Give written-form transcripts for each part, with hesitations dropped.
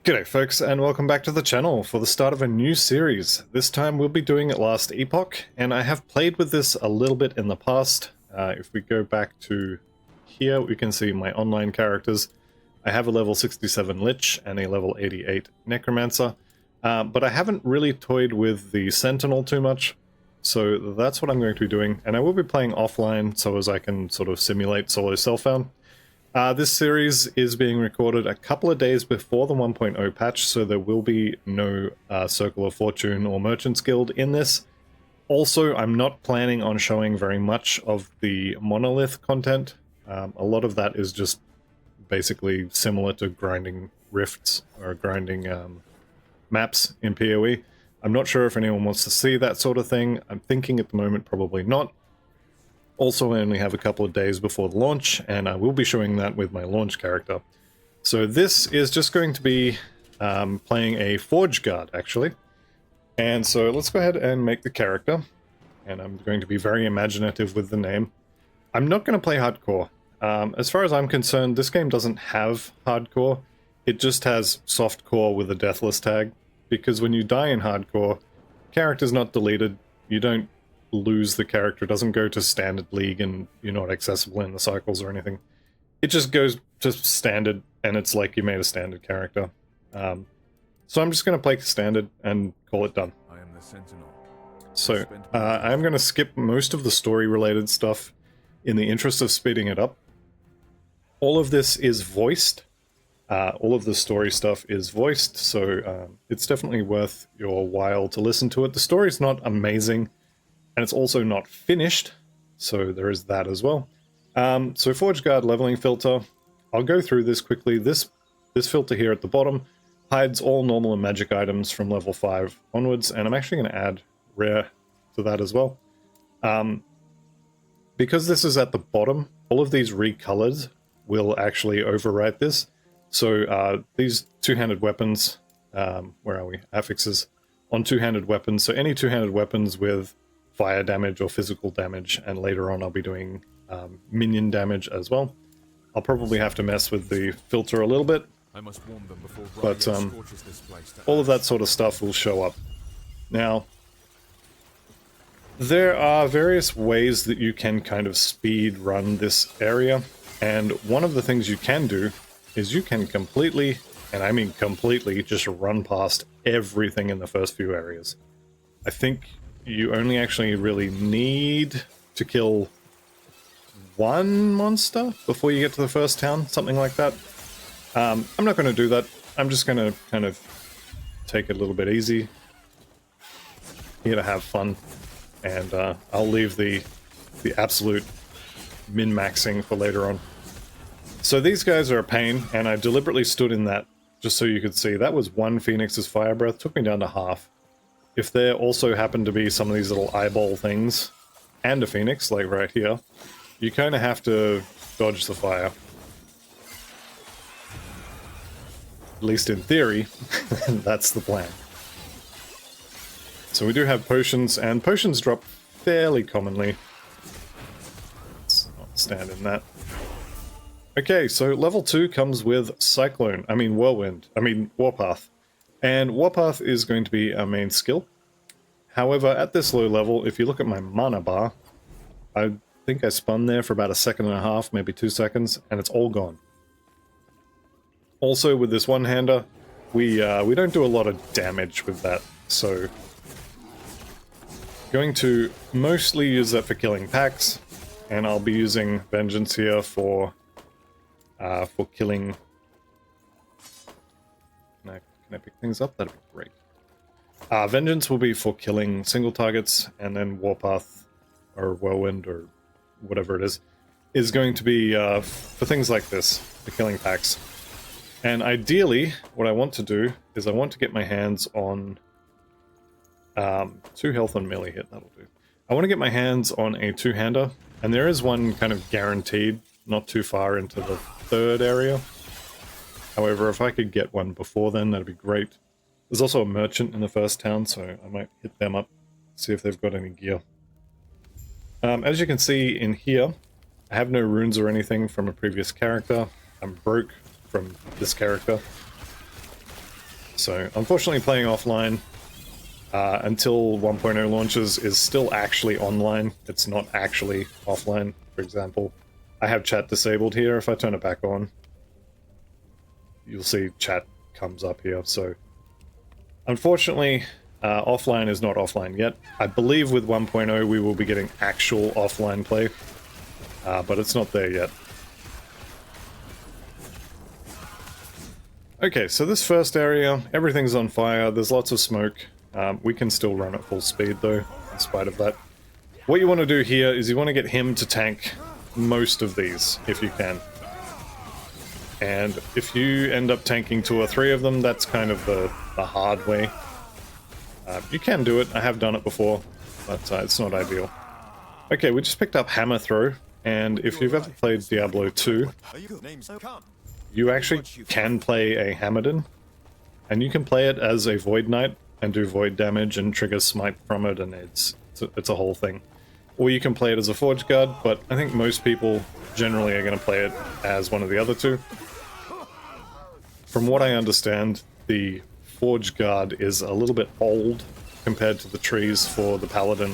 G'day folks, and welcome back to the channel for the start of a new series. This time we'll be doing Last Epoch, and I have played with this a little bit in the past. If we go back to here, we can see my online characters. I have a level 67 Lich and a level 88 Necromancer, but I haven't really toyed with the Sentinel too much, so that's what I'm going to be doing. And I will be playing offline so as I can sort of simulate solo self-found. This series is being recorded a couple of days before the 1.0 patch, so there will be no Circle of Fortune or Merchant's Guild in this. Also, I'm not planning on showing very much of the Monolith content. A lot of that is just basically similar to grinding rifts or grinding maps in PoE. I'm not sure if anyone wants to see that sort of thing. I'm thinking at the moment probably not. Also, I only have a couple of days before the launch, and I will be showing that with my launch character. So this is just going to be playing a Forge Guard, actually. And so let's go ahead and make the character. And I'm going to be very imaginative with the name. I'm not going to play hardcore. As far as I'm concerned, this game doesn't have hardcore. It just has softcore with a deathless tag. Because when you die in hardcore, character's not deleted. You don't lose the character. It doesn't go to standard league and you're not accessible in the cycles or anything. It just goes to standard and it's like you made a standard character. So I'm just going to play standard and call it done. I am the Sentinel. So I'm going to skip most of the story related stuff in the interest of speeding it up. All of this is voiced. All of the story stuff is voiced, so it's definitely worth your while to listen to it. The story's not amazing, and it's also not finished, so there is that as well. So Forge Guard leveling filter, I'll go through this quickly. This filter here at the bottom hides all normal and magic items from level 5 onwards, and I'm actually going to add rare to that as well. Because this is at the bottom, all of these recolored will actually overwrite this. So these two-handed weapons, where are we? Affixes on two-handed weapons. So any two-handed weapons with fire damage or physical damage, and later on I'll be doing minion damage as well. I'll probably have to mess with the filter a little bit, I must warn them before but all of that sort of stuff will show up. Now, there are various ways that you can kind of speed run this area, and one of the things you can do is you can completely, and I mean completely, just run past everything in the first few areas. I think you only actually really need to kill one monster before you get to the first town, something like that. I'm not going to do that. I'm just going to kind of take it a little bit easy, here to have fun, and I'll leave the absolute min-maxing for later on. So these guys are a pain, and I deliberately stood in that just so you could see. That was one Phoenix's fire breath, took me down to half. If there also happen to be some of these little eyeball things, and a Phoenix, like right here, you kind of have to dodge the fire. At least in theory, that's the plan. So we do have potions, and potions drop fairly commonly. Let's not stand in that. Okay, so level 2 comes with Warpath. And Warpath is going to be our main skill. However, at this low level, if you look at my mana bar, I think I spun there for about a second and a half, maybe 2 seconds, and it's all gone. Also, with this one-hander, we don't do a lot of damage with that, so going to mostly use that for killing packs, and I'll be using Vengeance here for killing. Can I pick things up? That'd be great. Vengeance will be for killing single targets, and then Warpath, or Whirlwind, or whatever it is going to be for things like this, for killing packs. And ideally, what I want to do is I want to get my hands on 2 health on melee hit, that'll do. I want to get my hands on a two-hander, and there is one kind of guaranteed, not too far into the 3rd area. However, if I could get one before then, that'd be great. There's also a merchant in the first town, so I might hit them up, see if they've got any gear. As you can see in here, I have no runes or anything from a previous character. I'm broke from this character. So unfortunately playing offline until 1.0 launches is still actually online. It's not actually offline. For example, I have chat disabled here. If I turn it back on, you'll see chat comes up here. So unfortunately, offline is not offline yet. I believe with 1.0 we will be getting actual offline play, but it's not there yet. Okay, so this first area, everything's on fire, there's lots of smoke. We can still run at full speed though, in spite of that. What you want to do here is you want to get him to tank most of these, if you can. And if you end up tanking 2 or 3 of them, that's kind of the hard way. You can do it, I have done it before, but it's not ideal. Okay, we just picked up Hammer Throw, and if you've ever played Diablo 2, you actually can play a Hammerdin, and you can play it as a Void Knight and do void damage and trigger smite from it, and it's a whole thing. Or you can play it as a Forge Guard, but I think most people generally are going to play it as one of the other two. From what I understand, the Forge Guard is a little bit old compared to the trees for the Paladin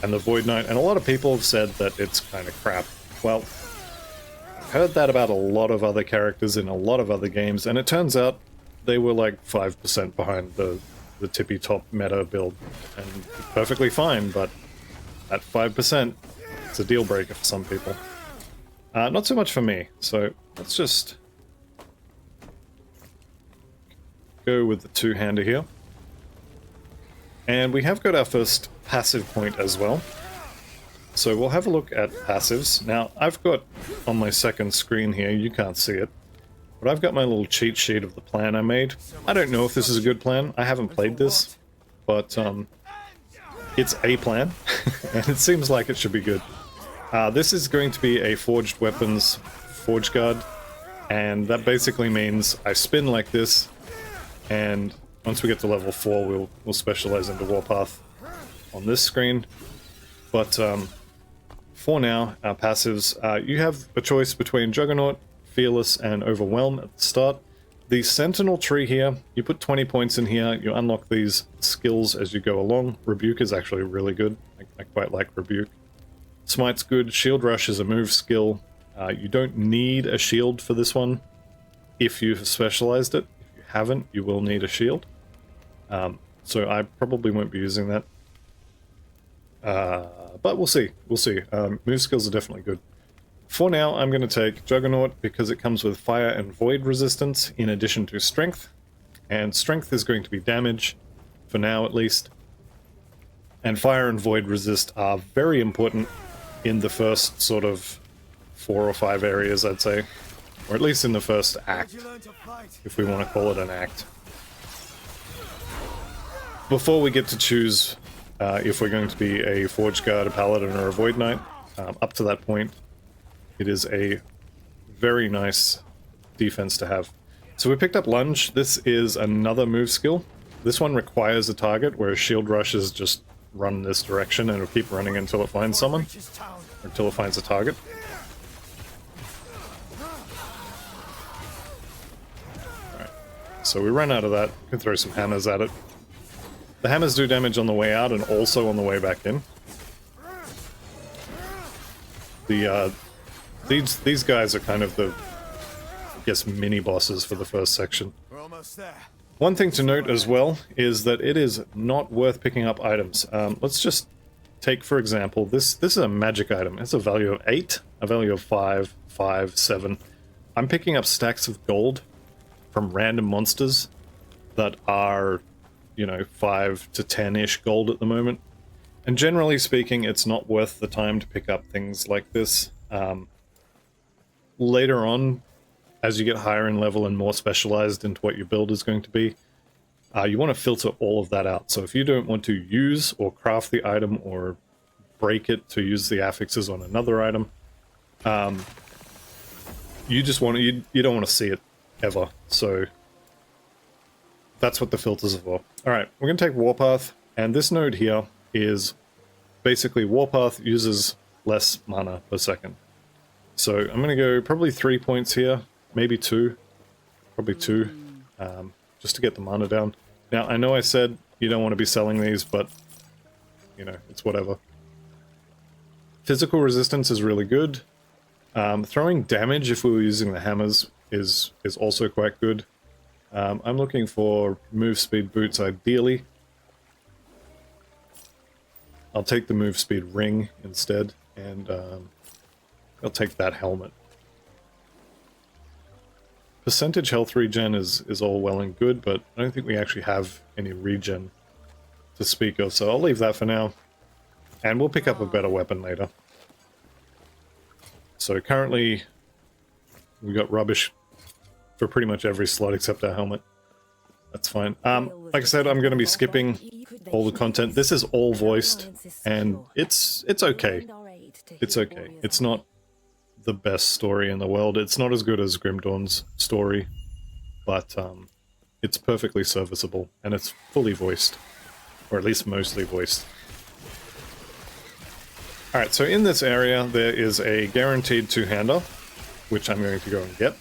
and the Void Knight, and a lot of people have said that it's kind of crap. Well, I've heard that about a lot of other characters in a lot of other games, and it turns out they were like 5% behind the tippy top meta build, and perfectly fine, but at 5%, it's a deal breaker for some people. Not so much for me, so let's just go with the 2-hander here. And we have got our first passive point as well. So we'll have a look at passives. Now, I've got on my second screen here, you can't see it, but I've got my little cheat sheet of the plan I made. I don't know if this is a good plan. I haven't played this, but it's a plan, and it seems like it should be good. This is going to be a Forged Weapons Forge Guard, and that basically means I spin like this, and once we get to level 4, we'll specialize into Warpath on this screen. But for now, our passives, you have a choice between Juggernaut, Fearless, and Overwhelm at the start. The Sentinel tree here, you put 20 points in here, you unlock these skills as you go along. Rebuke is actually really good. I quite like Rebuke. Smite's good. Shield Rush is a move skill. You don't need a shield for this one if you've specialized it. If you haven't, you will need a shield. So I probably won't be using that. But we'll see. We'll see. Move skills are definitely good. For now, I'm going to take Juggernaut because it comes with Fire and Void resistance in addition to Strength. And Strength is going to be damage, for now at least. And Fire and Void resist are very important in the first sort of 4 or 5 areas, I'd say. Or at least in the first act, if we want to call it an act. Before we get to choose if we're going to be a Forge Guard, a Paladin, or a Void Knight, up to that point, it is a very nice defense to have. So we picked up Lunge. This is another move skill. This one requires a target, whereas Shield Rush is just run this direction and it'll keep running until it finds someone, or until it finds a target. Alright, so we ran out of that. We can throw some hammers at it. The hammers do damage on the way out and also on the way back in. These guys are kind of the, I guess, mini bosses for the first section. We're almost there. One thing to note as well is that it is not worth picking up items. Let's just take, for example, this is a magic item. It's a value of 8, a value of 5, 5, 7. I'm picking up stacks of gold from random monsters that are, you know, 5 to 10-ish gold at the moment. And generally speaking, it's not worth the time to pick up things like this. Later on, as you get higher in level and more specialized into what your build is going to be, you want to filter all of that out. So if you don't want to use or craft the item or break it to use the affixes on another item, you just want to, you don't want to see it ever. So that's what the filters are for. Alright, we're going to take Warpath, and this node here is basically Warpath uses less mana per second. So I'm going to go probably 3 points here, maybe 2, probably 2. just to get the mana down. Now, I know I said you don't want to be selling these, but, you know, it's whatever. Physical resistance is really good. Throwing damage, if we were using the hammers, is also quite good. I'm looking for move speed boots, ideally. I'll take the move speed ring instead, and I'll take that helmet. Percentage health regen is all well and good, but I don't think we actually have any regen to speak of, so I'll leave that for now. And we'll pick up a better weapon later. So currently, we got rubbish for pretty much every slot except our helmet. That's fine. Like I said, I'm going to be skipping all the content. This is all voiced, and it's okay. It's okay. It's not the best story in the world. It's not as good as Grim Dawn's story, but it's perfectly serviceable, and it's fully voiced, or at least mostly voiced. Alright, so in this area there is a guaranteed two-hander, which I'm going to go and get.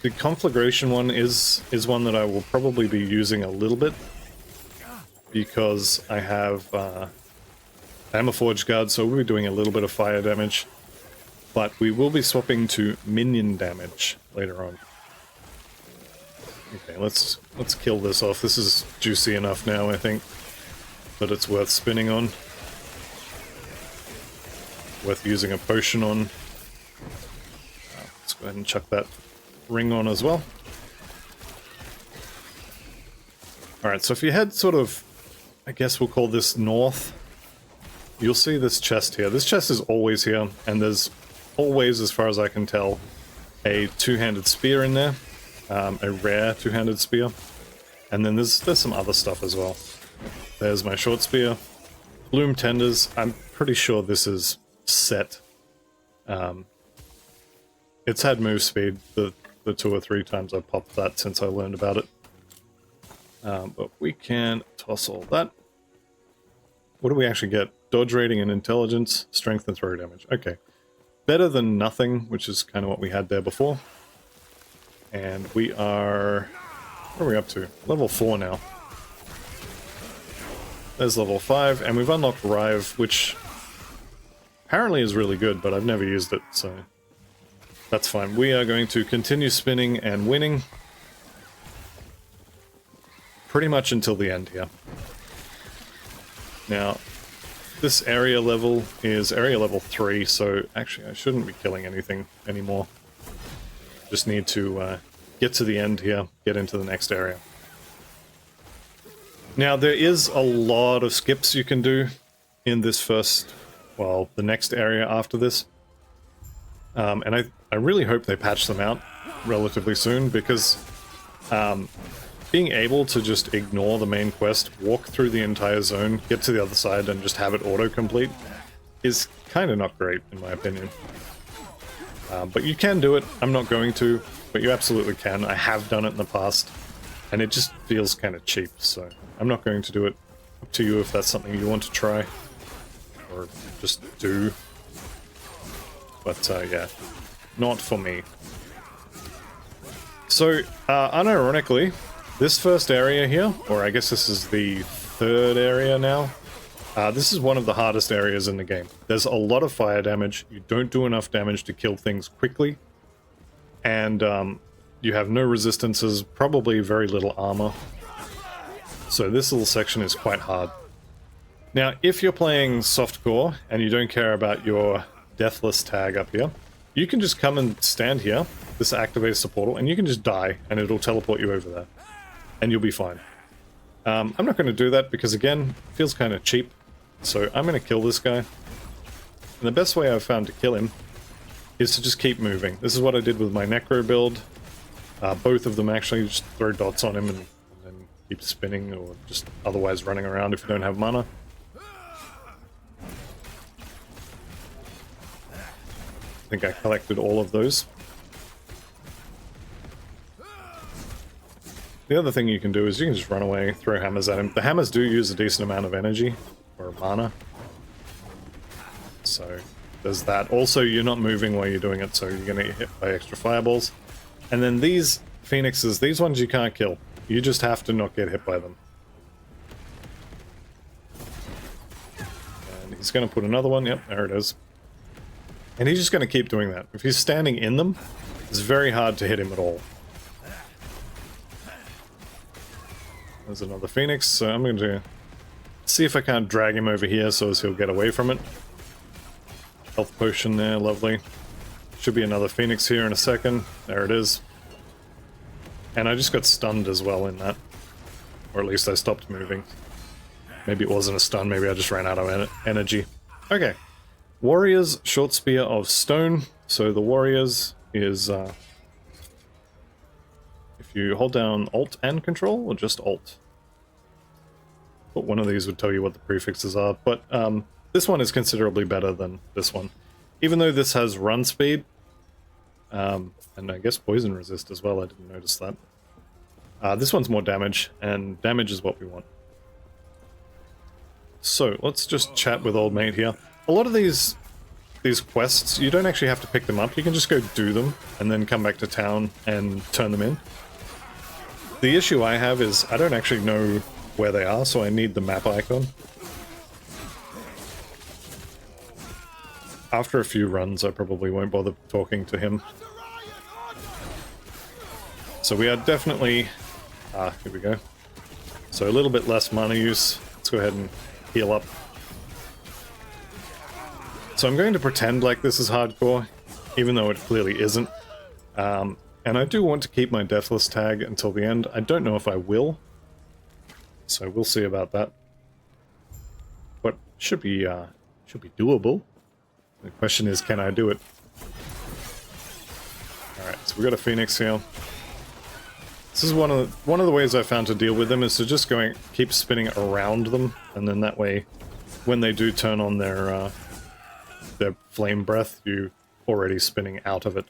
The conflagration one is one that I will probably be using a little bit, because I have I'm a Forge Guard, so we'll be doing a little bit of fire damage, but we will be swapping to Minion damage later on. Okay, let's kill this off. This is juicy enough now, I think, that it's worth spinning on. Worth using a potion on. Let's go ahead and chuck that ring on as well. Alright, so if you head sort of, I guess we'll call this north, you'll see this chest here. This chest is always here, and there's always, as far as I can tell, a two-handed spear in there. A rare two-handed spear. And then there's some other stuff as well. There's my short spear. Bloom tenders. I'm pretty sure this is set. It's had move speed the 2 or 3 times I popped that since I learned about it. But we can toss all that. What do we actually get? Dodge rating and intelligence, strength and throw damage. Okay. Better than nothing, which is kind of what we had there before. And we are... What are we up to? Level 4 now. There's level 5, and we've unlocked Rive, which apparently is really good, but I've never used it, so that's fine. We are going to continue spinning and winning pretty much until the end here. Now, this area level is area level 3, so actually I shouldn't be killing anything anymore. Just need to get to the end here, get into the next area. Now, there is a lot of skips you can do in this first, well, the next area after this. And I really hope they patch them out relatively soon, because being able to just ignore the main quest, walk through the entire zone, get to the other side, and just have it auto-complete is kind of not great, in my opinion. But you can do it. I'm not going to, but you absolutely can. I have done it in the past, and it just feels kind of cheap, so I'm not going to do it. Up to you if that's something you want to try, or just do. But yeah, not for me. So, unironically, this first area here, or I guess this is the 3rd area now, this is one of the hardest areas in the game. There's a lot of fire damage, you don't do enough damage to kill things quickly, and you have no resistances, probably very little armor. So this little section is quite hard. Now, if you're playing softcore and you don't care about your deathless tag up here, you can just come and stand here. This activates the portal, and you can just die, and it'll teleport you over there. And you'll be fine. I'm not going to do that because, again, it feels kind of cheap. So I'm going to kill this guy. And the best way I've found to kill him is to just keep moving. This is what I did with my Necro build. Both of them actually, just throw dots on him and then keep spinning, or just otherwise running around if you don't have mana. I think I collected all of those. The other thing you can do is you can just run away, throw hammers at him. The hammers do use a decent amount of energy, or mana. So, there's that. Also, you're not moving while you're doing it, so you're going to get hit by extra fireballs. And then these phoenixes, these ones you can't kill. You just have to not get hit by them. And he's going to put another one. Yep, there it is. And he's just going to keep doing that. If he's standing in them, it's very hard to hit him at all. There's another phoenix, so I'm going to see if I can't drag him over here so as he'll get away from it. Health potion there, lovely. Should be another phoenix here in a second. There it is. And I just got stunned as well in that. Or at least I stopped moving. Maybe it wasn't a stun, maybe I just ran out of energy. Okay. Warriors, short spear of stone. So the warriors is... if you hold down Alt and Control, or just Alt? But one of these would tell you what the prefixes are. But this one is considerably better than this one. Even though this has run speed, and I guess poison resist as well, I didn't notice that. This one's more damage, and damage is what we want. So, let's just chat with old mate here. A lot of these quests, you don't actually have to pick them up, you can just go do them, and then come back to town and turn them in. The issue I have is, I don't actually know where they are, so I need the map icon. After a few runs, I probably won't bother talking to him. So we are definitely... here we go. So a little bit less mana use. Let's go ahead and heal up. So I'm going to pretend like this is hardcore, even though it clearly isn't. And I do want to keep my Deathless tag until the end. I don't know if I will. So we'll see about that. But should be doable. The question is, can I do it? Alright, so we got a Phoenix here. This is one of the ways I found to deal with them is to just keep spinning around them, and then that way, when they do turn on their flame breath, you already spinning out of it.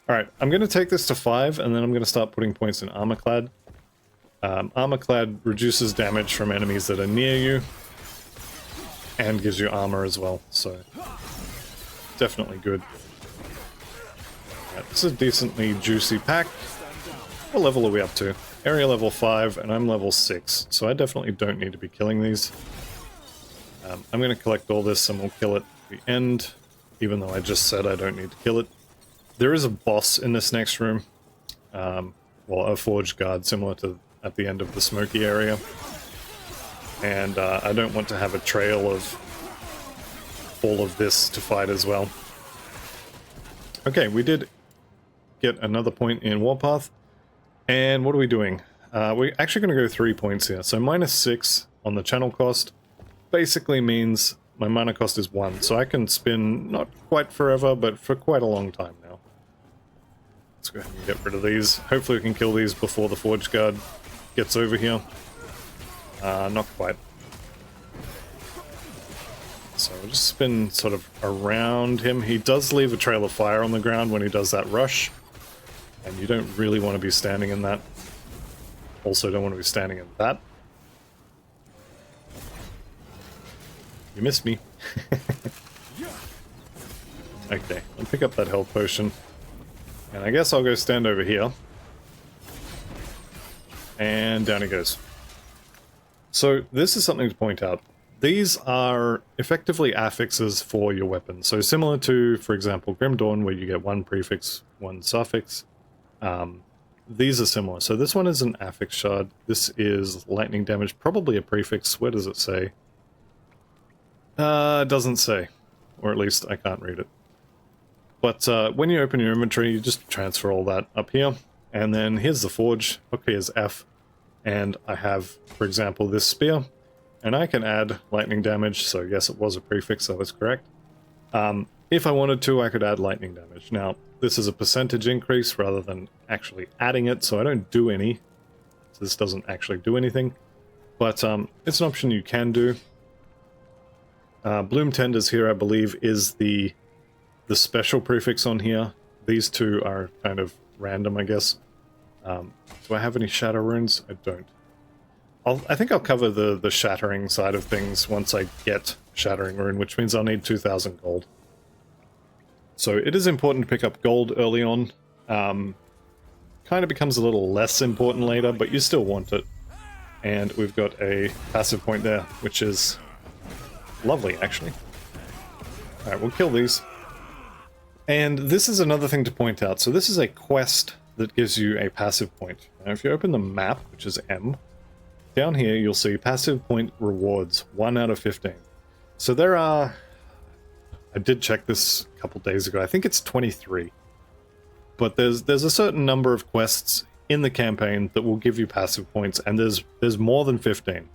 Alright, I'm going to take this to 5, and then I'm going to start putting points in Armorclad. Armorclad reduces damage from enemies that are near you, and gives you armor as well, so definitely good. Right, this is a decently juicy pack. What level are we up to? Area level 5, and I'm level 6, so I definitely don't need to be killing these. I'm going to collect all this and we'll kill it at the end, even though I just said I don't need to kill it. There is a boss in this next room. Well, a forge guard, similar to at the end of the smoky area. And I don't want to have a trail of all of this to fight as well. Okay, we did get another point in Warpath. And what are we doing? We're actually going to go 3 points here. So -6 on the channel cost basically means my mana cost is 1. So I can spin not quite forever, but for quite a long time now. Let's go ahead and get rid of these. Hopefully we can kill these before the Forge Guard gets over here. Not quite. So we'll just spin sort of around him. He does leave a trail of fire on the ground when he does that rush. And you don't really want to be standing in that. Also don't want to be standing in that. You missed me. Okay, I'll pick up that health potion. And I guess I'll go stand over here. And down he goes. So this is something to point out. These are effectively affixes for your weapon. So similar to, for example, Grim Dawn, where you get 1 prefix, 1 suffix. These are similar. So this one is an affix shard. This is lightning damage, probably a prefix. Where does it say? It doesn't say. Or at least I can't read it. But when you open your inventory, you just transfer all that up here. And then here's the forge. Okay, here's F. And I have, for example, this spear. And I can add lightning damage. So yes, it was a prefix, so that's correct. If I wanted to, I could add lightning damage. Now, this is a percentage increase rather than actually adding it, so I don't do any. So this doesn't actually do anything. But it's an option you can do. Bloom Tenders here, I believe, is the special prefix on here. These two are kind of random, I guess. Do I have any shatter runes? I don't. I think I'll cover the shattering side of things once I get shattering rune, which means I'll need 2,000 gold. So it is important to pick up gold early on. kind of becomes a little less important later, but you still want it. And we've got a passive point there, which is lovely, actually. Alright, we'll kill these. And this is another thing to point out. So this is a quest that gives you a passive point. Now, if you open the map, which is M, down here you'll see passive point rewards, 1 out of 15. So there are... I did check this a couple days ago. I think it's 23. But there's a certain number of quests in the campaign that will give you passive points, and there's more than 15.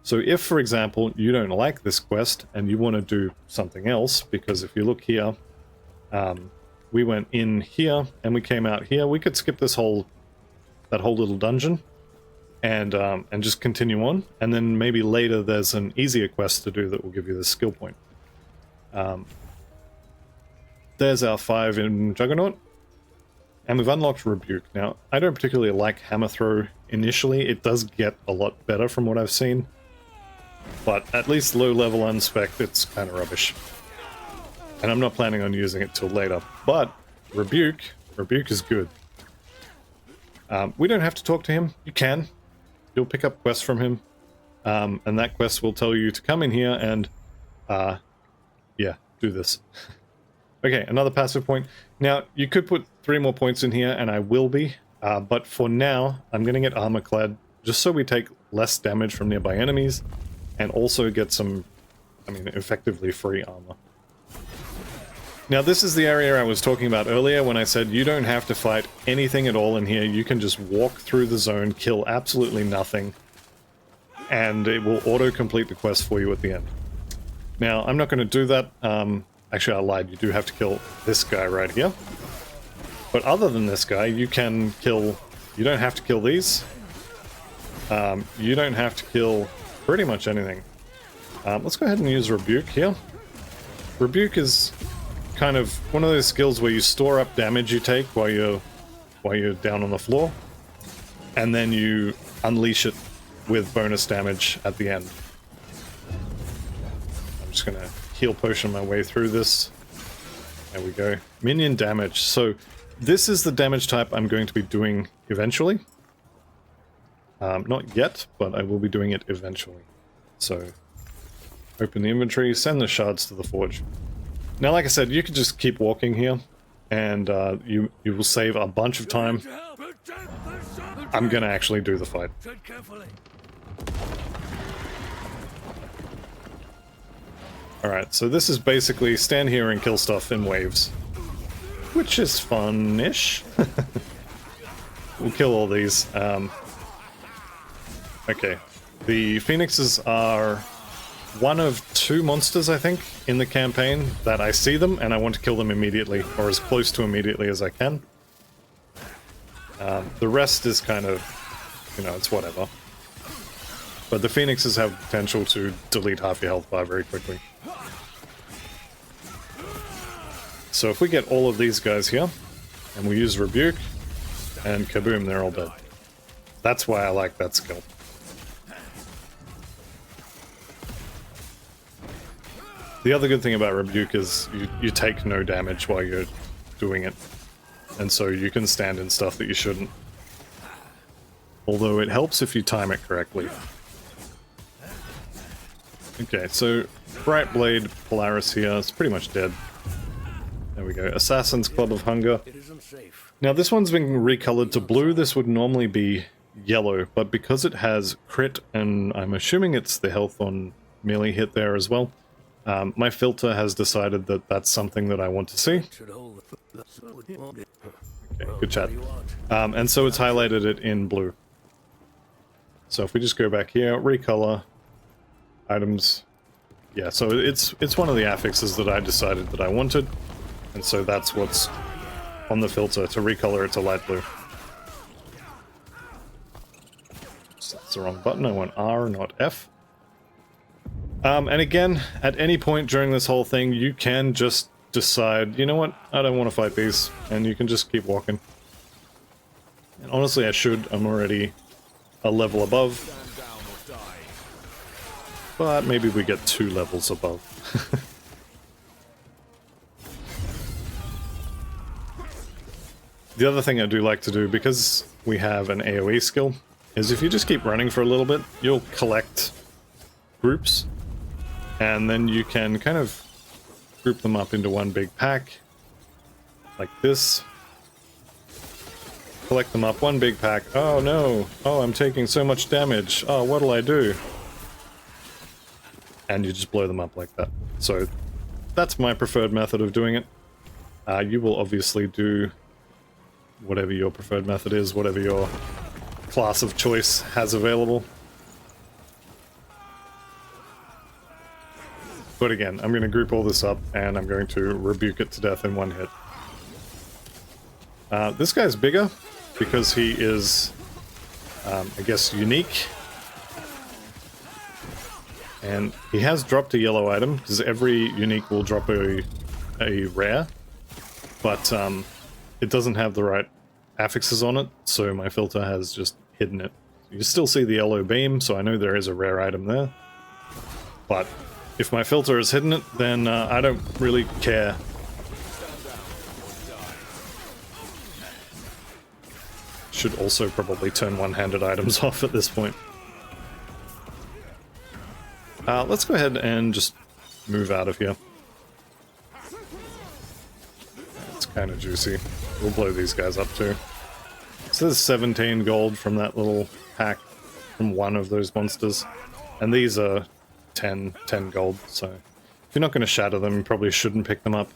So if, for example, you don't like this quest and you want to do something else, because if you look here, we went in here and we came out here, we could skip that whole little dungeon and just continue on, and then maybe later there's an easier quest to do that will give you the skill point. There's our 5 in Juggernaut. And we've unlocked Rebuke. Now, I don't particularly like Hammer Throw initially. It does get a lot better from what I've seen. But at least low level unspec, it's kind of rubbish. And I'm not planning on using it till later. But Rebuke is good. We don't have to talk to him. You can. You'll pick up quests from him. And that quest will tell you to come in here and, yeah, do this. Okay, another passive point. Now, you could put 3 more points in here, and I will be, but for now, I'm going to get armor clad, just so we take less damage from nearby enemies, and also get some, I mean, effectively free armor. Now, this is the area I was talking about earlier when I said you don't have to fight anything at all in here. You can just walk through the zone, kill absolutely nothing, and it will auto-complete the quest for you at the end. Now, I'm not going to do that. Actually, I lied. You do have to kill this guy right here. But other than this guy, you can kill... You don't have to kill these. You don't have to kill pretty much anything. Let's go ahead and use Rebuke here. Rebuke is kind of one of those skills where you store up damage you take while you're down on the floor, and then you unleash it with bonus damage at the end. I'm just gonna heal potion my way through this. There we go. Minion damage. So this is the damage type I'm going to be doing eventually. Not yet, but I will be doing it eventually. So open the inventory, send the shards to the forge. Now, like I said, you could just keep walking here, and you will save a bunch of time. I'm gonna actually do the fight. Alright, so this is basically stand here and kill stuff in waves. Which is fun-ish. We'll kill all these. Okay. The phoenixes are one of 2 monsters, I think, in the campaign that I see them, and I want to kill them immediately, or as close to immediately as I can. The rest is kind of, you know, it's whatever. But the phoenixes have potential to delete half your health bar very quickly. So if we get all of these guys here, and we use Rebuke, and kaboom, they're all dead. That's why I like that skill. The other good thing about Rebuke is you take no damage while you're doing it. And so you can stand in stuff that you shouldn't. Although it helps if you time it correctly. Okay, so Bright Blade Polaris here is pretty much dead. There we go. Assassin's Club of Hunger. Now this one's been recolored to blue. This would normally be yellow, but because it has crit, and I'm assuming it's the health on melee hit there as well, my filter has decided that that's something that I want to see. Okay, good chat. And so it's highlighted it in blue. So if we just go back here, recolor, items. Yeah, so it's one of the affixes that I decided that I wanted. And so that's what's on the filter, to recolor it to light blue. So that's the wrong button, I want R, not F. And again, at any point during this whole thing, you can just decide, you know what, I don't want to fight these, and you can just keep walking. And honestly, I should, I'm already a level above. But maybe we get 2 levels above. The other thing I do like to do, because we have an AoE skill, is if you just keep running for a little bit, you'll collect groups, and then you can kind of group them up into one big pack, like this. Collect them up, one big pack. Oh no! Oh, I'm taking so much damage. Oh, what'll I do? And you just blow them up like that. So that's my preferred method of doing it. You will obviously do whatever your preferred method is, whatever your class of choice has available. But again, I'm going to group all this up and I'm going to rebuke it to death in one hit. This guy's bigger because he is, I guess, unique. And he has dropped a yellow item, because every unique will drop a rare. But it doesn't have the right affixes on it, so my filter has just hidden it. You still see the yellow beam, so I know there is a rare item there. But if my filter has hidden it, then I don't really care. Should also probably turn one-handed items off at this point. Let's go ahead and just move out of here. It's kind of juicy. We'll blow these guys up too. So there's 17 gold from that little pack from one of those monsters. And these are 10 gold, so if you're not going to shatter them, you probably shouldn't pick them up.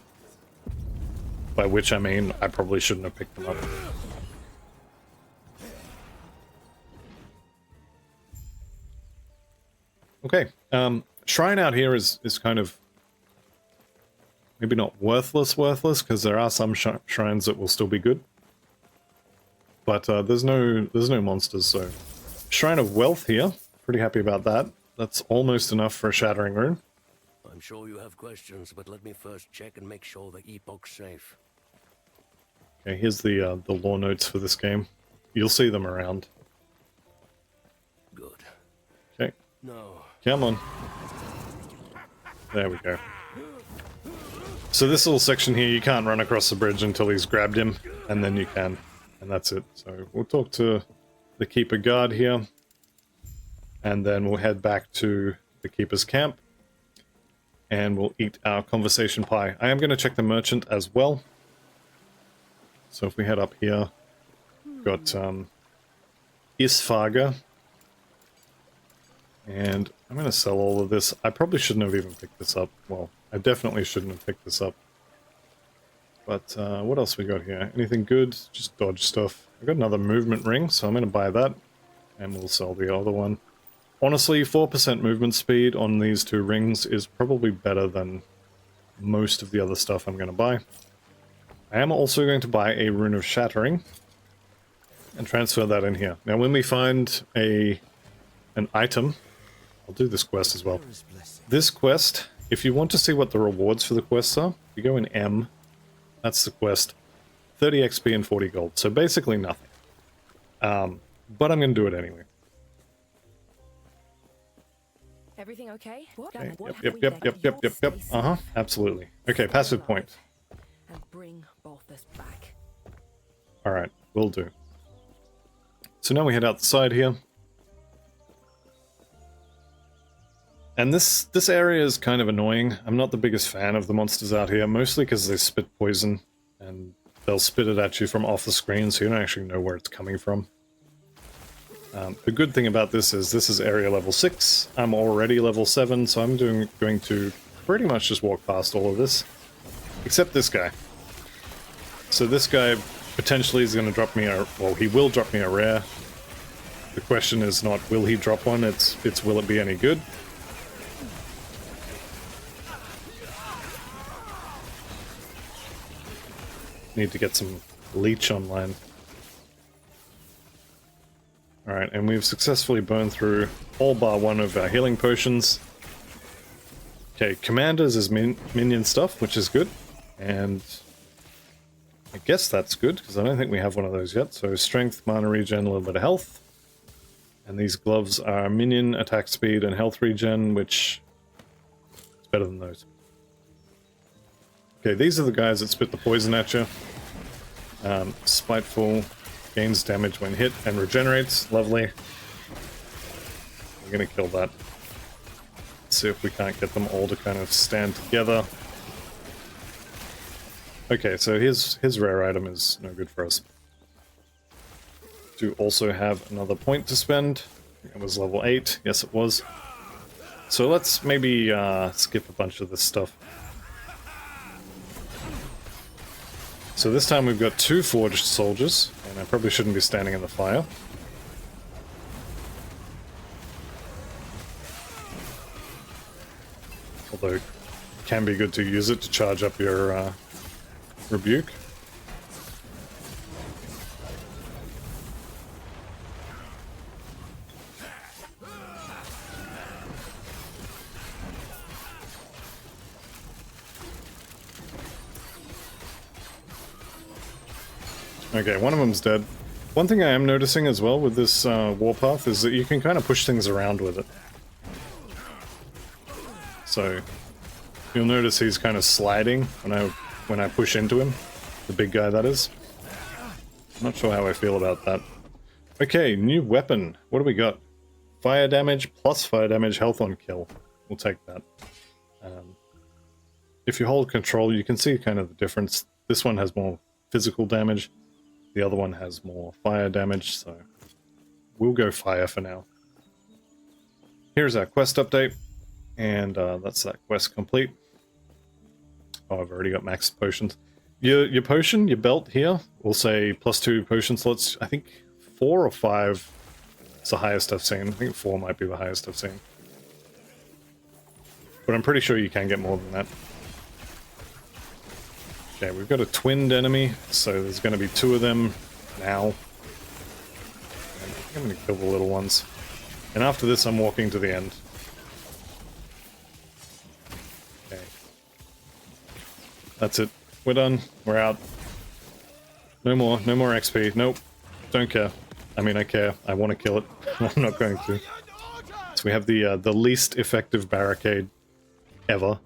By which I mean, I probably shouldn't have picked them up. Okay, shrine out here is kind of maybe not worthless, because there are some shrines that will still be good. But there's no monsters, so Shrine of Wealth here. Pretty happy about that. That's almost enough for a Shattering Rune. I'm sure you have questions, but let me first check and make sure the Epoch's safe. Okay, here's the lore notes for this game. You'll see them around. Good. Okay. No. Come on. There we go. So this little section here, you can't run across the bridge until he's grabbed him, and then you can. And that's it. So we'll talk to the Keeper Guard here, and then we'll head back to the Keeper's Camp, and we'll eat our conversation pie. I am going to check the merchant as well. So if we head up here, we've got Isfaga. And I'm going to sell all of this. I probably shouldn't have even picked this up. Well, I definitely shouldn't have picked this up. But what else we got here? Anything good? Just dodge stuff. I got another movement ring, so I'm going to buy that. And we'll sell the other one. Honestly, 4% movement speed on these two rings is probably better than most of the other stuff I'm going to buy. I am also going to buy a Rune of Shattering and transfer that in here. Now, when we find an item, I'll do this quest as well. This quest, if you want to see what the rewards for the quests are, you go in M, that's the quest, 30 XP and 40 gold. So basically nothing. But I'm going to do it anyway. Everything okay? Okay. Yep. Uh-huh, absolutely. Okay, passive point. And bring Balthus back. Alright, will do. So now we head out the side here. And this area is kind of annoying. I'm not the biggest fan of the monsters out here, mostly because they spit poison, and they'll spit it at you from off the screen, so you don't actually know where it's coming from. The good thing about this is area level 6. I'm already level 7, so I'm going to pretty much just walk past all of this. Except this guy. So this guy potentially is going to drop me a... well, he will drop me a rare. The question is not will he drop one, it's will it be any good? Need to get some leech online. Alright, and we've successfully burned through all bar one of our healing potions. Okay, Commanders is minion stuff, which is good. And I guess that's good, because I don't think we have one of those yet. So strength, mana regen, a little bit of health. And these gloves are minion, attack speed, and health regen, which is better than those. Okay, these are the guys that spit the poison at you. Spiteful, gains damage when hit and regenerates. Lovely. We're gonna kill that. Let's see if we can't get them all to kind of stand together. Okay, so his rare item is no good for us. Do also have another point to spend. It was level 8. Yes, it was. So let's maybe skip a bunch of this stuff. So this time we've got 2 forged soldiers, and I probably shouldn't be standing in the fire. Although it can be good to use it to charge up your rebuke. Okay, one of them's dead. One thing I am noticing as well with this warpath is that you can kind of push things around with it. So you'll notice he's kind of sliding when I push into him. The big guy, that is. I'm not sure how I feel about that. Okay, new weapon. What do we got? Fire damage plus fire damage, health on kill. We'll take that. If you hold control, you can see kind of the difference. This one has more physical damage. The other one has more fire damage, so we'll go fire for now. Here's our quest update, and that's that quest complete. Oh, I've already got max potions. Your potion, your belt here, will say +2 potion slots. I think 4 or 5 is the highest I've seen. I think 4 might be the highest I've seen. But I'm pretty sure you can get more than that. Okay, we've got a twinned enemy, so there's going to be 2 of them now. And I think I'm going to kill the little ones. And after this, I'm walking to the end. Okay. That's it. We're done. We're out. No more XP. Nope. Don't care. I mean, I care. I want to kill it. I'm not going to. So we have the least effective barricade ever.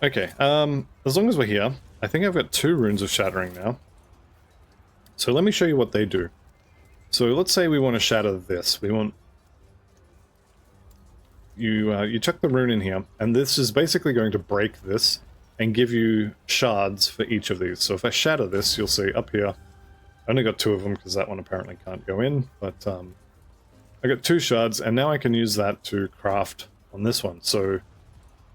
Okay, as long as we're here, I think I've got 2 runes of shattering now. So let me show you what they do. So let's say we want to shatter this. We want... You chuck the rune in here, and this is basically going to break this and give you shards for each of these. So if I shatter this, you'll see up here, I only got 2 of them because that one apparently can't go in, but I got 2 shards, and now I can use that to craft on this one. So,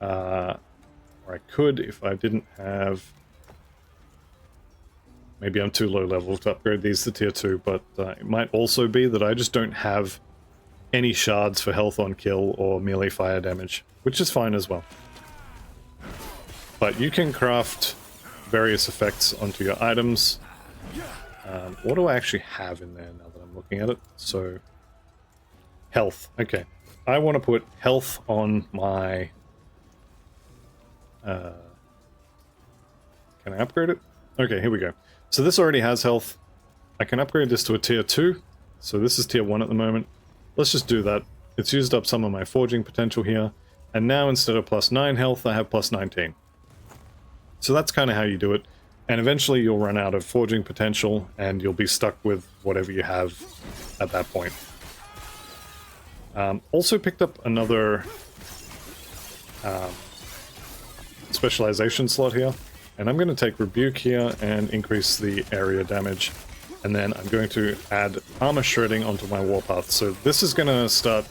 or I could if I didn't have... Maybe I'm too low level to upgrade these to tier 2, but it might also be that I just don't have any shards for health on kill or melee fire damage, which is fine as well. But you can craft various effects onto your items. What do I actually have in there now that I'm looking at it? So, health. Okay. I want to put health on my... can I upgrade it? Okay, here we go. So this already has health. I can upgrade this to a tier 2. So this is tier 1 at the moment. Let's just do that. It's used up some of my forging potential here. And now instead of +9 health, I have +19. So that's kind of how you do it. And eventually you'll run out of forging potential and you'll be stuck with whatever you have at that point. Also picked up another specialization slot here. And I'm going to take Rebuke here and increase the area damage. And then I'm going to add Armor Shredding onto my Warpath. So this is going to start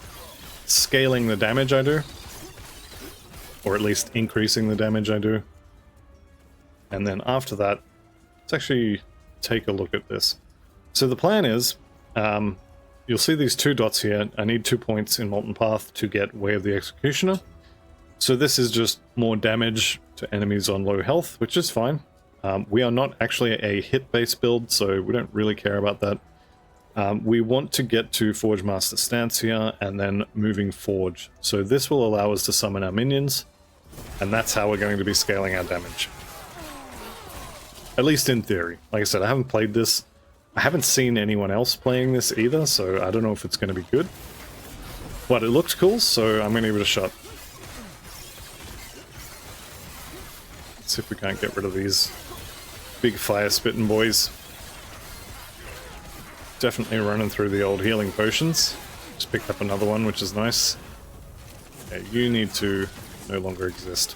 scaling the damage I do. Or at least increasing the damage I do. And then after that, let's actually take a look at this. So the plan is, you'll see these 2 dots here. I need 2 points in Molten Path to get Way of the Executioner. So this is just more damage to enemies on low health, which is fine. We are not actually a hit-based build, so we don't really care about that. We want to get to Forge Master Stance here, and then moving Forge. So this will allow us to summon our minions, and that's how we're going to be scaling our damage. At least in theory. Like I said, I haven't played this. I haven't seen anyone else playing this either, so I don't know if it's going to be good. But it looks cool, so I'm going to give it a shot. see if we can't get rid of these big fire spitting boys. Definitely running through the old healing potions. Just picked up another one, which is nice. Okay, you need to no longer exist.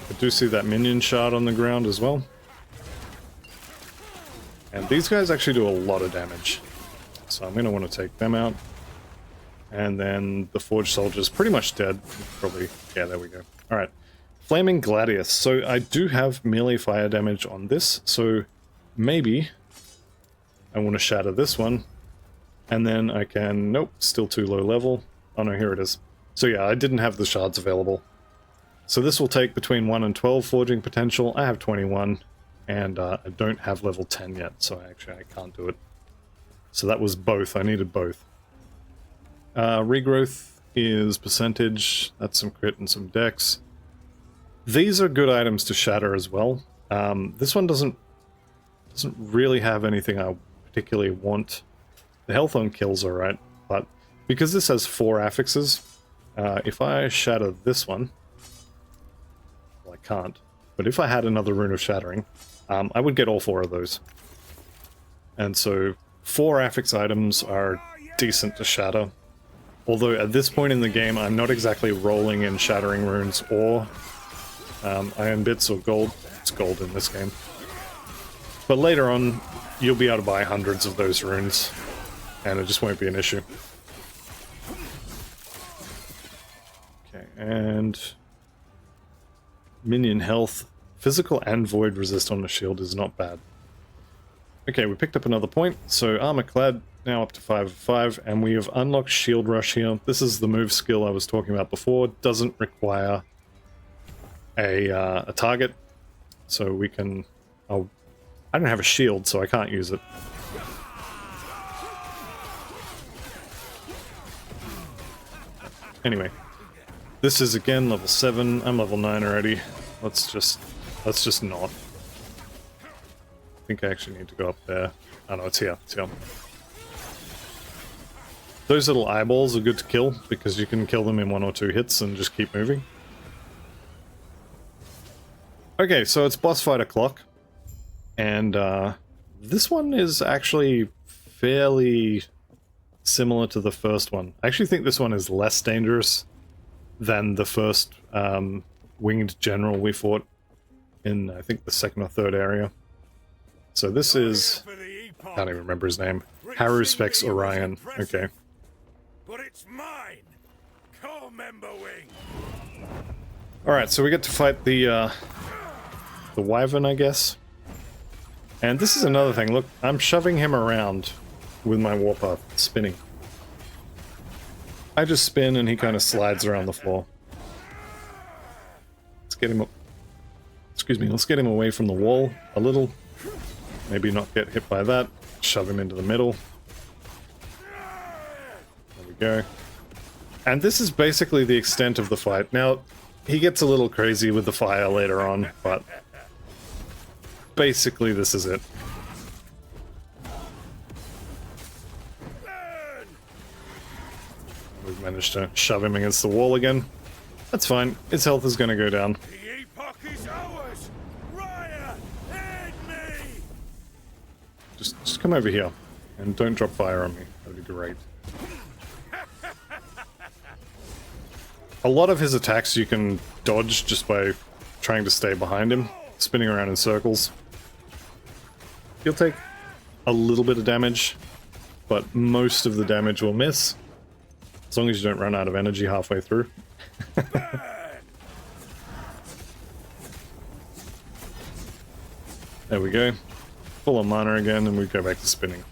I do see that minion shard on the ground as well. And these guys actually do a lot of damage. So I'm going to want to take them out. And then the Forge Soldier's pretty much dead. Probably, yeah, there we go. Alright. Flaming Gladius. So I do have melee fire damage on this. So maybe I want to shatter this one. And then I can... Nope, still too low level. Oh no, here it is. So yeah, I didn't have the shards available. So this will take between 1 and 12 forging potential. I have 21. And I don't have level 10 yet. So actually I can't do it. So that was both. I needed both. Regrowth is percentage. That's some crit and some dex. These are good items to shatter as well. This one doesn't really have anything I particularly want. The health on kills are right, but because this has 4 affixes, if I shatter this one, well, I can't. But if I had another rune of shattering, I would get all 4 of those. And so 4 affix items are decent to shatter. Although at this point in the game, I'm not exactly rolling in shattering runes or iron bits or gold. It's gold in this game. But later on, you'll be able to buy hundreds of those runes, and it just won't be an issue. Okay, and minion health. Physical and void resist on the shield is not bad. Okay, we picked up another point, so armor clad, now up to 5 of 5, and we have unlocked shield rush here. This is the move skill I was talking about before. Doesn't require a target, so we can... Oh, I don't have a shield, so I can't use it. Anyway, this is again level 7. I'm level 9 already. Let's just not. I think I actually need to go up there. Oh no, it's here. It's here. Those little eyeballs are good to kill, because you can kill them in 1 or 2 hits and just keep moving. Okay, so it's boss fight o'clock. And this one is actually fairly similar to the first one. I actually think this one is less dangerous than the first winged general we fought in, I think, the 2nd or 3rd area. So this is... I can't even remember his name. Respects Orion. Okay. But it's mine. Co-member wing. Alright, so we get to fight the wyvern, I guess. And this is another thing. Look, I'm shoving him around with my warpath, spinning. I just spin and he kind of slides around the floor. Let's get him... Excuse me, let's get him away from the wall a little. Maybe not get hit by that. Shove him into the middle. There we go. And this is basically the extent of the fight. Now, he gets a little crazy with the fire later on, but basically this is it. We've managed to shove him against the wall again. That's fine. His health is going to go down. The epoch is ours. Riot, aid me. Just come over here. And don't drop fire on me. That'd be great. A lot of his attacks you can dodge just by trying to stay behind him, spinning around in circles. He'll take a little bit of damage, but most of the damage will miss. As long as you don't run out of energy halfway through. There we go. Full on mana again, and we go back to spinning.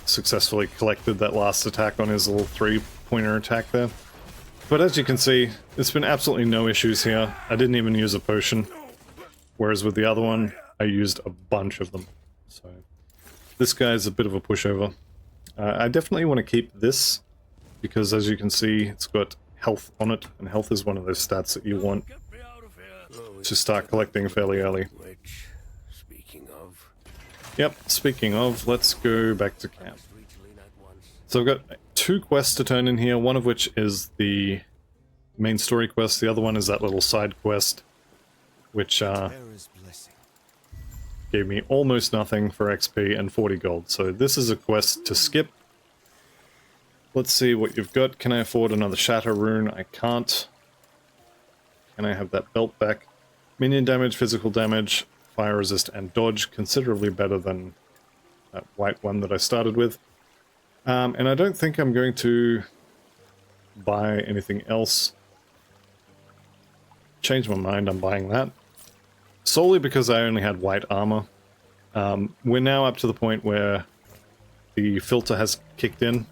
Successfully collected that last attack on his little 3-pointer attack there. But as you can see, there's been absolutely no issues here. I didn't even use a potion. Whereas with the other one, I used a bunch of them. So this guy's a bit of a pushover. I definitely want to keep this, because as you can see, it's got health on it, and health is one of those stats that you want to start collecting fairly early. Which, speaking of, Yep, speaking of, let's go back to camp. reach lean at once. So I've got 2 quests to turn in here, one of which is the main story quest, the other one is that little side quest, which gave me almost nothing for XP and 40 gold. So this is a quest to skip. Let's see what you've got. Can I afford another Shatter Rune? I can't. Can I have that belt back? Minion damage, physical damage, fire resist, and dodge. Considerably better than that white one that I started with. And I don't think I'm going to buy anything else. Change my mind, I'm buying that. Solely because I only had white armor. We're now up to the point where the filter has kicked in,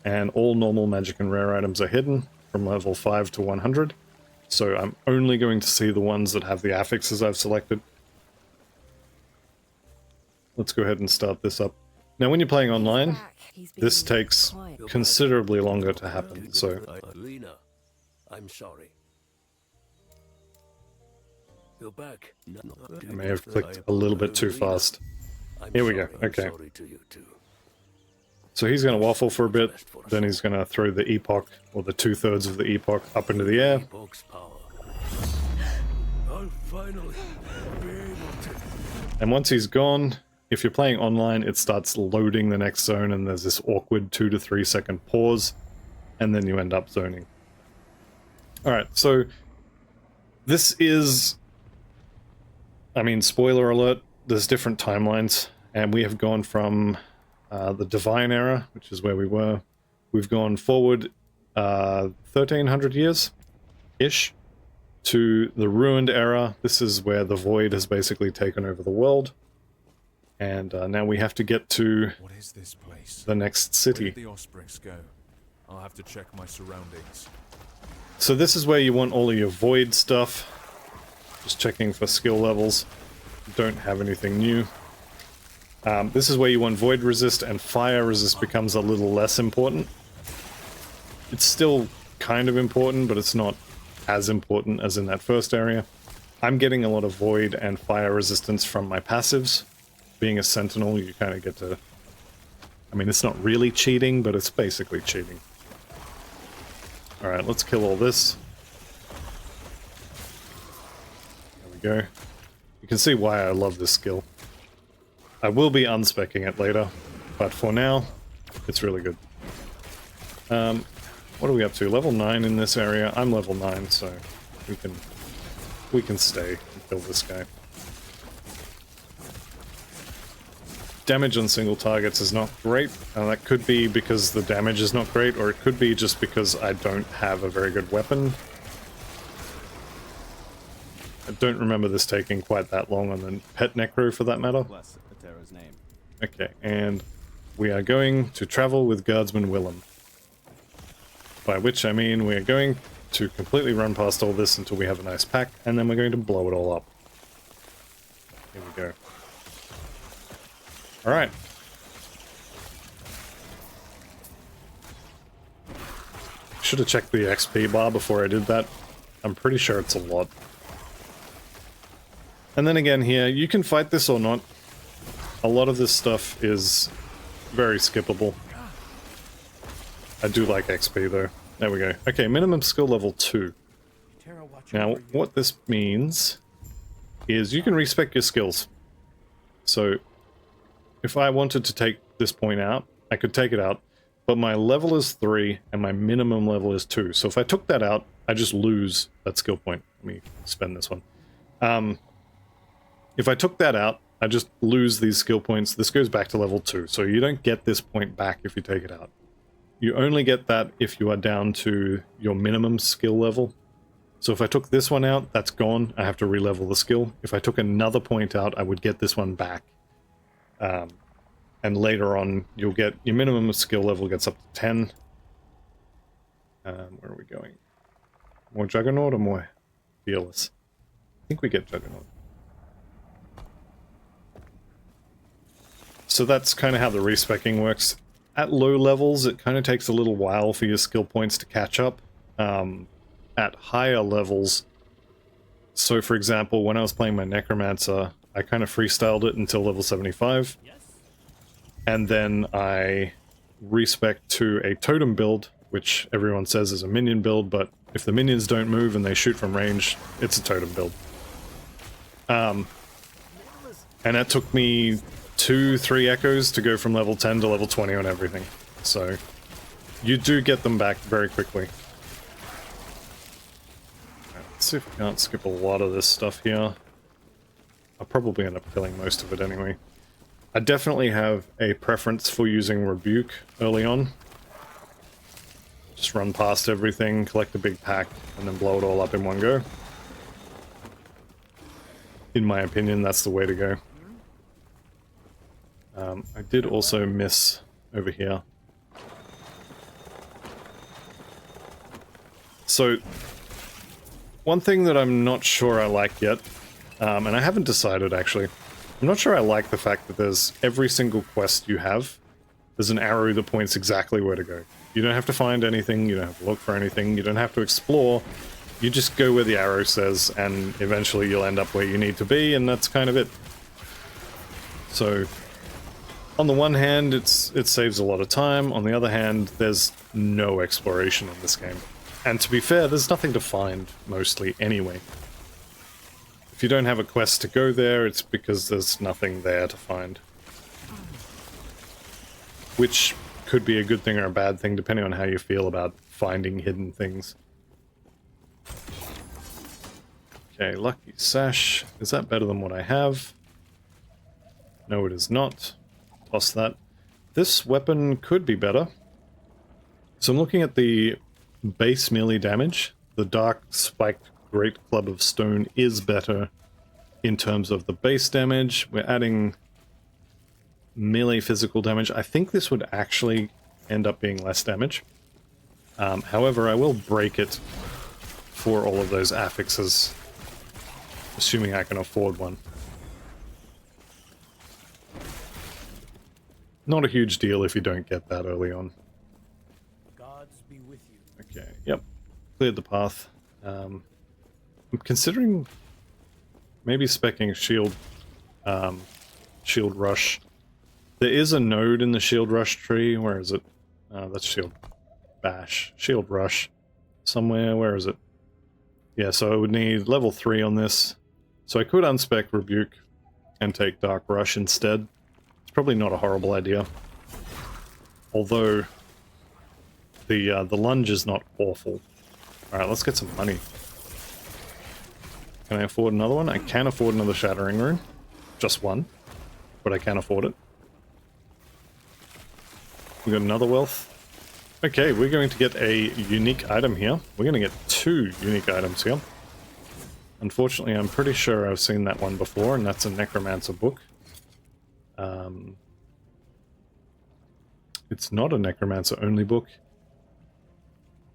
and all normal magic and rare items are hidden from level 5 to 100. So I'm only going to see the ones that have the affixes I've selected. Let's go ahead and start this up. Now when you're playing online, this takes considerably longer to happen, so... Lena, I'm sorry. You're back. I may have clicked a little bit too fast. Here we go, okay. So he's going to waffle for a bit, then he's going to throw the Epoch, or the 2/3 of the Epoch, up into the air. Epoch's power. I'll finally be able to... And once he's gone, if you're playing online, it starts loading the next zone, and there's this awkward 2 to 3 second pause, and then you end up zoning. Alright, so this is... I mean, spoiler alert, there's different timelines, and we have gone from the Divine Era, which is where we were. We've gone forward 1,300 years-ish to the Ruined Era. This is where the Void has basically taken over the world. And now we have to get to What is this place? the next Where city. did the Ospreys go? I'll have to check my surroundings. So this is where you want all of your Void stuff. Just checking for skill levels. Don't have anything new. This is where you want Void Resist, and Fire Resist becomes a little less important. It's still kind of important, but it's not as important as in that first area. I'm getting a lot of Void and Fire Resistance from my passives. Being a Sentinel, you kind of get to... I mean, it's not really cheating, but it's basically cheating. Alright, let's kill all this. There we go. You can see why I love this skill. I will be unspecking it later, but for now, it's really good. What are we up to? Level 9 in this area. I'm level 9, so we can stay and kill this guy. Damage on single targets is not great, and that could be because the damage is not great, or it could be just because I don't have a very good weapon. I don't remember this taking quite that long on the Pet Necro, for that matter. Okay, and we are going to travel with Guardsman Willem. By which I mean we are going to completely run past all this until we have a nice pack, and then we're going to blow it all up. Here we go. Alright. Should have checked the XP bar before I did that. I'm pretty sure it's a lot. And then again here, you can fight this or not. A lot of this stuff is very skippable. I do like XP though. There we go. Okay, minimum skill level 2. Now, what this means is you can respec your skills. So, if I wanted to take this point out, I could take it out, but my level is 3 and my minimum level is 2. So if I took that out, I just lose that skill point. Let me spend this one. If I took that out, I just lose these skill points. This goes back to level 2, so you don't get this point back if you take it out. You only get that if you are down to your minimum skill level. So if I took this one out, that's gone. I have to re-level the skill. If I took another point out, I would get this one back. And later on, you'll get your minimum skill level gets up to 10. Where are we going? More Juggernaut or more Fearless? I think we get Juggernaut. So that's kind of how the respecking works. At low levels, it kind of takes a little while for your skill points to catch up. At higher levels, so for example, when I was playing my Necromancer, I kind of freestyled it until level 75. And then I respec to a totem build, which everyone says is a minion build, but if the minions don't move and they shoot from range, it's a totem build. And that took me 2-3 echoes to go from level 10 to level 20 on everything. So you do get them back very quickly. Let's see if we can't skip a lot of this stuff here. I'll probably end up killing most of it anyway. I definitely have a preference for using Rebuke early on. Just run past everything, collect a big pack, and then blow it all up in one go. In my opinion, that's the way to go. I did also miss over here. So, one thing that I'm not sure I like yet, and I haven't decided actually, I'm not sure I like the fact that there's every single quest you have, there's an arrow that points exactly where to go. You don't have to find anything, you don't have to look for anything, you don't have to explore, you just go where the arrow says, and eventually you'll end up where you need to be, and that's kind of it. So, on the one hand, it saves a lot of time, on the other hand, there's no exploration in this game. And to be fair, there's nothing to find, mostly, anyway. If you don't have a quest to go there, it's because there's nothing there to find. Which could be a good thing or a bad thing, depending on how you feel about finding hidden things. Okay, Lucky Sash. Is that better than what I have? No, it is not. Toss that. This weapon could be better. So I'm looking at the base melee damage. The Dark Spiked Great Club of Stone is better in terms of the base damage. We're adding melee physical damage. I think this would actually end up being less damage. However, I will break it for all of those affixes, assuming I can afford one. Not a huge deal if you don't get that early on. Gods be with you. Okay, yep. Cleared the path. I'm considering maybe speccing Shield Rush. There is a node in the Shield Rush tree. Where is it? That's Shield Bash. Shield Rush. Somewhere. Where is it? Yeah, so I would need level 3 on this. So I could unspec Rebuke and take Dark Rush instead. It's probably not a horrible idea. Although the lunge is not awful. Alright, let's get some money. Can I afford another one? I can afford another Shattering Rune. Just one. But I can afford it. We got another wealth. Okay, we're going to get a unique item here. We're going to get 2 unique items here. Unfortunately, I'm pretty sure I've seen that one before, and that's a Necromancer book. It's not a Necromancer-only book.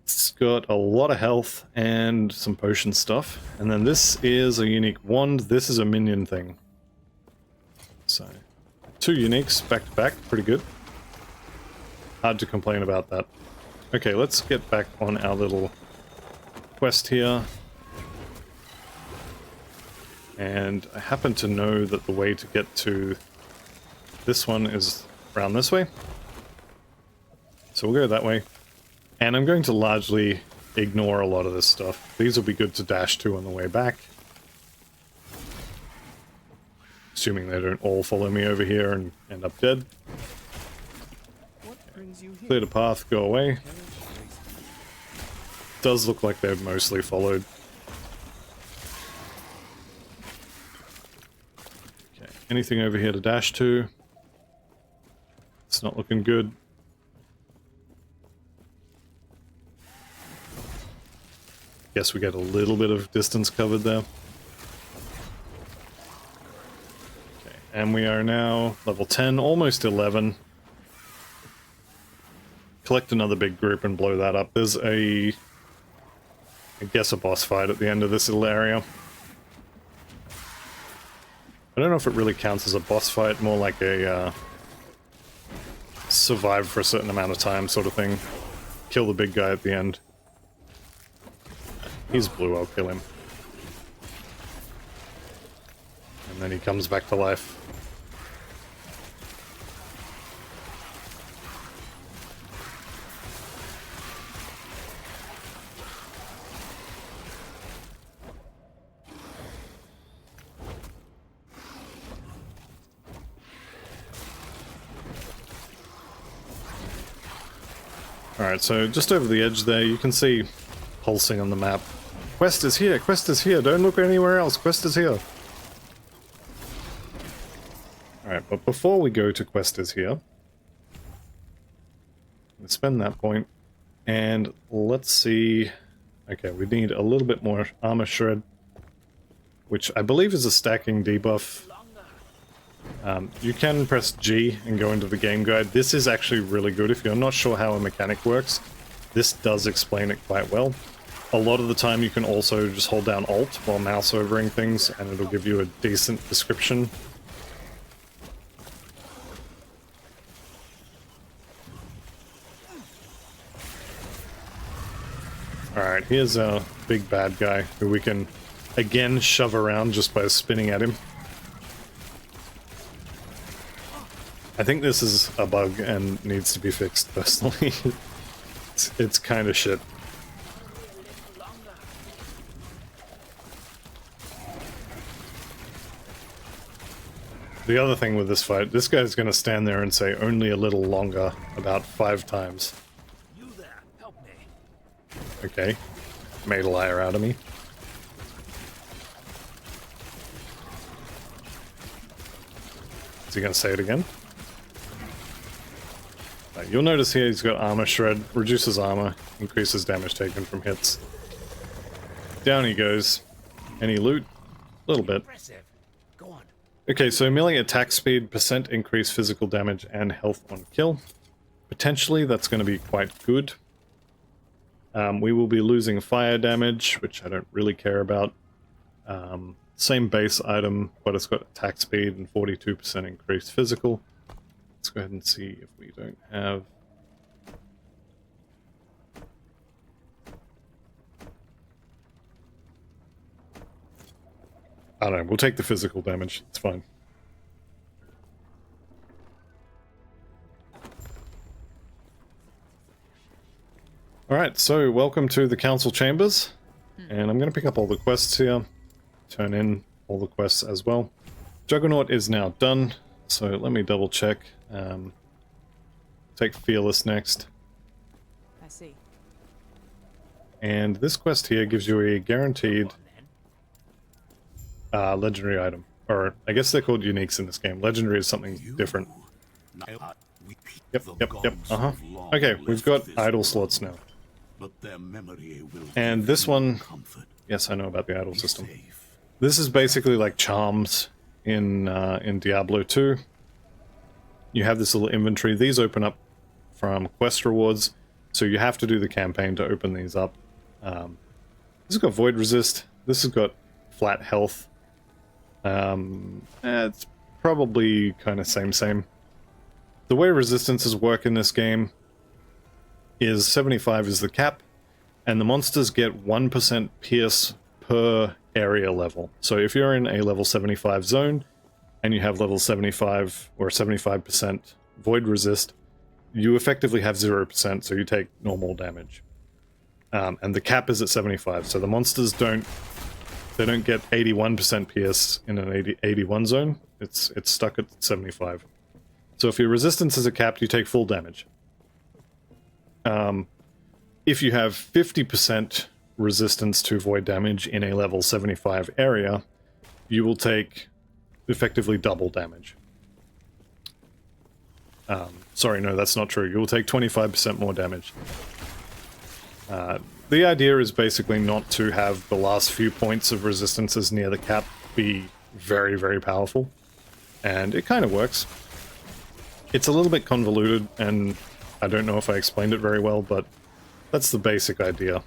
It's got a lot of health and some potion stuff. And then this is a unique wand. This is a minion thing. So, 2 uniques back to back. Pretty good. Hard to complain about that. Okay, let's get back on our little quest here. And I happen to know that the way to get to this one is around this way. So we'll go that way. And I'm going to largely ignore a lot of this stuff. These will be good to dash to on the way back. Assuming they don't all follow me over here and end up dead. Clear the path, go away. Does look like they've mostly followed. Okay, anything over here to dash to? It's not looking good. Guess we get a little bit of distance covered there. Okay, and we are now level 10, almost 11. Collect another big group and blow that up. There's I guess a boss fight at the end of this little area. I don't know if it really counts as a boss fight, more like a survive for a certain amount of time sort of thing. Kill the big guy at the end. He's blue, I'll kill him. And then he comes back to life. Alright, so just over the edge there, you can see pulsing on the map. Quest is here, quest is here, don't look anywhere else, quest is here. Alright, but before we go to quest is here, let's spend that point, and let's see... Okay, we need a little bit more armor shred, which I believe is a stacking debuff. You can press G and go into the game guide. This is actually really good. If you're not sure how a mechanic works, this does explain it quite well. A lot of the time you can also just hold down Alt while mouse overing things, and it'll give you a decent description. Alright, here's a big bad guy who we can again shove around just by spinning at him. I think this is a bug and needs to be fixed, personally. it's kind of shit. The other thing with this fight, this guy's going to stand there and say only a little longer about 5 times. You there, help me. Okay, made a liar out of me. Is he going to say it again? You'll notice here he's got armor shred, reduces armor, increases damage taken from hits. Down he goes. Any loot? A little bit. Impressive. Go on. Okay, so melee attack speed, % increase physical damage, and health on kill. Potentially that's going to be quite good. We will be losing fire damage, which I don't really care about. Same base item, but it's got attack speed and 42% increased physical. Let's go ahead and see if we don't have... I don't know, we'll take the physical damage, it's fine. Alright, so welcome to the council chambers, and I'm going to pick up all the quests here, turn in all the quests as well. Juggernaut is now done, so let me double check. Take Fearless next. I see. And this quest here gives you a guaranteed legendary item. Or, I guess they're called uniques in this game. Legendary is something different. Yep. Uh-huh. Okay, we've got idle slots now. And this one... Yes, I know about the idle system. This is basically like charms in Diablo 2. You have this little inventory. These open up from quest rewards, so you have to do the campaign to open these up. This has got void resist. This has got flat health. It's probably kind of same. The way resistances work in this game is 75 is the cap, and the monsters get 1% pierce per area level. So if you're in a level 75 zone, and you have level 75 or 75% void resist, you effectively have 0%, so you take normal damage. And the cap is at 75, so the monsters don't get 81% pierce in an 81 zone. It's stuck at 75. So if your resistance is a cap, you take full damage. If you have 50% resistance to void damage in a level 75 area, you will take effectively double damage. Sorry, no, that's not true. You will take 25% more damage. The idea is basically not to have the last few points of resistances near the cap be very, very powerful. And it kind of works. It's a little bit convoluted, and I don't know if I explained it very well, but that's the basic idea.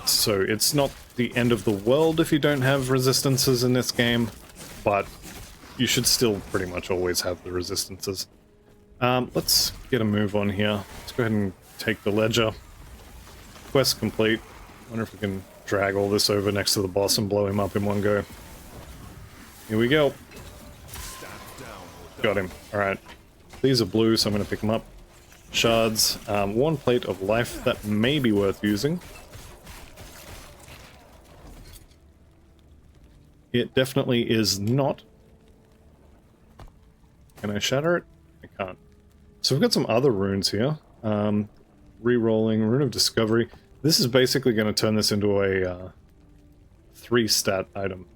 So it's not the end of the world if you don't have resistances in this game, but you should still pretty much always have the resistances. Let's get a move on here. Let's go ahead and take the ledger. Quest complete. Wonder if we can drag all this over next to the boss and blow him up in one go. Here we go. Got him. Alright. These are blue, so I'm going to pick them up. Shards. 1 plate of life. That may be worth using. It definitely is not. Can I shatter it? I can't. So we've got some other runes here. Re-rolling, Rune of Discovery. This is basically going to turn this into a 3-stat item.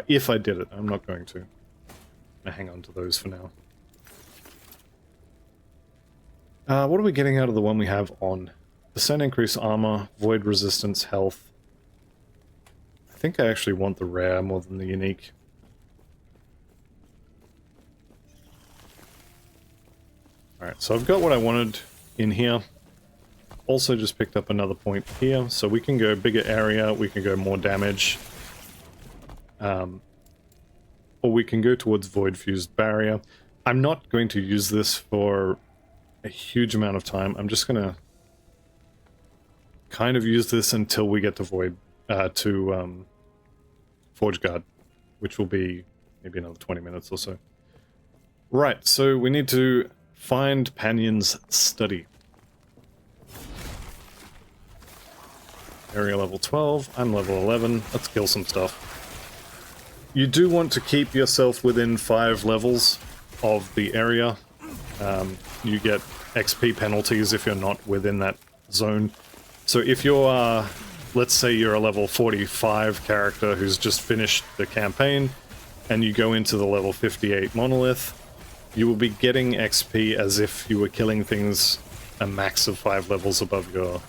If I did it. I'm not going to. I hang on to those for now. What are we getting out of the one we have on? Percent increase armor, void resistance, health. I think I actually want the rare more than the unique. Alright, so I've got what I wanted in here. Also just picked up another point here, so we can go bigger area, we can go more damage. Or we can go towards void fused barrier. I'm not going to use this for a huge amount of time. I'm just gonna kind of use this until we get to Forge Guard, which will be maybe another 20 minutes or so. Right, so we need to find Panion's study. Area level 12, I'm level 11, let's kill some stuff. You do want to keep yourself within 5 levels of the area. You get XP penalties if you're not within that zone. So if you're, let's say you're a level 45 character who's just finished the campaign, and you go into the level 58 monolith, you will be getting XP as if you were killing things a max of 5 levels above your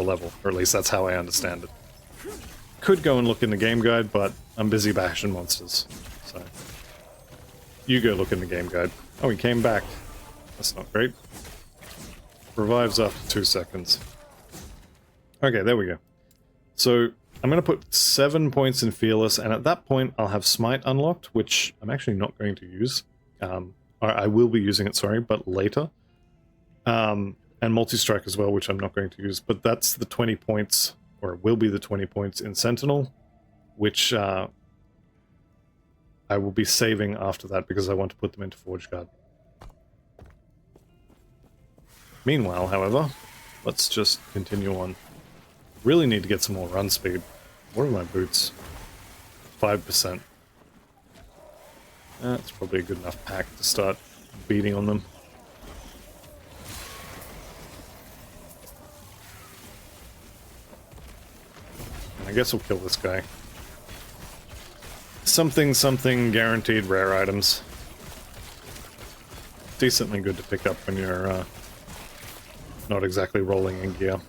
level, or at least that's how I understand it. Could go and look in the game guide, but I'm busy bashing monsters, so you go look in the game guide. Oh, he came back. That's not great. Revives after 2 seconds. Okay, there we go. So I'm going to put 7 points in Fearless, and at that point I'll have Smite unlocked, which I'm actually not going to use. Or I will be using it, sorry, but later. And Multi-Strike as well, which I'm not going to use. But that's the 20 points, or it will be the 20 points in Sentinel, which I will be saving after that because I want to put them into Forge Guard. Meanwhile, however, let's just continue on. Really need to get some more run speed. What are my boots? 5%. That's probably a good enough pack to start beating on them. I guess we'll kill this guy. Something, something, guaranteed rare items. Decently good to pick up when you're not exactly rolling in gear.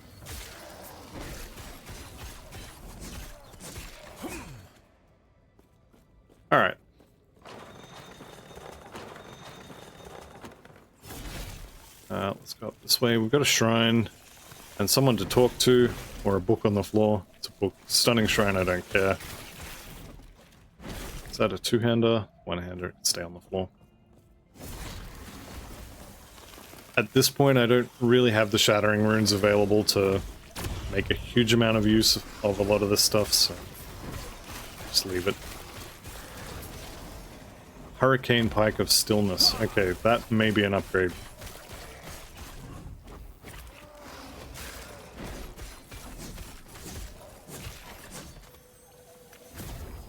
Alright. Let's go up this way. We've got a shrine and someone to talk to, or a book on the floor. It's a book. Stunning shrine, I don't care. Is that a two-hander? One-hander, it can stay on the floor. At this point, I don't really have the shattering runes available to make a huge amount of use of a lot of this stuff, so just leave it. Hurricane Pike of Stillness. Okay, that may be an upgrade.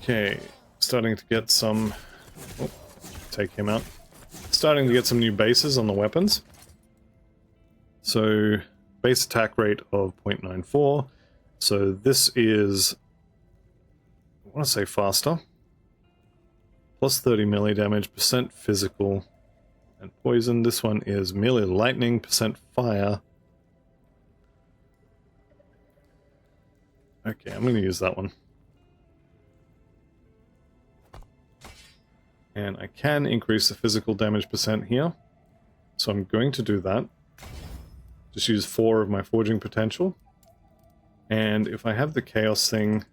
Okay, starting to get some... Oh, take him out. Starting to get some new bases on the weapons. So, base attack rate of 0.94. So this is... I want to say faster. Plus 30 melee damage, percent physical, and poison. This one is melee lightning, percent fire. Okay, I'm going to use that one. And I can increase the physical damage percent here. So I'm going to do that. Just use 4 of my forging potential. And if I have the chaos thing,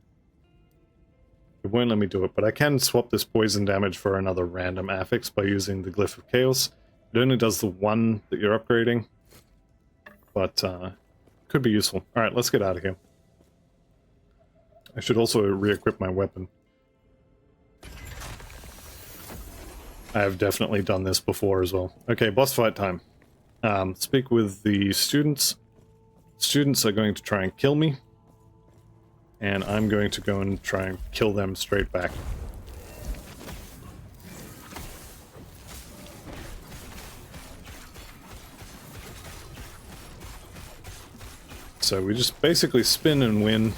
it won't let me do it, but I can swap this poison damage for another random affix by using the Glyph of Chaos. It only does the one that you're upgrading, but could be useful. Alright, let's get out of here. I should also re-equip my weapon. I have definitely done this before as well. Okay, boss fight time. Speak with the students. Students are going to try and kill me. And I'm going to go and try and kill them straight back. So we just basically spin and win.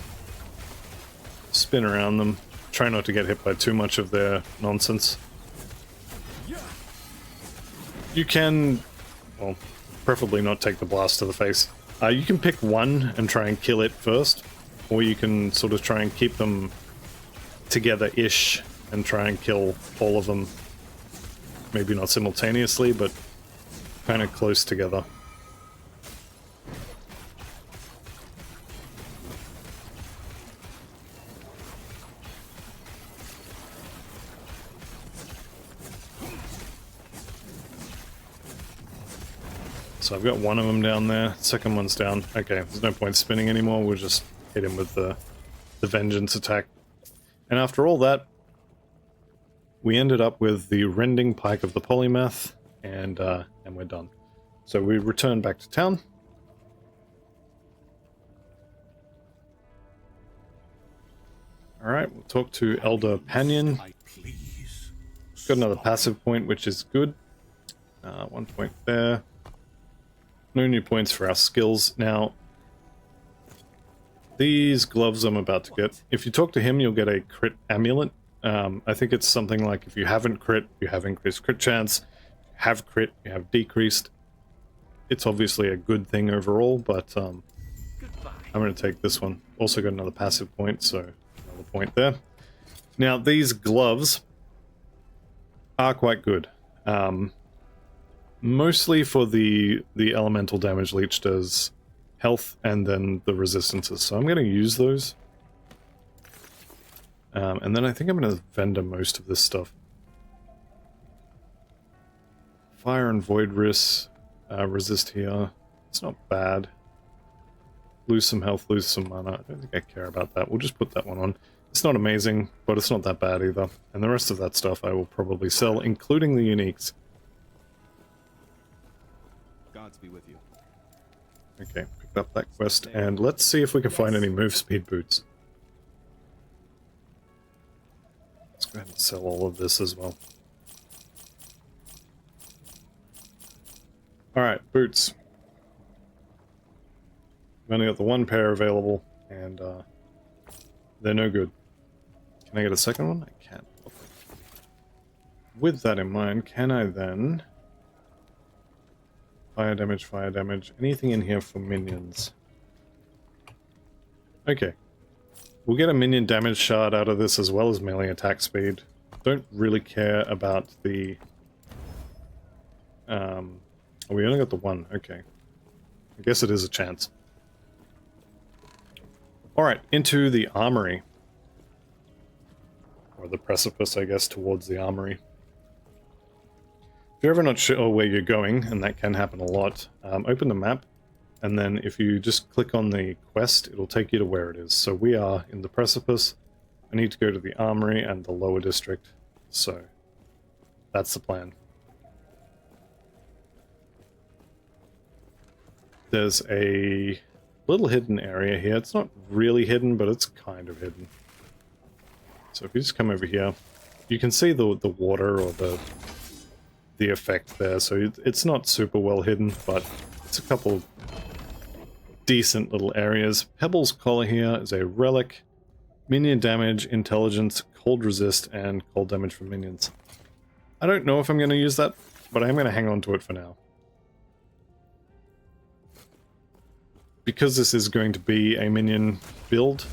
Spin around them. Try not to get hit by too much of their nonsense. You can, well, preferably not take the blast to the face. You can pick one and try and kill it first, or you can sort of try and keep them together-ish and try and kill all of them. Maybe not simultaneously, but kind of close together. So I've got one of them down there, second one's down. Okay, there's no point spinning anymore, we'll just hit him with the vengeance attack. And after all that, we ended up with the rending pike of the polymath, and we're done. So we return back to town. Alright, we'll talk to Elder Panion. Got another passive point, which is good. 1 point there. No new points for our skills. Now, these gloves I'm about to get, if you talk to him, you'll get a crit amulet. I think it's something like if you haven't crit, you have increased crit chance. If you have crit, you have decreased. It's obviously a good thing overall, but I'm going to take this one. Also got another passive point, so another point there. Now, these gloves are quite good. Mostly for the elemental damage Leech does health and then the resistances. So I'm going to use those. And then I think I'm going to vendor most of this stuff. Fire and Void resist here. It's not bad. Lose some health, lose some mana. I don't think I care about that. We'll just put that one on. It's not amazing, but it's not that bad either. And the rest of that stuff I will probably sell, including the uniques. Gods be with you. Okay, picked up that quest, and let's see if we can find any move speed boots. Let's go ahead and sell all of this as well. Alright, boots. We've only got the one pair available, and they're no good. Can I get a second one? I can't. Okay. With that in mind, can I then... Fire damage, anything in here for minions? Okay. We'll get a minion damage shard out of this as well as melee attack speed. Don't really care about the... Oh, we only got the one, okay. I guess it is a chance. Alright, into the armory. Or the precipice, I guess, towards the armory. If you're ever not sure where you're going, and that can happen a lot, open the map, and then if you just click on the quest, it'll take you to where it is. So we are in the precipice. I need to go to the armory and the lower district. So that's the plan. There's a little hidden area here. It's not really hidden, but it's kind of hidden. So if you just come over here, you can see the water or the effect there. So it's not super well hidden, but it's a couple decent little areas. Pebble's Collar here is a relic. Minion damage, intelligence, cold resist, and cold damage for minions. I don't know if I'm going to use that, but I'm going to hang on to it for now. Because this is going to be a minion build,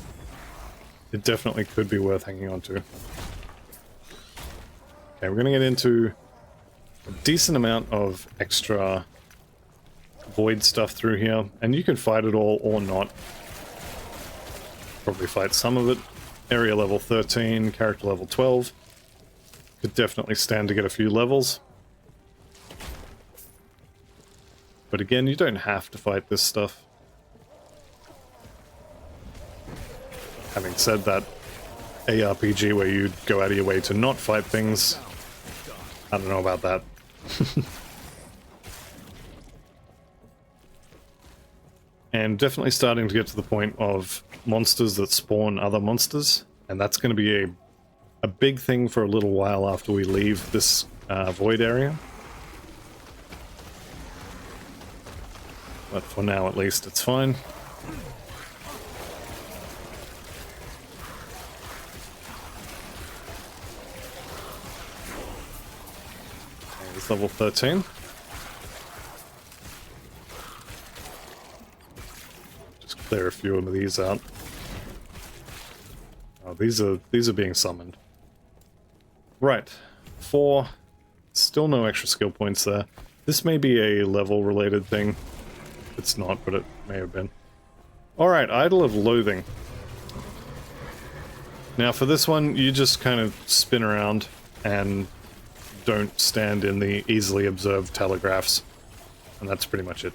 it definitely could be worth hanging on to. Okay, we're going to get into a decent amount of extra void stuff through here, and you can fight it all or not. Probably fight some of it. Area level 13, character level 12. Could definitely stand to get a few levels. But again, you don't have to fight this stuff. Having said that, ARPG where you go out of your way to not fight things, I don't know about that. And definitely starting to get to the point of monsters that spawn other monsters, and that's going to be a big thing for a little while after we leave this void area. But for now, at least, it's fine. level 13. Just clear a few of these out. Oh, these are being summoned. Right. 4. Still no extra skill points there. This may be a level related thing. It's not, but it may have been. Alright, Idol of Loathing. Now for this one, you just kind of spin around and don't stand in the easily observed telegraphs. And that's pretty much it.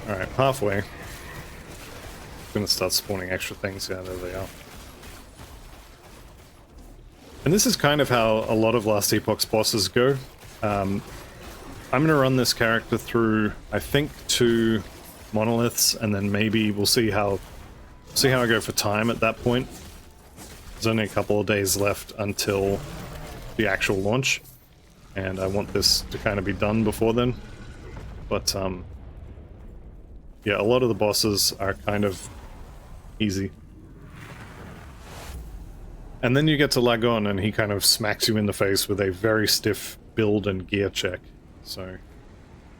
Alright, halfway. Gonna start spawning extra things. Yeah, there they are. And this is kind of how a lot of Last Epoch's bosses go. I'm gonna run this character through, I think, 2 monoliths, and then maybe we'll see how I go for time at that point. There's only a couple of days left until the actual launch, and I want this to kind of be done before then. But yeah, a lot of the bosses are kind of easy. And then you get to Lagon and he kind of smacks you in the face with a very stiff build and gear check. So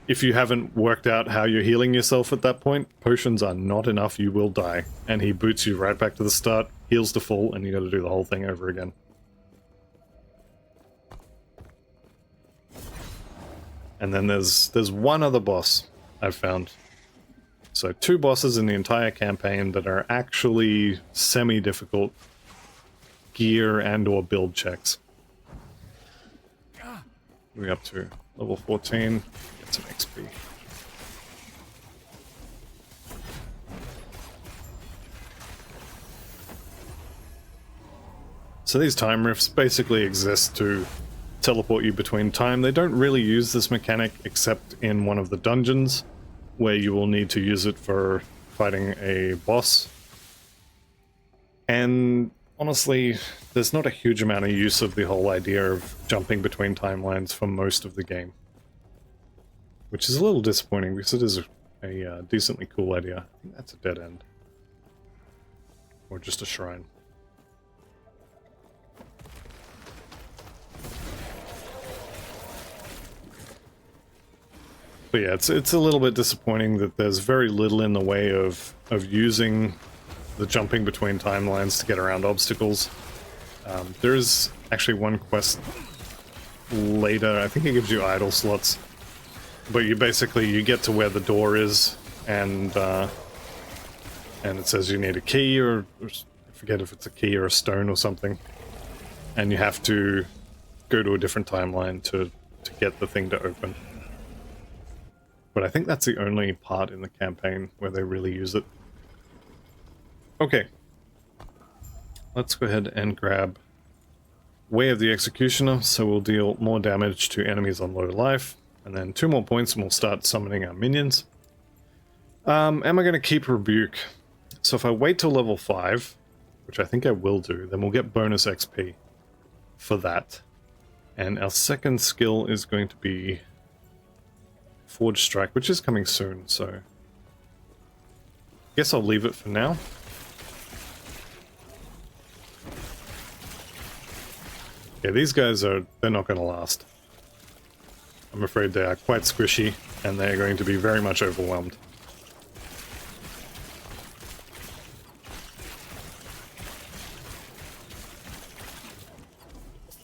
if you haven't worked out how you're healing yourself at that point, potions are not enough, you will die. And he boots you right back to the start, heals to full, and you gotta do the whole thing over again. And then there's one other boss I've found. So 2 bosses in the entire campaign that are actually semi-difficult gear and or build checks. We're up to level 14, get some XP. So these time rifts basically exist to teleport you between time. They don't really use this mechanic except in one of the dungeons, where you will need to use it for fighting a boss. And honestly, there's not a huge amount of use of the whole idea of jumping between timelines for most of the game. Which is a little disappointing, because it is a decently cool idea. I think that's a dead end. Or just a shrine. But yeah, it's a little bit disappointing that there's very little in the way of using the jumping between timelines to get around obstacles. There's actually one quest later, I think it gives you idle slots, but you get to where the door is, and it says you need a key, or I forget if it's a key or a stone or something, and you have to go to a different timeline to get the thing to open. But I think that's the only part in the campaign where they really use it. Okay. Let's go ahead and grab Way of the Executioner, so we'll deal more damage to enemies on low life. And then 2 more points and we'll start summoning our minions. Am I going to keep Rebuke? So if I wait till level 5, which I think I will do, then we'll get bonus XP for that. And our second skill is going to be Forge Strike, which is coming soon, so guess I'll leave it for now. Yeah, these guys they're not going to last. I'm afraid they are quite squishy, and they're going to be very much overwhelmed.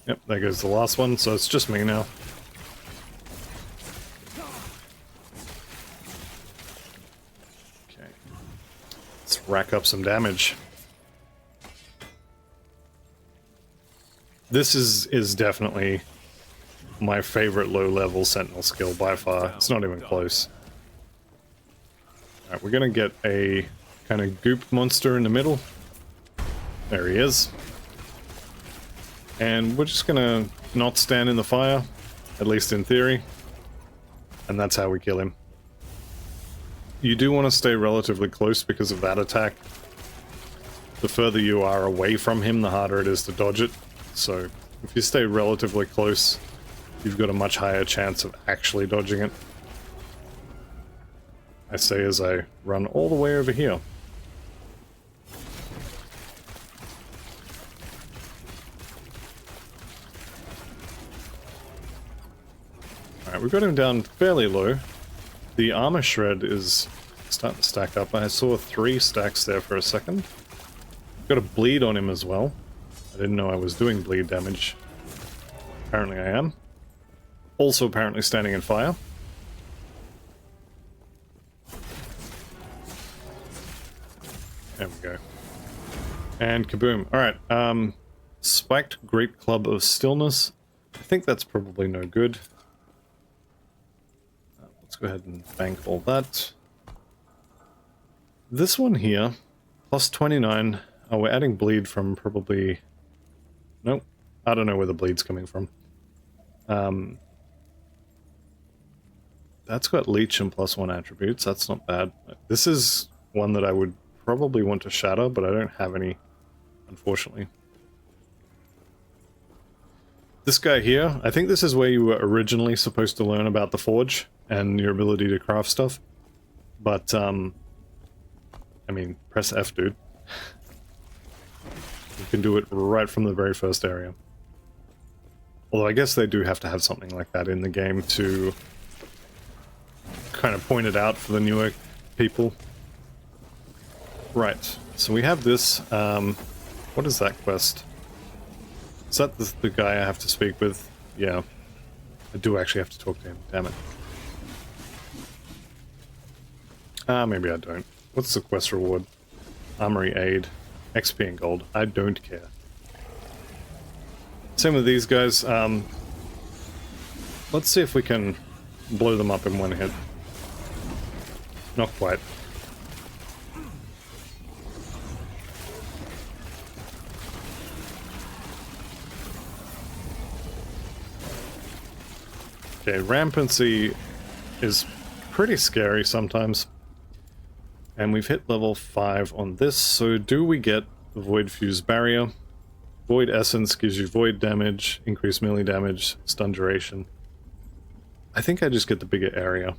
Yep, there goes the last one, so it's just me now. Rack up some damage. This is definitely my favorite low-level Sentinel skill by far. It's not even close. Alright, we're gonna get a kind of goop monster in the middle. There he is. And we're just gonna not stand in the fire, at least in theory. And that's how we kill him. You do want to stay relatively close because of that attack. The further you are away from him, the harder it is to dodge it. So If you stay relatively close, you've got a much higher chance of actually dodging it. I say as I run all the way over here. Alright, we've got him down fairly low. The armor shred is starting to stack up. I saw 3 stacks there for a second. Got a bleed on him as well. I didn't know I was doing bleed damage. Apparently I am. Also apparently standing in fire. There we go. And kaboom. Alright, spiked Great Club of Stillness. I think that's probably no good. Let's go ahead and bank all that. This one here, plus 29. Oh, we're adding bleed from probably... Nope. I don't know where the bleed's coming from. That's got leech and +1 attributes. That's not bad. This is one that I would probably want to shatter, but I don't have any, unfortunately. This guy here, I think this is where you were originally supposed to learn about the forge and your ability to craft stuff. But, I mean, press F, dude. You can do it right from the very first area. Although I guess they do have to have something like that in the game to kind of point it out for the newer people. Right, so we have this, what is that quest? Is that the guy I have to speak with? Yeah. I do actually have to talk to him, damn it. Maybe I don't. What's the quest reward? Armory aid, XP and gold. I don't care. Same with these guys. Let's see if we can blow them up in one hit. Not quite. Okay, rampancy is pretty scary sometimes. And we've hit level 5 on this, so do we get the Void Fuse Barrier? Void Essence gives you void damage, increased melee damage, stun duration. I think I just get the bigger area.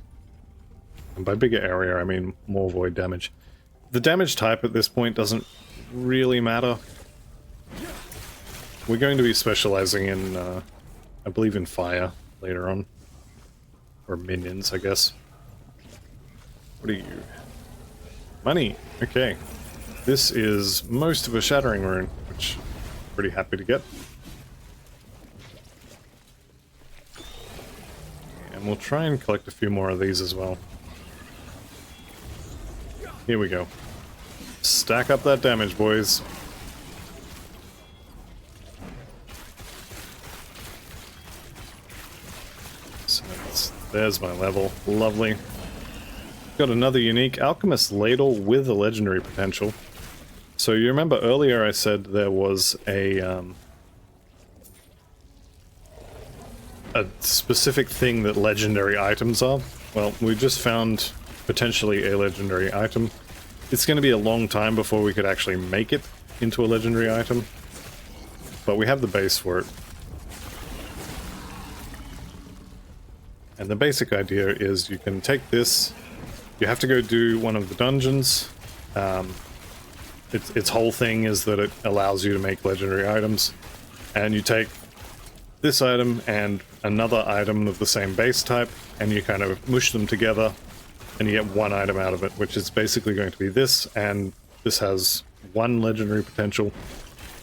And by bigger area, I mean more void damage. The damage type at this point doesn't really matter. We're going to be specializing in, I believe in fire later on. Or minions, I guess. What are you? Money! Okay. This is most of a shattering rune, which I'm pretty happy to get. And we'll try and collect a few more of these as well. Here we go. Stack up that damage, boys. So there's my level. Lovely. Got another unique Alchemist Ladle with a legendary potential. So you remember earlier I said there was a specific thing that legendary items are? Well, we just found potentially a legendary item. It's going to be a long time before we could actually make it into a legendary item, but we have the base for it. And the basic idea is you can take this, you have to go do one of the dungeons. Its whole thing is that it allows you to make legendary items, and you take this item and another item of the same base type, and you kind of mush them together, and you get one item out of it, which is basically going to be this, and this has one legendary potential,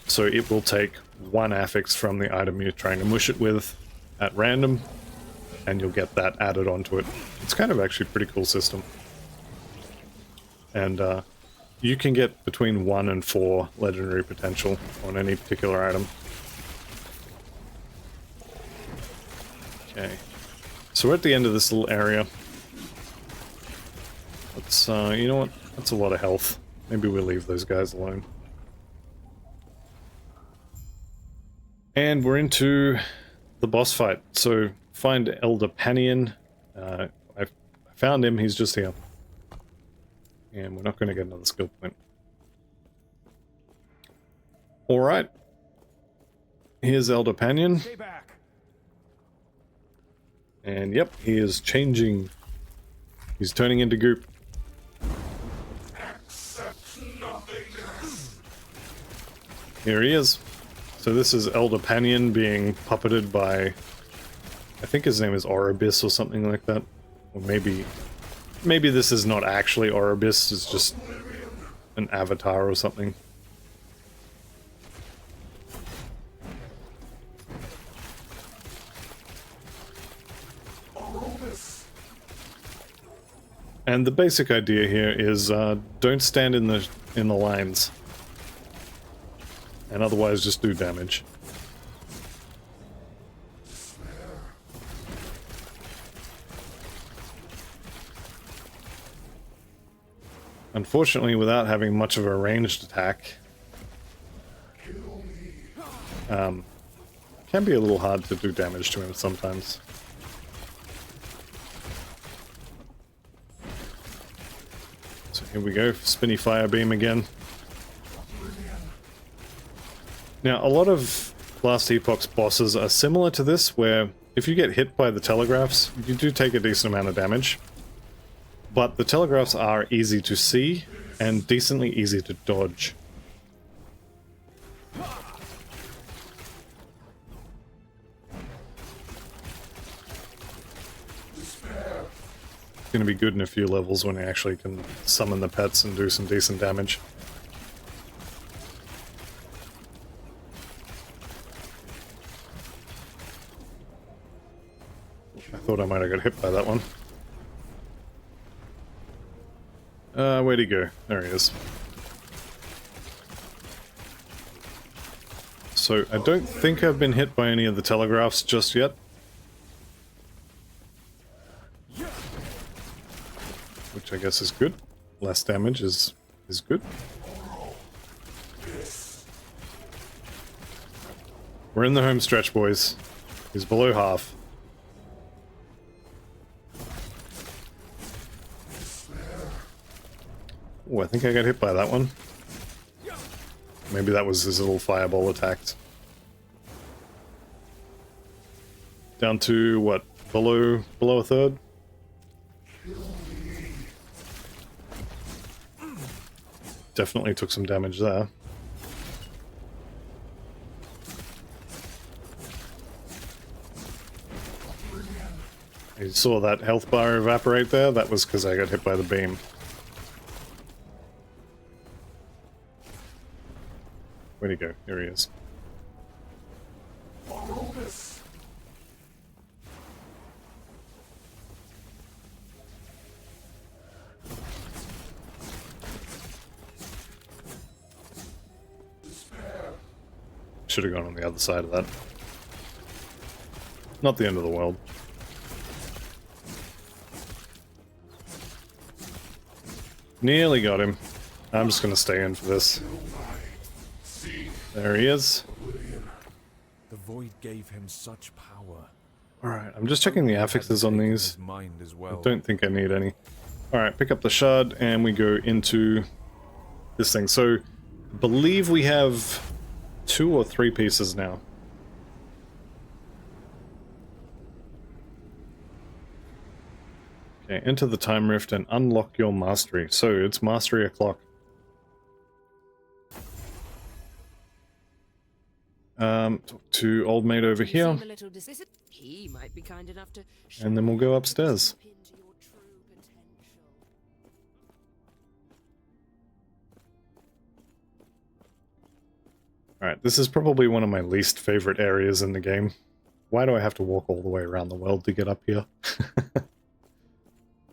so it will take one affix from the item you're trying to mush it with at random, and you'll get that added onto it. It's kind of actually a pretty cool system. And you can get between 1 and 4 legendary potential on any particular item. Okay, so we're at the end of this little area. Let's, you know what? That's a lot of health. Maybe we'll leave those guys alone. And we're into the boss fight. So find Elder Panion. I found him, he's just here. And we're not going to get another skill point. Alright. here's Elder Panion. Stay back. And yep, he is changing. He's turning into goop. Here he is. So this is Elder Panion being puppeted by, I think his name is Oribis or something like that. Or maybe this is not actually Oribis, it's just an avatar or something. And the basic idea here is don't stand in the lines, and otherwise just do damage. Unfortunately, without having much of a ranged attack, can be a little hard to do damage to him sometimes. So here we go, spinny fire beam again. Now, a lot of Last Epoch's bosses are similar to this, where if you get hit by the telegraphs, you do take a decent amount of damage. But the telegraphs are easy to see and decently easy to dodge. It's going to be good in a few levels when you actually can summon the pets and do some decent damage. I thought I might have got hit by that one. Where'd he go? There he is. So, I don't think I've been hit by any of the telegraphs just yet. Which I guess is good. Less damage is good. We're in the home stretch, boys. He's below half. Oh, I think I got hit by that one. Maybe that was his little fireball attack. Down to, what, below a third? Definitely took some damage there. You saw that health bar evaporate there? That was because I got hit by the beam. Where'd he go? Here he is. Should have gone on the other side of that. Not the end of the world. Nearly got him. I'm just gonna stay in for this. There he is. The void gave him such power. Alright, I'm just checking the affixes on these. Mind as well. I don't think I need any. Alright, pick up the shard and we go into this thing. So, I believe we have 2 or 3 pieces now. Okay, enter the time rift and unlock your mastery. So, it's mastery o'clock. Talk to old mate over here. He might be kind enough to And then we'll go upstairs. Alright, this is probably one of my least favorite areas in the game. Why do I have to walk all the way around the world to get up here?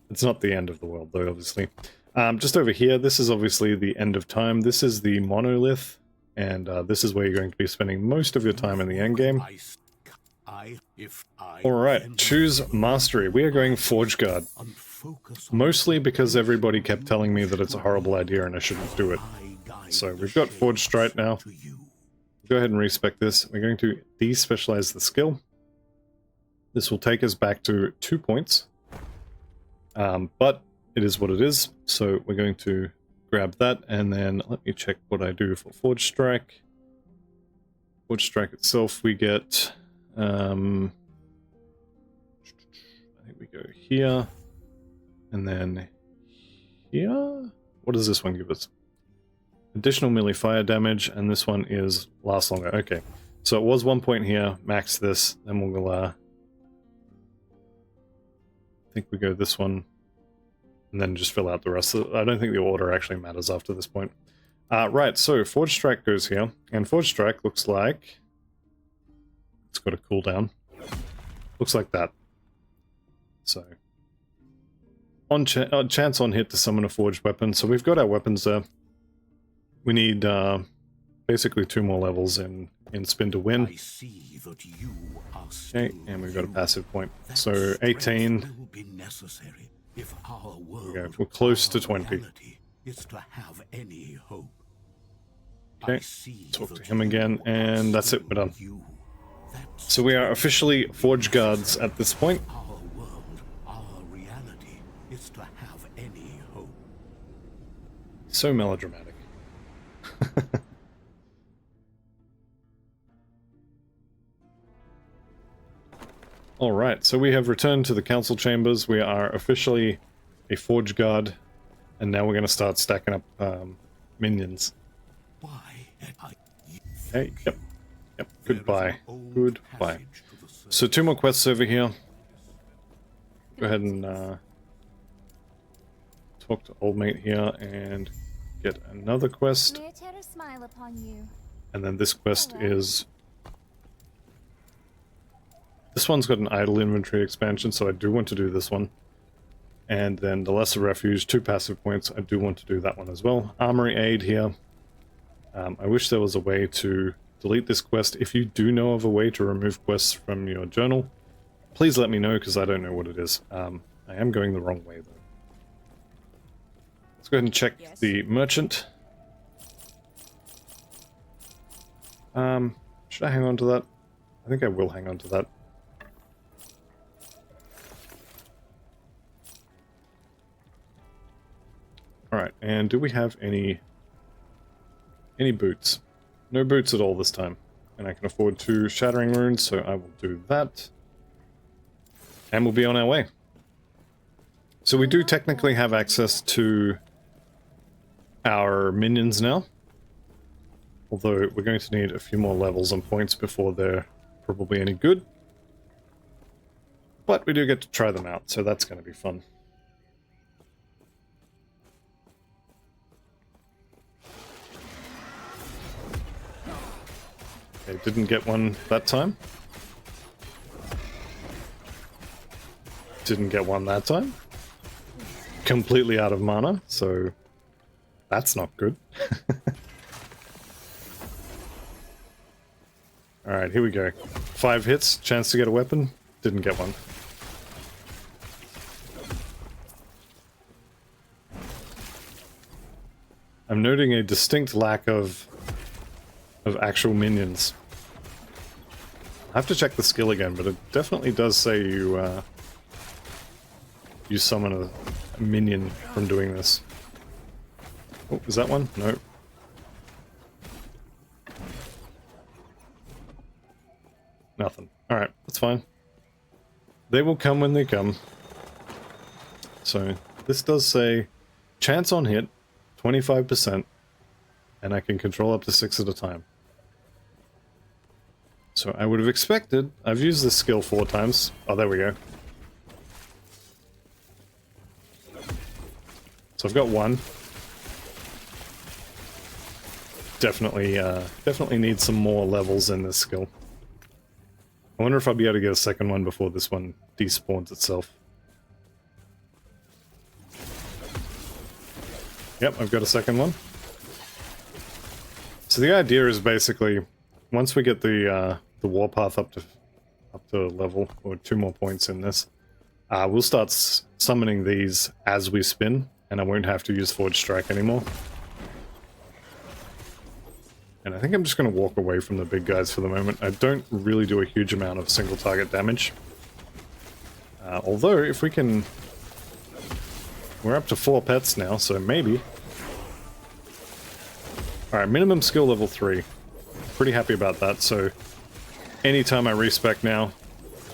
It's not the end of the world, though, obviously. Just over here, this is obviously the end of time. This is the monolith, and this is where you're going to be spending most of your time in the endgame. Alright, choose Mastery. We are going Forge Guard. Mostly because everybody kept telling me that it's a horrible idea and I shouldn't do it. So we've got Forge Strike now. Go ahead and respec this. We're going to despecialize the skill. This will take us back to 2 points. But it is what it is. So we're going to grab that and then let me check what I do for Forge Strike. Forge Strike itself, we get... I think we go here. And then here? What does this one give us? Additional melee fire damage, and this one is last longer. Okay, so it was 1 point here, max this, then we'll I think we go this one, and then just fill out the rest of it. I don't think the order actually matters after this point. Right, so Forge Strike goes here, and Forge Strike looks like it's got a cooldown. Looks like that. So on chance on hit to summon a forged weapon. So we've got our weapons there. We need basically 2 more levels in spin to win. I see that you are Okay, and we've got a passive point. So 18. will be necessary if our world, There we go. We're close to 20. is to have any hope. Okay, talk to him again, and that's it, we're done. So we are officially Forge Guards at this point. Our world, our reality is to have any hope. So melodramatic. Alright, so we have returned to the council chambers. We are officially a Forge Guard, and now we're going to start stacking up minions. Why had I Okay, yep. Goodbye. Goodbye. So 2 more quests over here. Go ahead and talk to old mate here and get another quest. May I tear a smile upon you? And then this quest is... This one's got an idle inventory expansion, so I do want to do this one. And then the Lesser Refuge, 2 passive points, I do want to do that one as well. Armory Aid here. I wish there was a way to delete this quest. If you do know of a way to remove quests from your journal, please let me know, because I don't know what it is. I am going the wrong way, though. Let's go ahead and check the merchant. Should I hang on to that? I think I will hang on to that. Alright, and do we have any boots? No boots at all this time. And I can afford 2 Shattering Runes, so I will do that. And we'll be on our way. So we do technically have access to our minions now. Although we're going to need a few more levels and points before they're probably any good. But we do get to try them out, so that's going to be fun. Okay, didn't get one that time. Didn't get one that time. Completely out of mana, so that's not good. Alright, here we go. 5 hits, chance to get a weapon. Didn't get one. I'm noting a distinct lack of actual minions. I have to check the skill again, but it definitely does say you you summon a minion from doing this. Oh, is that one? No. Nothing. Alright, that's fine. They will come when they come. So, this does say chance on hit, 25%, and I can control up to 6 at a time. So I would have expected... I've used this skill 4 times. Oh, there we go. So I've got 1. Definitely need some more levels in this skill. I wonder if I'll be able to get a second one before this one despawns itself. Yep, I've got a second one. So the idea is basically, once we get the warpath up to level, or 2 more points in this, we'll start summoning these as we spin, and I won't have to use Forge Strike anymore. And I think I'm just going to walk away from the big guys for the moment. I don't really do a huge amount of single target damage. Although, if we can... We're up to 4 pets now, so maybe. Alright, minimum skill level 3. pretty happy about that. So anytime I respec now,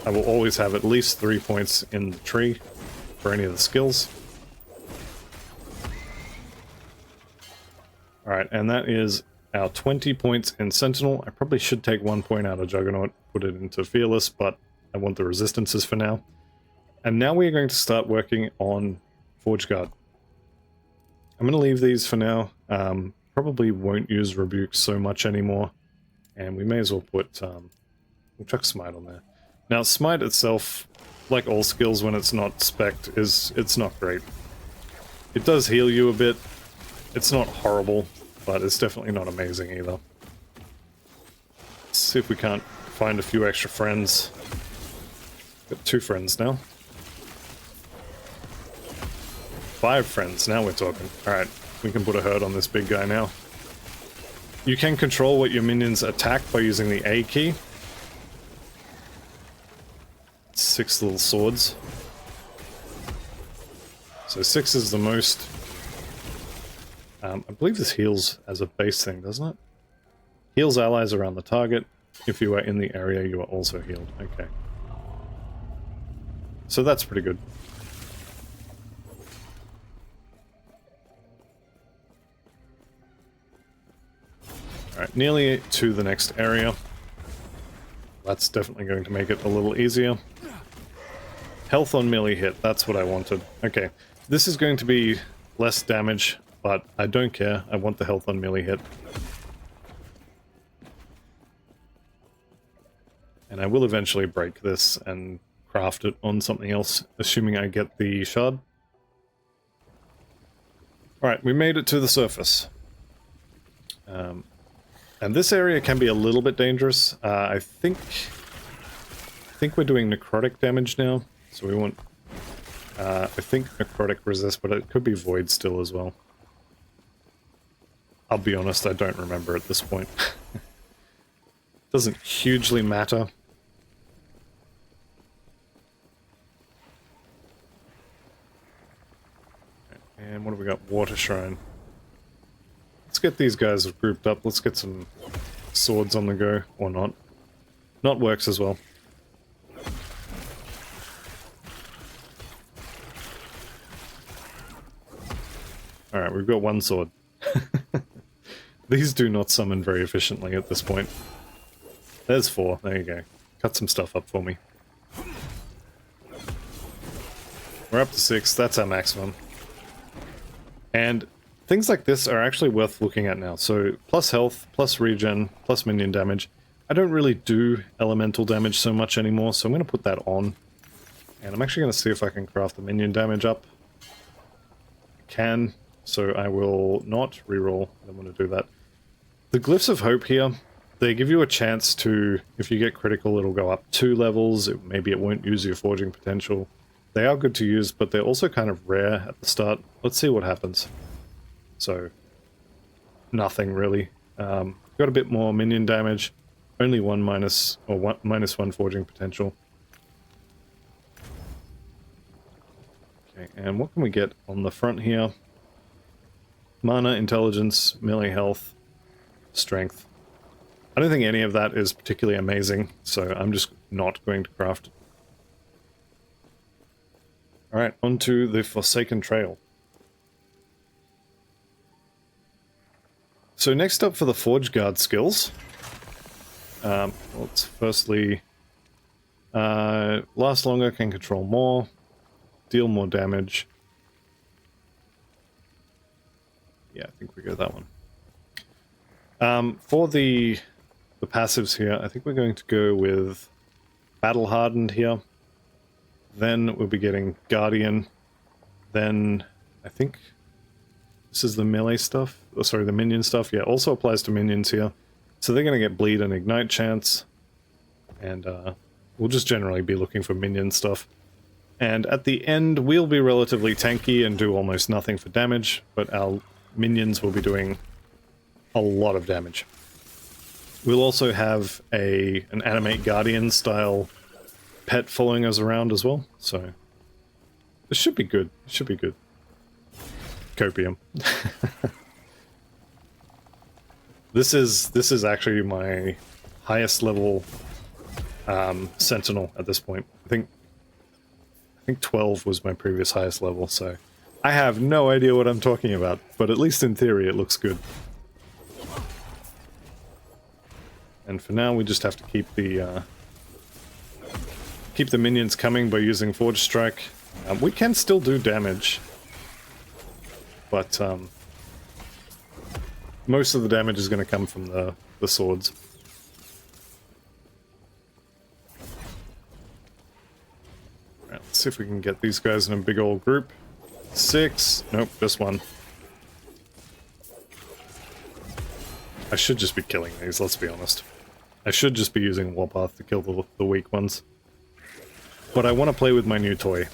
I will always have at least 3 points in the tree for any of the skills. Alright, and that is our 20 points in Sentinel. I probably should take 1 point out of Juggernaut, put it into Fearless, but I want the resistances for now. And now we're going to start working on Forge Guard. I'm going to leave these for now. Probably won't use Rebuke so much anymore. And we may as well put... we'll chuck Smite on there. Now, Smite itself, like all skills when it's not spec'd, it's not great. It does heal you a bit. It's not horrible, but it's definitely not amazing either. Let's see if we can't find a few extra friends. Got 2 friends now. 5 friends, now we're talking. Alright, we can put a hurt on this big guy now. You can control what your minions attack by using the A key. 6 little swords. So 6 is the most. I believe this heals as a base thing, doesn't it? Heals allies around the target. If you are in the area, you are also healed. Okay. So that's pretty good. Alright, nearly to the next area. That's definitely going to make it a little easier. Health on melee hit, that's what I wanted. Okay, this is going to be less damage, but I don't care. I want the health on melee hit. And I will eventually break this and craft it on something else, assuming I get the shard. Alright, we made it to the surface. And this area can be a little bit dangerous. I think we're doing necrotic damage now, so we want... I think necrotic resist, but it could be void still as well. I'll be honest, I don't remember at this point. Doesn't hugely matter. And what have we got? Water Shrine. Let's get these guys grouped up. Let's get some swords on the go, or not. Not works as well. Alright, we've got 1 sword. These do not summon very efficiently at this point. There's 4. There you go. Cut some stuff up for me. We're up to 6. That's our maximum. And things like this are actually worth looking at now. So, plus health, plus regen, plus minion damage. I don't really do elemental damage so much anymore, so I'm going to put that on. And I'm actually going to see if I can craft the minion damage up. I can, so I will not reroll. I don't want to do that. The Glyphs of Hope here, they give you a chance to, if you get critical, it'll go up 2 levels. Maybe it won't use your forging potential. They are good to use, but they're also kind of rare at the start. Let's see what happens. So, nothing really. Got a bit more minion damage. Only minus 1 forging potential. Okay, and what can we get on the front here? Mana, intelligence, melee health, strength. I don't think any of that is particularly amazing, so I'm just not going to craft it. Alright, on to the Forsaken Trail. So next up for the Forge Guard skills. Let's firstly... last longer, can control more, deal more damage. Yeah, I think we go that one. For the passives here, I think we're going to go with Battle Hardened here. Then we'll be getting Guardian. Then I think this is the melee stuff. Oh, sorry, the minion stuff. Yeah, also applies to minions here. So they're going to get Bleed and Ignite chance. And we'll just generally be looking for minion stuff. And at the end, we'll be relatively tanky and do almost nothing for damage. But our minions will be doing a lot of damage. We'll also have an Animate Guardian style pet following us around as well, so this should be good. It should be good. Copium. This is actually my highest level sentinel at this point. I think 12 was my previous highest level, so I have no idea what I'm talking about, but at least in theory it looks good. And for now we just have to keep the minions coming by using Forge Strike. We can still do damage, but most of the damage is going to come from the swords. Right, let's see if we can get these guys in a big old group. 6. Nope, just one. I should just be killing these, let's be honest. I should just be using Warpath to kill the weak ones. But I want to play with my new toy.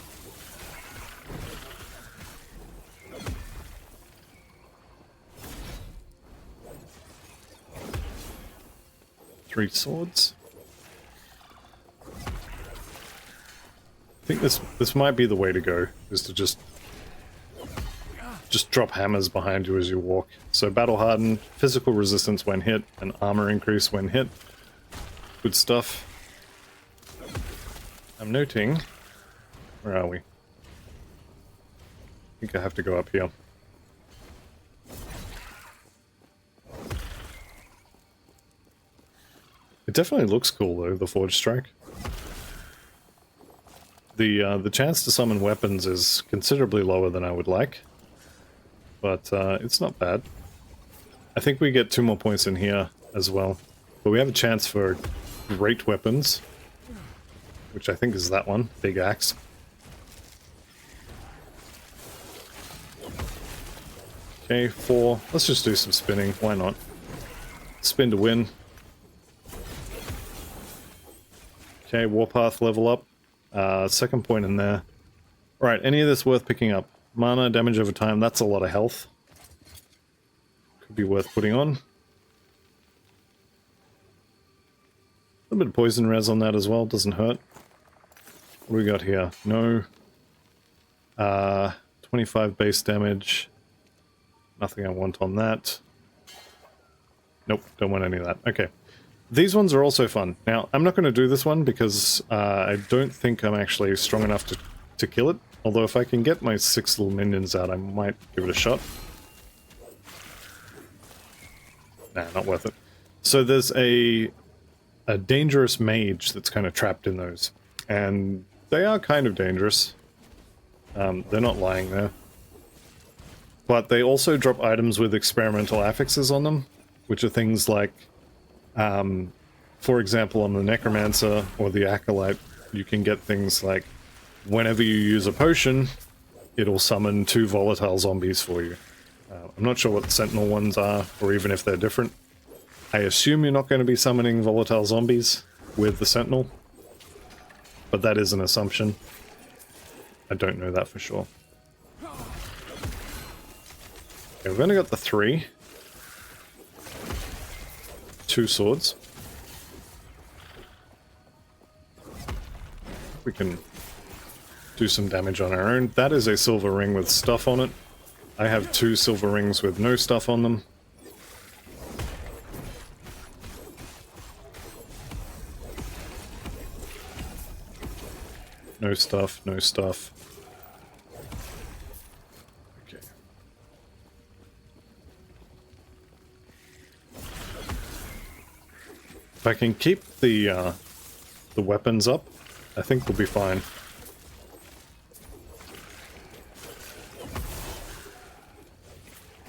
Three swords. I think this might be the way to go, is to just drop hammers behind you as you walk. So battle hardened, physical resistance when hit, and armor increase when hit. Good stuff. I'm noting... Where are we? I think I have to go up here. It definitely looks cool though, the Forge Strike. The chance to summon weapons is considerably lower than I would like. But it's not bad. I think we get 2 more points in here as well. But we have a chance for great weapons. Which I think is that one, Big Axe. Okay, 4. Let's just do some spinning, why not? Spin to win. Okay, Warpath level up. Second point in there. Alright, any of this worth picking up? Mana, damage over time, that's a lot of health. Could be worth putting on. A little bit of poison res on that as well, doesn't hurt. What do we got here? No. 25 base damage. Nothing I want on that. Nope, don't want any of that. Okay. These ones are also fun. Now, I'm not going to do this one because I don't think I'm actually strong enough to kill it. Although if I can get my 6 little minions out, I might give it a shot. Nah, not worth it. So there's a dangerous mage that's kind of trapped in those. And they are kind of dangerous. They're not lying there. But they also drop items with experimental affixes on them, which are things like, for example, on the Necromancer or the Acolyte, you can get things like, whenever you use a potion, it'll summon 2 volatile zombies for you. I'm not sure what the Sentinel ones are, or even if they're different. I assume you're not going to be summoning volatile zombies with the Sentinel, but that is an assumption. I don't know that for sure. Okay, we've only got the 3. 2 swords. We can do some damage on our own. That is a silver ring with stuff on it. I have 2 silver rings with no stuff on them. No stuff, no stuff. Okay. If I can keep the weapons up, I think we'll be fine.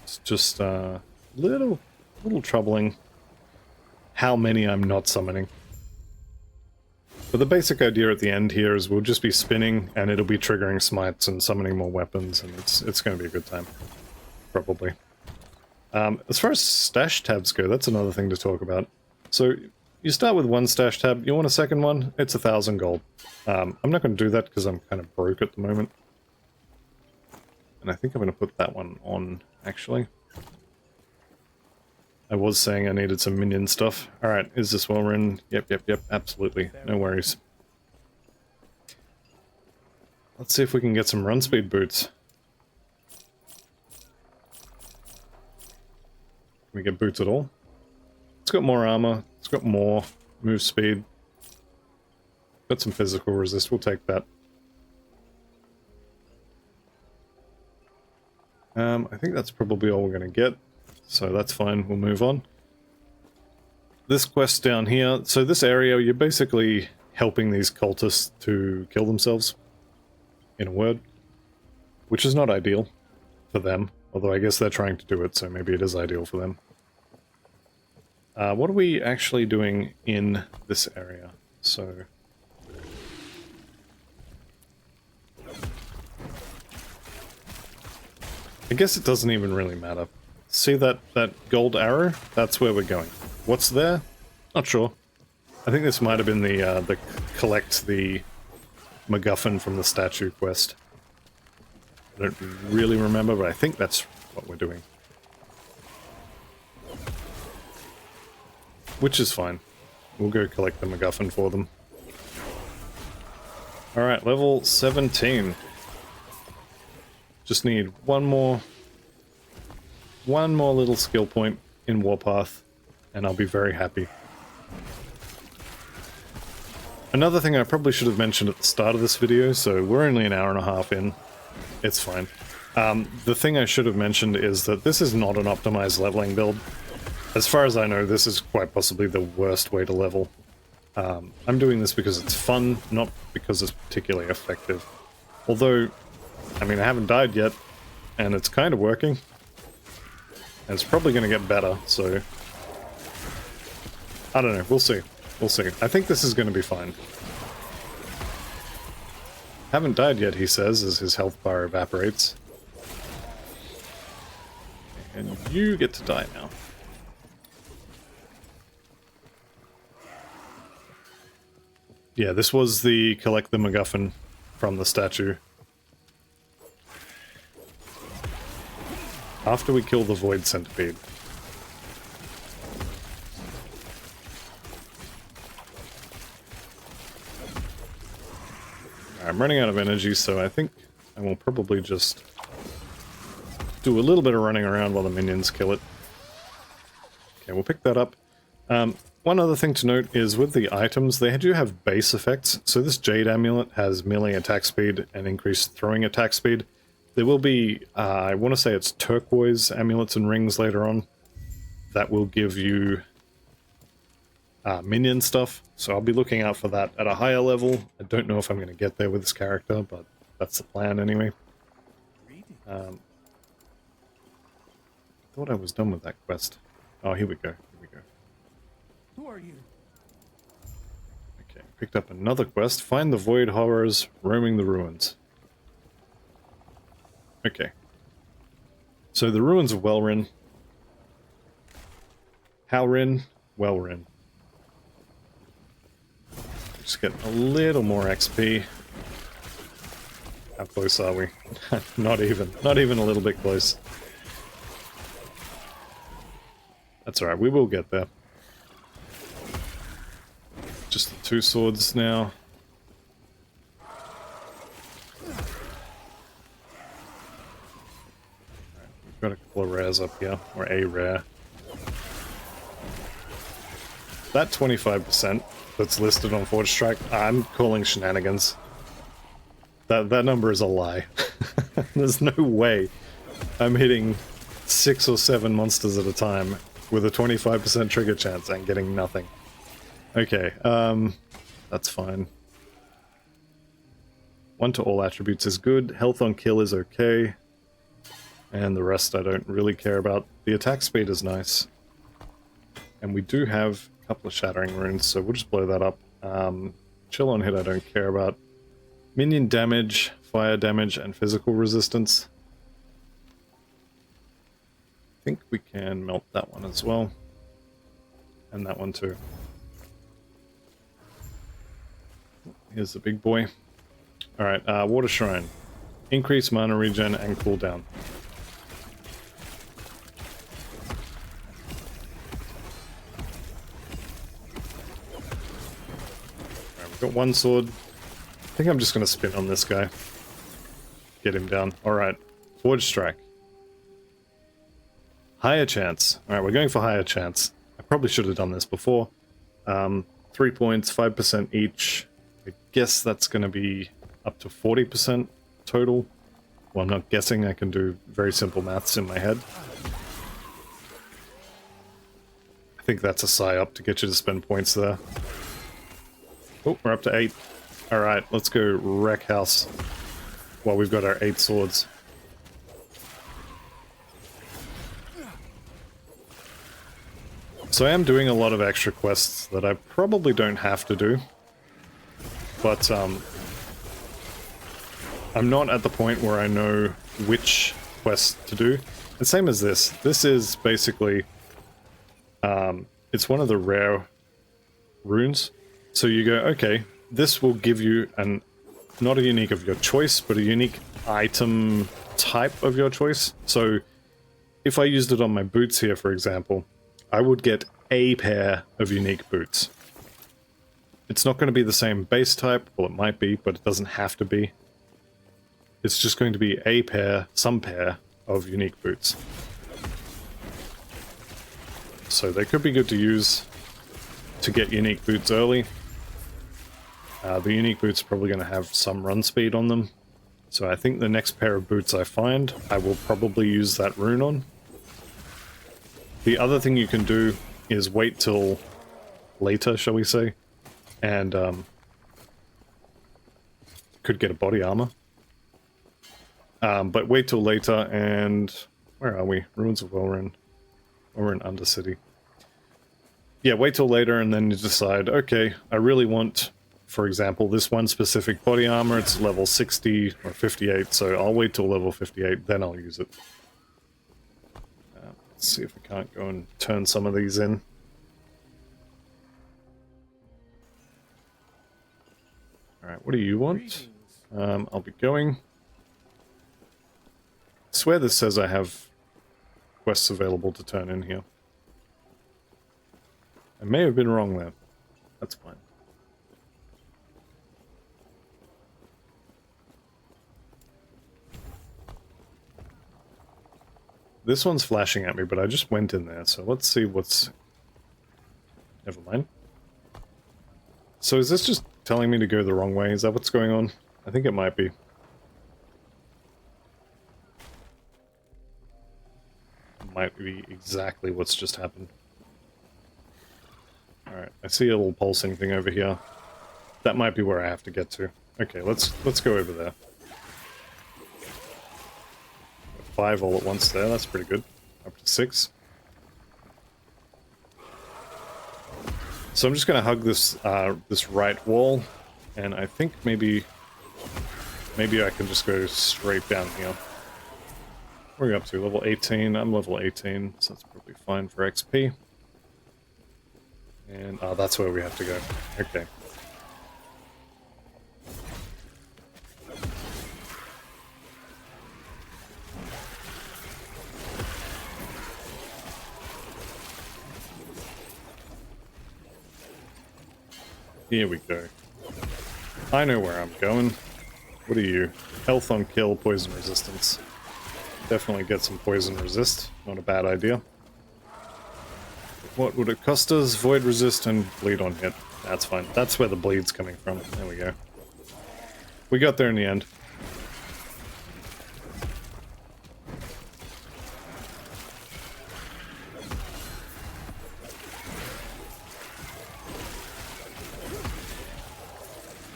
It's just little troubling how many I'm not summoning. But the basic idea at the end here is we'll just be spinning and it'll be triggering smites and summoning more weapons, and it's going to be a good time. Probably. As far as stash tabs go, that's another thing to talk about. So you start with 1 stash tab, you want a second one, it's 1,000 gold. I'm not going to do that because I'm kind of broke at the moment. And I think I'm going to put that one on, actually. I was saying I needed some minion stuff. Alright, is this well run? Yep, absolutely. No worries. Let's see if we can get some run speed boots. Can we get boots at all? It's got more armor. It's got more move speed. Got some physical resist. We'll take that. I think that's probably all we're going to get. So that's fine. We'll move on. This quest down here. So this area, you're basically helping these cultists to kill themselves. In a word. Which is not ideal for them. Although I guess they're trying to do it, so maybe it is ideal for them. What are we actually doing in this area? So... I guess it doesn't even really matter. See that gold arrow? That's where we're going. What's there? Not sure. I think this might have been the collect the MacGuffin from the statue quest. I don't really remember, but I think that's what we're doing. Which is fine. We'll go collect the MacGuffin for them. Alright, level 17. Just need one more little skill point in Warpath, and I'll be very happy. Another thing I probably should have mentioned at the start of this video, so we're only an hour and a half in. It's fine. The thing I should have mentioned is that this is not an optimized leveling build. As far as I know, this is quite possibly the worst way to level. I'm doing this because it's fun, not because it's particularly effective. Although, I mean, I haven't died yet, and it's kind of working. And it's probably going to get better, so... I don't know, we'll see. We'll see. I think this is going to be fine. Haven't died yet, he says, as his health bar evaporates. And you get to die now. Yeah, this was the collect the MacGuffin from the statue. After we kill the Void Centipede. I'm running out of energy, so I think I will probably just do a little bit of running around while the minions kill it. Okay, we'll pick that up. One other thing to note is with the items, they do have base effects. So this Jade Amulet has melee attack speed and increased throwing attack speed. There will be, I want to say it's turquoise amulets and rings later on that will give you minion stuff. So I'll be looking out for that at a higher level. I don't know if I'm going to get there with this character, but that's the plan anyway. Thought I was done with that quest. Oh, here we go. Here we go. Who are you? Okay, picked up another quest. Find the Void Horrors roaming the ruins. Okay. So the ruins of Welrin. Howrin, Welrin. Just get a little more XP. How close are we? Not even a little bit close. That's alright, we will get there. Just the two swords now. We've got a couple of rares up here, or a rare. That 25% that's listed on Forge Strike, I'm calling shenanigans. That number is a lie. There's no way I'm hitting 6 or 7 monsters at a time with a 25% trigger chance and getting nothing. Okay, that's fine. 1 to all attributes is good. Health on kill is okay. And the rest I don't really care about. The attack speed is nice. And we do have a couple of shattering runes, so we'll just blow that up. Chill on hit I don't care about. Minion damage, fire damage, and physical resistance. I think we can melt that one as well. And that one too. Here's the big boy. Alright, Water Shrine. Increase mana regen and cooldown. Alright, we've got one sword. I think I'm just going to spin on this guy. Get him down. Alright, Forge Strike. Higher chance. Alright, we're going for higher chance. I probably should have done this before. 3 points, 5% each. I guess that's going to be up to 40% total. Well, I'm not guessing, I can do very simple maths in my head. I think that's a psy-up to get you to spend points there. Oh, we're up to 8. Alright, let's go wreck house while we've got our 8 swords. So I am doing a lot of extra quests that I probably don't have to do. But I'm not at the point where I know which quest to do. The same as this. This is basically... it's one of the rare runes. So you go, okay, this will give you not a unique of your choice, but a unique item type of your choice. So if I used it on my boots here, for example, I would get a pair of unique boots. It's not going to be the same base type, well it might be, but it doesn't have to be. It's just going to be a pair, some pair of unique boots. So they could be good to use to get unique boots early. The unique boots are probably going to have some run speed on them. So I think the next pair of boots I find, I will probably use that rune on. The other thing you can do is wait till later, shall we say, and could get a body armor. But wait till later and... where are we? Ruins of Welryn. We're in Undercity. Yeah, wait till later and then you decide, okay, I really want, for example, this one specific body armor. It's level 60 or 58, so I'll wait till level 58, then I'll use it. Let's see if we can't go and turn some of these in. Alright, what do you want? I'll be going. I swear this says I have quests available to turn in here. I may have been wrong there. That's fine. This one's flashing at me, but I just went in there, so let's see what's... Never mind. So is this just telling me to go the wrong way? Is that what's going on? I think it might be. Might be exactly what's just happened. Alright, I see a little pulsing thing over here. That might be where I have to get to. Okay, let's go over there. 5 all at once there, that's pretty good. Up to 6. So I'm just gonna hug this this right wall, and I think maybe I can just go straight down here. What are you up to? Level 18? I'm level 18, so that's probably fine for XP. And that's where we have to go. Okay. Here we go. I know where I'm going. What are you? Health on kill, poison resistance. Definitely get some poison resist. Not a bad idea. What would it cost us? Void resist and bleed on hit. That's fine. That's where the bleed's coming from. There we go. We got there in the end.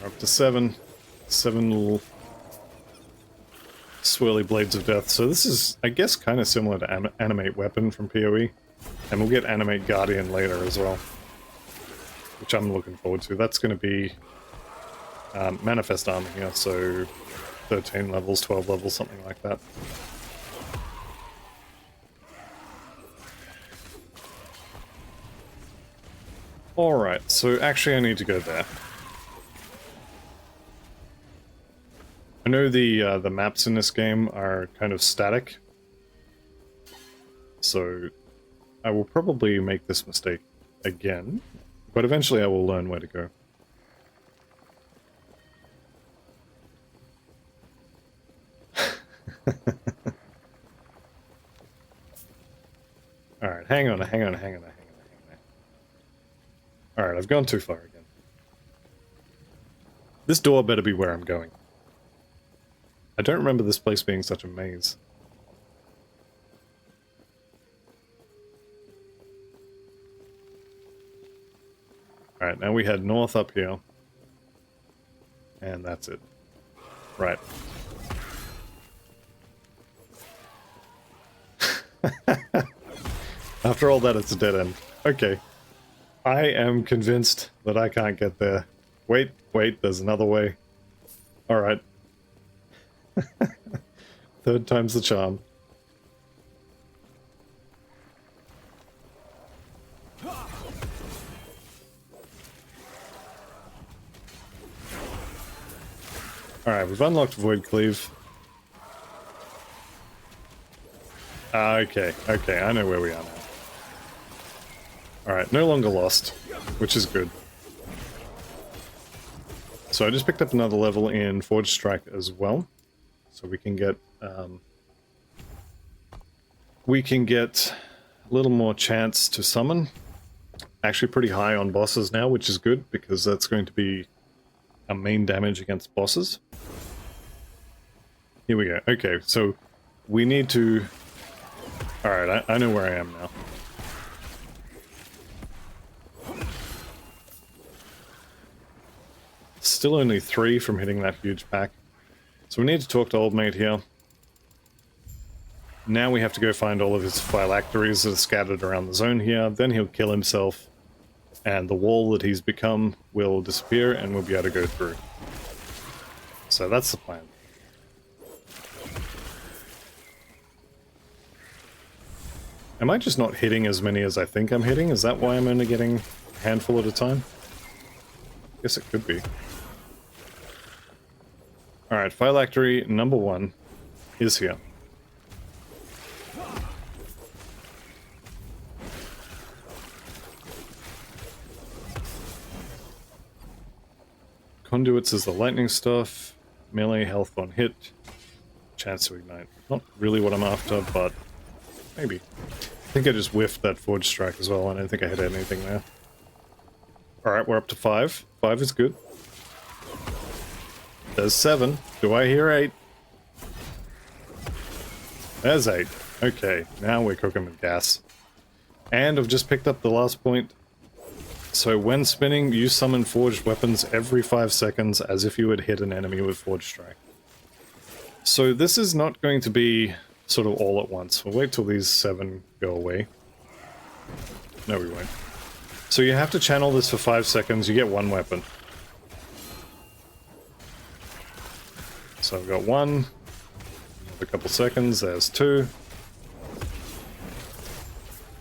We're up to 7. 7 little swirly blades of death. So this is, I guess, kind of similar to Animate Weapon from PoE. And we'll get Animate Guardian later as well, which I'm looking forward to. That's going to be Manifest Armor here, so 13 levels, 12 levels, something like that. Alright, so actually I need to go there. I know the maps in this game are kind of static, so I will probably make this mistake again, but eventually I will learn where to go. Alright, hang on. Alright, I've gone too far again. This door better be where I'm going. I don't remember this place being such a maze. Alright, now we head north up here. And that's it. Right. After all that, it's a dead end. Okay. I am convinced that I can't get there. Wait, there's another way. Alright. Third time's the charm. Alright, we've unlocked Void Cleave. Okay, I know where we are now. Alright, no longer lost, which is good. So I just picked up another level in Forge Strike as well. So we can get a little more chance to summon. Actually pretty high on bosses now, which is good, because that's going to be a main damage against bosses. Here we go. Okay, so we need to... Alright, I know where I am now. Still only 3 from hitting that huge pack. So we need to talk to Old Mate here. Now we have to go find all of his phylacteries that are scattered around the zone here. Then he'll kill himself. And the wall that he's become will disappear and we'll be able to go through. So that's the plan. Am I just not hitting as many as I think I'm hitting? Is that why I'm only getting a handful at a time? Guess it could be. Alright, phylactery number 1 is here. Conduits is the lightning stuff. Melee health on hit. Chance to ignite. Not really what I'm after, but maybe. I think I just whiffed that Forge Strike as well. I don't think I hit anything there. Alright, we're up to 5. 5 is good. There's 7. Do I hear 8? There's 8. Okay, now we're cooking with gas. And I've just picked up the last point. So when spinning, you summon forged weapons every 5 seconds as if you had hit an enemy with Forge Strike. So this is not going to be sort of all at once. We'll wait till these 7 go away. No, we won't. So you have to channel this for 5 seconds, you get 1 weapon. So I've got 1. Another couple seconds, there's 2.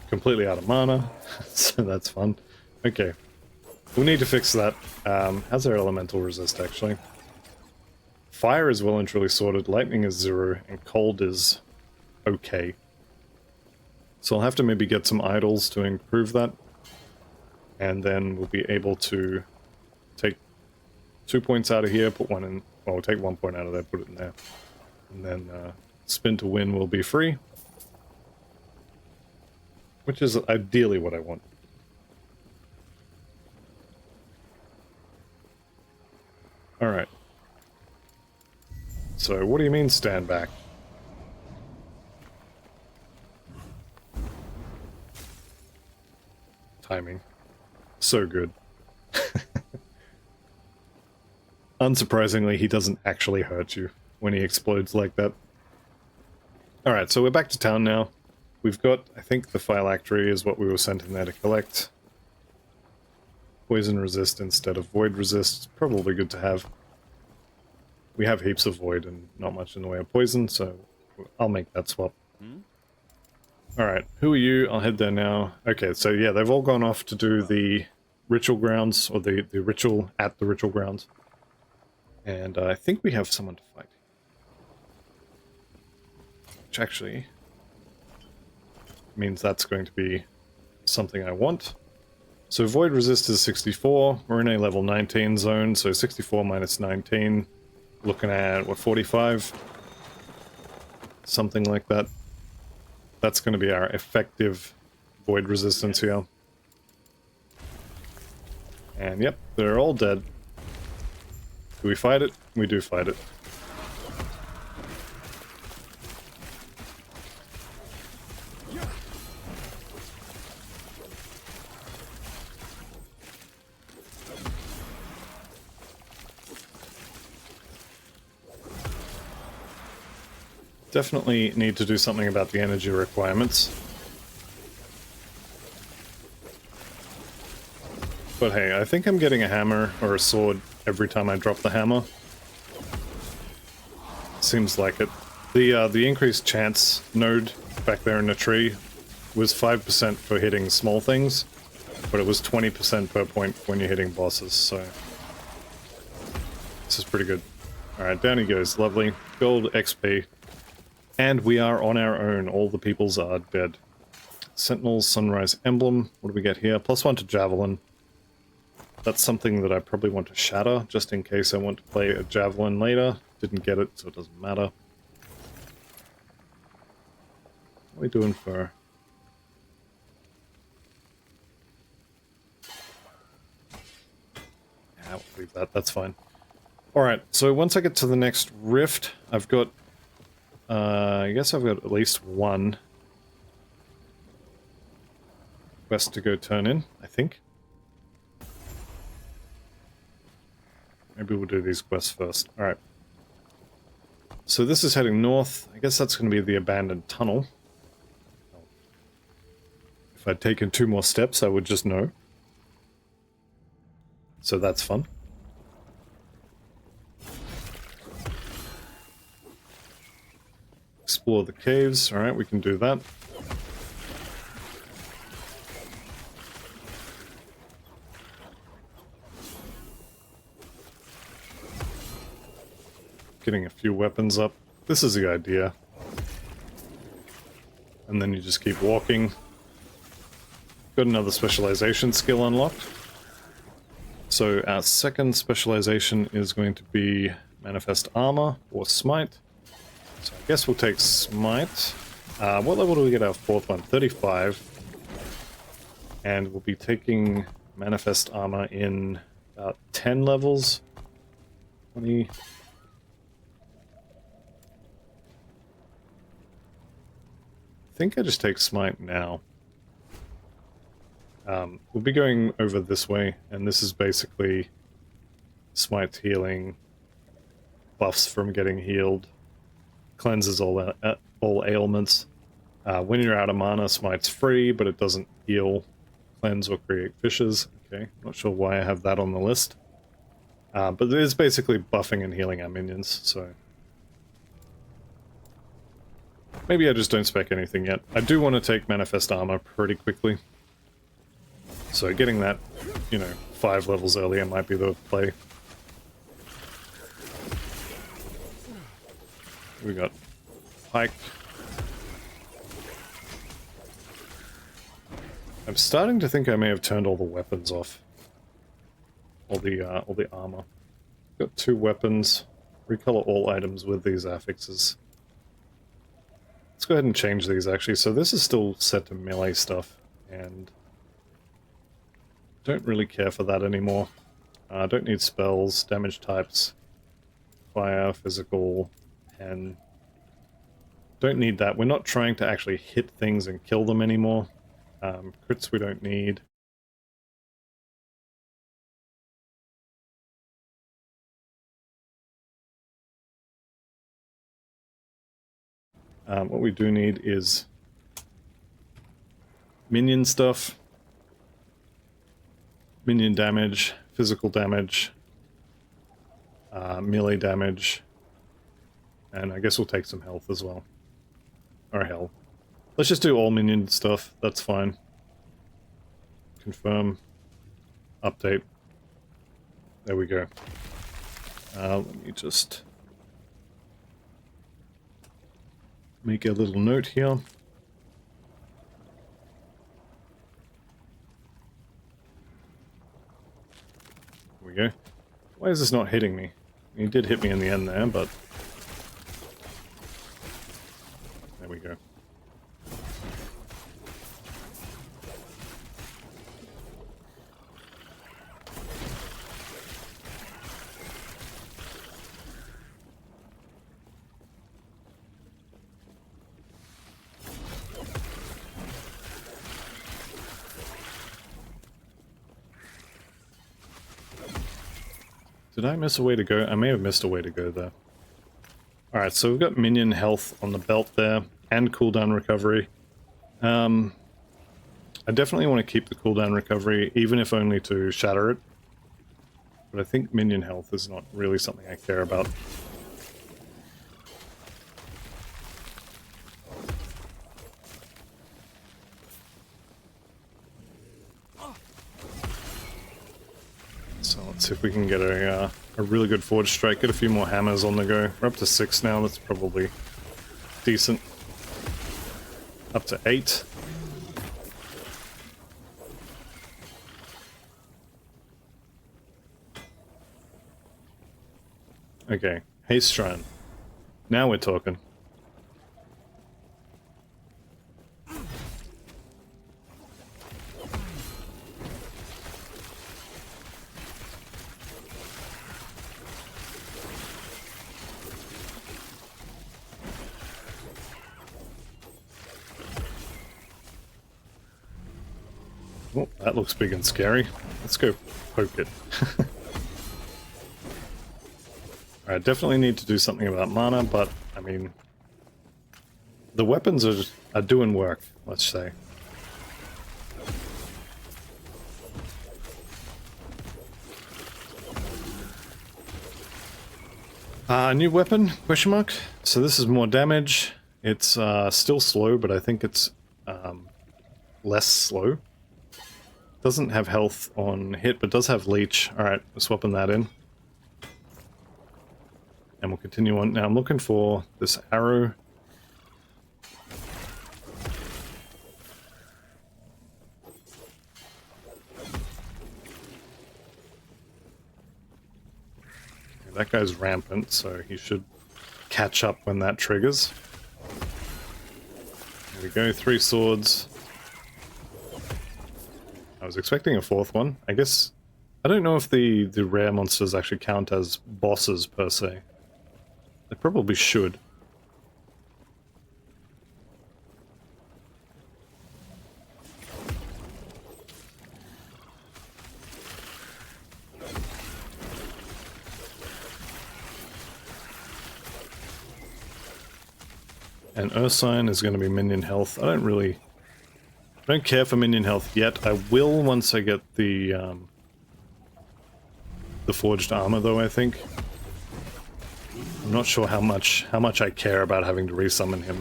Completely out of mana, so that's fun. Okay. We'll need to fix that. How's our elemental resist, actually? Fire is well and truly sorted, lightning is 0, and cold is okay. So I'll have to maybe get some idols to improve that. And then we'll be able to take 2 points out of here, put 1 in... Well, we'll take 1 point out of there, put it in there. And then spin to win will be free. Which is ideally what I want. Alright. So, what do you mean stand back? Timing. So good. Unsurprisingly, he doesn't actually hurt you when he explodes like that. Alright, so we're back to town now. We've got, I think the phylactery is what we were sent in there to collect. Poison resist instead of void resist. It's probably good to have. We have heaps of void and not much in the way of poison, so I'll make that swap. Alright, who are you? I'll head there now. Okay, so yeah, they've all gone off to do the ritual grounds, or the ritual at the ritual grounds. And I think we have someone to fight. Which actually means that's going to be something I want. So void resist is 64. We're in a level 19 zone, so 64 minus 19. Looking at, what, 45? Something like that. That's going to be our effective void resistance here. And yep, they're all dead. Do we fight it? We do fight it. Definitely need to do something about the energy requirements. But hey, I think I'm getting a hammer or a sword every time I drop the hammer. Seems like it. The increased chance node back there in the tree was 5% for hitting small things, but it was 20% per point when you're hitting bosses, so this is pretty good. Alright, down he goes. Lovely. Gold XP. And we are on our own. All the peoples are dead. Sentinel's Sunrise Emblem. What do we get here? +1 to Javelin. That's something that I probably want to shatter, just in case I want to play a Javelin later. Didn't get it, so it doesn't matter. What are we doing for... Yeah, we'll leave that. That's fine. Alright, so once I get to the next rift, I've got... I guess I've got at least one quest to go turn in, I think. Maybe we'll do these quests first. Alright. So this is heading north. I guess that's going to be the abandoned tunnel. If I'd taken 2 more steps, I would just know. So that's fun. Explore the caves. Alright, we can do that. Getting a few weapons up. This is the idea. And then you just keep walking. Got another specialization skill unlocked. So our second specialization is going to be Manifest Armor or Smite. So I guess we'll take Smite. What level do we get our 4th one? 35. And we'll be taking Manifest Armor in about 10 levels. 20... I think I just take Smite now. We'll be going over this way, and this is basically Smite healing, buffs from getting healed, cleanses all ailments. When you're out of mana, Smite's free, but it doesn't heal, cleanse, or create fishes. Okay, not sure why I have that on the list. But it is basically buffing and healing our minions, so... Maybe I just don't spec anything yet. I do want to take Manifest Armor pretty quickly. So getting that, you know, 5 levels earlier might be the play. We got Pike. I'm starting to think I may have turned all the weapons off. All the armor. Got 2 weapons. Recolor all items with these affixes. Let's go ahead and change these, actually. So this is still set to melee stuff, and don't really care for that anymore. I don't need spells, damage types, fire, physical, and don't need that. We're not trying to actually hit things and kill them anymore. Crits we don't need. What we do need is minion stuff, minion damage, physical damage, melee damage, and I guess we'll take some health as well. Or hell. Let's just do all minion stuff, that's fine. Confirm. Update. There we go. Let me just... make a little note here. Here we go. Why is this not hitting me? He did hit me in the end there, but... there we go. Did I miss a way to go? I may have missed a way to go there. Alright, so we've got minion health on the belt there, and cooldown recovery. I definitely want to keep the cooldown recovery, even if only to shatter it. But I think minion health is not really something I care about. So let's see if we can get a really good forge strike, get a few more hammers on the go. We're up to 6 now, that's probably decent. Up to 8. Okay, haste shrine. Now we're talking. Oh, that looks big and scary. Let's go poke it. Alright, definitely need to do something about mana, but, I mean... the weapons are doing work, let's say. New weapon? Question mark? So this is more damage. It's still slow, but I think it's less slow. Doesn't have health on hit, but does have leech. Alright, we're swapping that in. And we'll continue on. Now I'm looking for this arrow. That guy's rampant, so he should catch up when that triggers. There we go, 3 swords. I was expecting a 4th one. I guess... I don't know if the rare monsters actually count as bosses, per se. They probably should. And Ursine is going to be minion health. I don't care for minion health yet. I will once I get the forged armor, though, I think. I'm not sure how much I care about having to resummon him.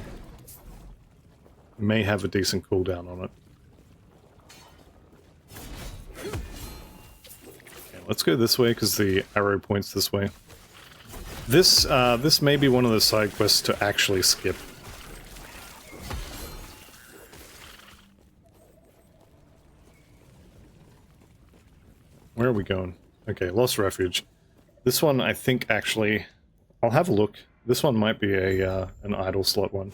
May have a decent cooldown on it. Okay, let's go this way because the arrow points this way. This may be one of the side quests to actually skip. Where are we going? Okay, Lost Refuge. This one, I think, actually... I'll have a look. This one might be an idle slot one.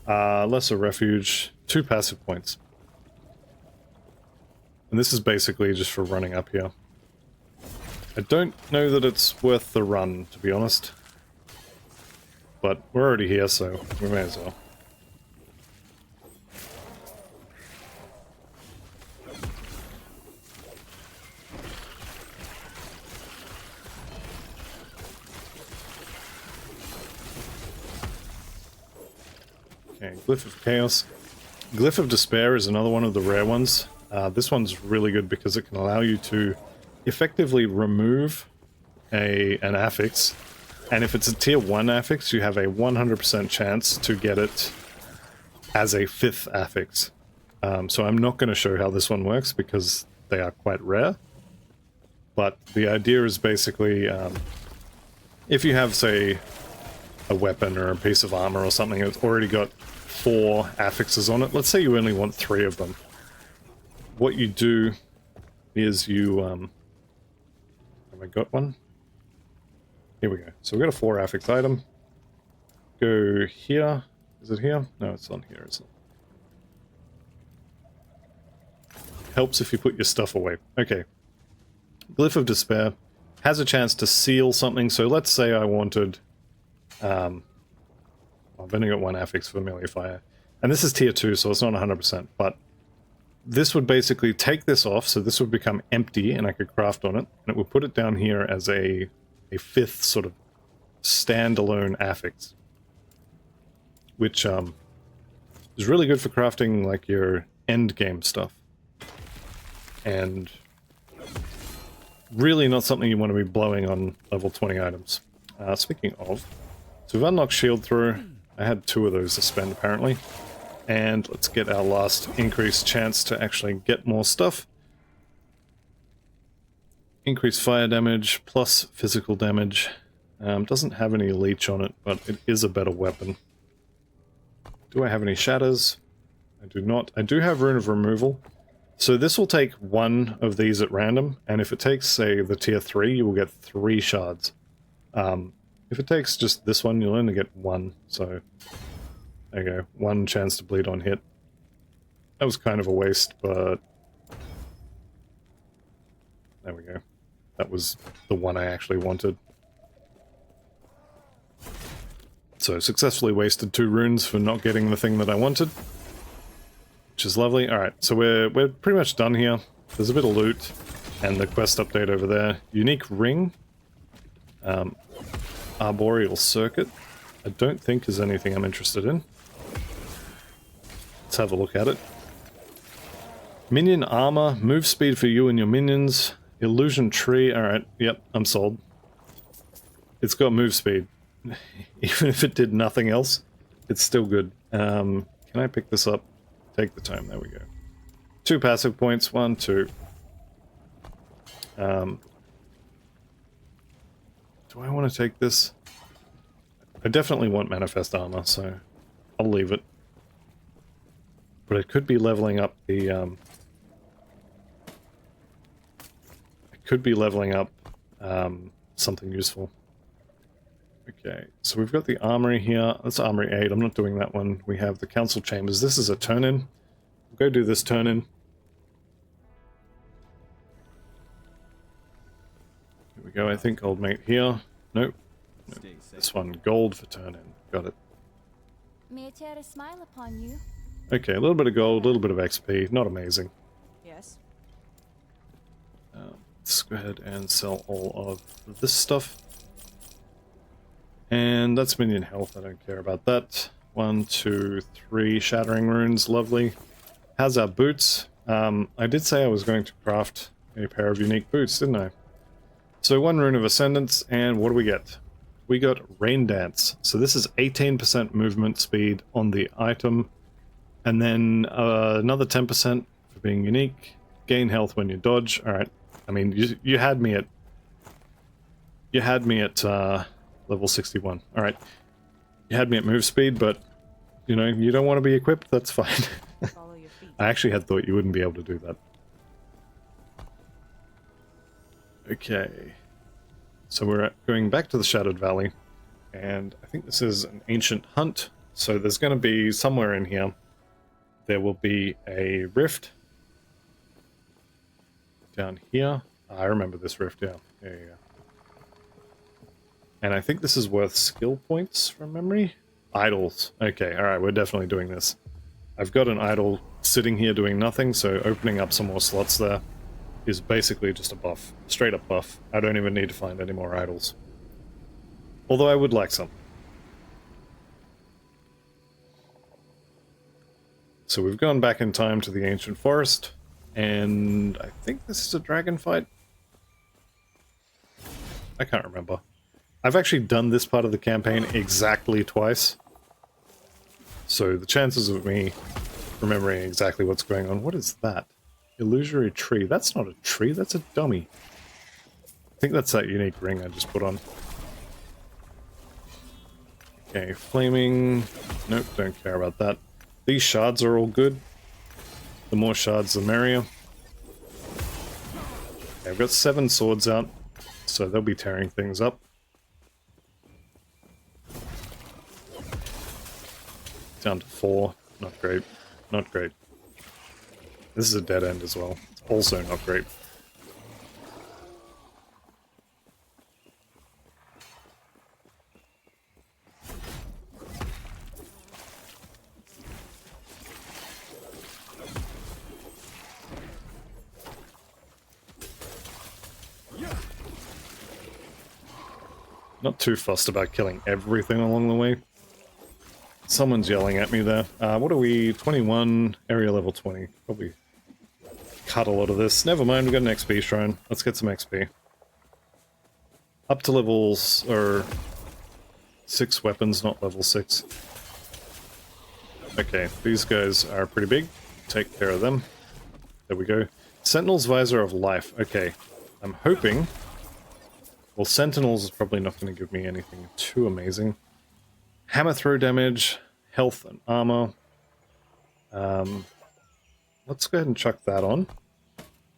Lesser Refuge, 2 passive points. And this is basically just for running up here. I don't know that it's worth the run, to be honest. But we're already here, so we may as well. Okay, Glyph of Chaos. Glyph of Despair is another one of the rare ones. This one's really good because it can allow you to effectively remove an affix, and if it's a tier 1 affix, you have a 100% chance to get it as a 5th affix. So I'm not going to show how this one works because they are quite rare, but the idea is basically if you have, say, a weapon or a piece of armor or something that's already got 4 affixes on it, let's say you only want 3 of them, what you do is you have I got one? Here we go. So we've got a 4 affix item. Go here. Is it here? No, it's on here, isn't it? Helps if you put your stuff away. Okay. Glyph of Despair has a chance to seal something. So let's say I wanted... I've only got 1 affix for melee fire. And this is tier 2, so it's not 100%, but this would basically take this off, so this would become empty and I could craft on it, and it would put it down here as a fifth sort of standalone affix, which is really good for crafting like your end game stuff, and really not something you want to be blowing on level 20 items. Speaking of, so we've unlocked shield through. I had 2 of those to spend apparently. And let's get our last increased chance to actually get more stuff. Increased fire damage plus physical damage. Doesn't have any leech on it, but it is a better weapon. Do I have any shatters? I do not. I do have Rune of Removal. So this will take 1 of these at random, and if it takes, say, the tier 3, you will get 3 shards. If it takes just this one, you'll only get 1, so... There you go, 1 chance to bleed on hit. That was kind of a waste, but... There we go. That was the one I actually wanted. So, successfully wasted 2 runes for not getting the thing that I wanted. Which is lovely. Alright, so we're pretty much done here. There's a bit of loot, and the quest update over there. Unique ring. Arboreal circuit. I don't think is anything I'm interested in. Let's have a look at it. Minion armor, move speed for you and your minions. Illusion tree, alright, yep, I'm sold. It's got move speed. Even if it did nothing else, it's still good. Can I pick this up? Take the time, there we go. 2 passive points, 1, 2. Do I want to take this? I definitely want manifest armor, so I'll leave it. But it could be leveling up the, it could be leveling up, something useful. Okay, so we've got the armory here. That's armory 8, I'm not doing that one. We have the council chambers. This is a turn-in. We'll go do this turn-in. Here we go, I think old mate here. Nope. This one, gold for turn-in. Got it. May I tear a smile upon you? Okay, a little bit of gold, a little bit of XP. Not amazing. Yes. Let's go ahead and sell all of this stuff. And that's minion health, I don't care about that. 1, 2, 3 shattering runes, lovely. How's our boots? I did say I was going to craft a pair of unique boots, didn't I? So 1 rune of ascendance, and what do we get? We got Rain Dance. So this is 18% movement speed on the item, and then another 10% for being unique. Gain health when you dodge. Alright, I mean, you had me at... You had me at level 61. Alright. You had me at move speed, but, you know, you don't want to be equipped, that's fine. Follow your feet. I actually had thought you wouldn't be able to do that. Okay. So we're going back to the Shadowed Valley, and I think this is an ancient hunt, so there's going to be somewhere in here, there will be a rift. Down here. I remember this rift, yeah. There you go. And I think this is worth skill points from memory? Idols. Okay, alright, we're definitely doing this. I've got an idol sitting here doing nothing, so opening up some more slots there is basically just a buff. Straight up buff. I don't even need to find any more idols. Although I would like some. So we've gone back in time to the ancient forest, and I think this is a dragon fight? I can't remember. I've actually done this part of the campaign exactly twice. So the chances of me remembering exactly what's going on... What is that? Illusory tree. That's not a tree, that's a dummy. I think that's that unique ring I just put on. Okay, flaming... Nope, don't care about that. These shards are all good. The more shards, the merrier. Okay, I've got 7 swords out, so they'll be tearing things up. Down to 4. Not great. Not great. This is a dead end as well. It's also not great. Not too fussed about killing everything along the way. Someone's yelling at me there. What are we? 21, area level 20. Probably cut a lot of this. Never mind, we got an XP shrine. Let's get some XP. Up to levels, or 6 weapons, not level 6. Okay, these guys are pretty big. Take care of them. There we go. Sentinel's Visor of Life. Okay, I'm hoping... Well, Sentinels is probably not going to give me anything too amazing. Hammer throw damage, health and armor. Let's go ahead and chuck that on.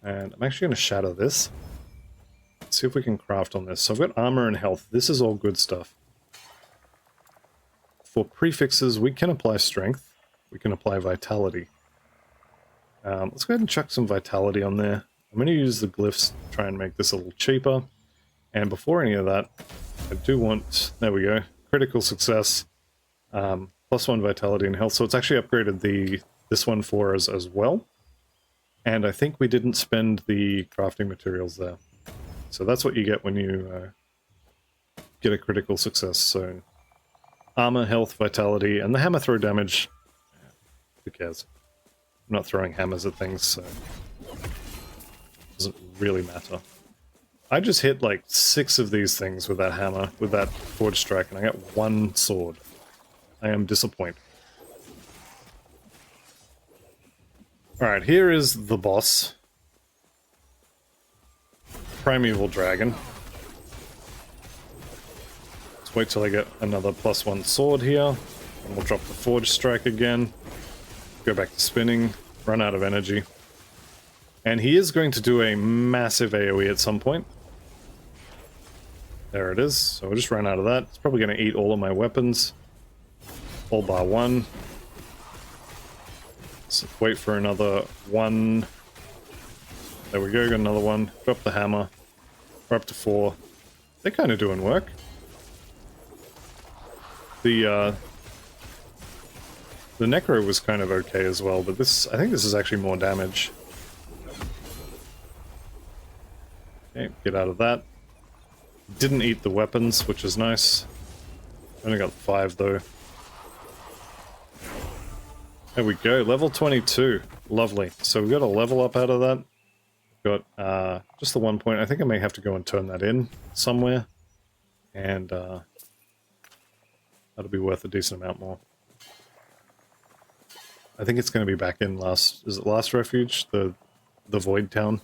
And I'm actually going to shatter this. Let's see if we can craft on this. So I've got armor and health. This is all good stuff. For prefixes, we can apply strength. We can apply vitality. Let's go ahead and chuck some vitality on there. I'm going to use the glyphs to try and make this a little cheaper. And before any of that, I do want... There we go. Critical success. +1 vitality and health. So it's actually upgraded this one for us as well. And I think we didn't spend the crafting materials there. So that's what you get when you get a critical success. So armor, health, vitality, and the hammer throw damage. Who cares? I'm not throwing hammers at things, so it doesn't really matter. I just hit like 6 of these things with that hammer, with that forge strike, and I got 1 sword. I am disappointed. Alright, here is the boss. Primeval Dragon. Let's wait till I get another +1 sword here. And we'll drop the forge strike again. Go back to spinning. Run out of energy. And he is going to do a massive AoE at some point. There it is. So we'll just run out of that. It's probably going to eat all of my weapons. All bar 1. So wait for another 1. There we go, got another 1. Drop the hammer. We're up to 4. They're kind of doing work. The Necro was kind of okay as well, but this, I think this is actually more damage. Okay, get out of that. Didn't eat the weapons, which is nice. Only got 5 though. There we go, level 22. Lovely. So we got a level up out of that. Got just the 1 point. I think I may have to go and turn that in somewhere. And that'll be worth a decent amount more. I think it's going to be back in last... Is it Last Refuge? The Void Town?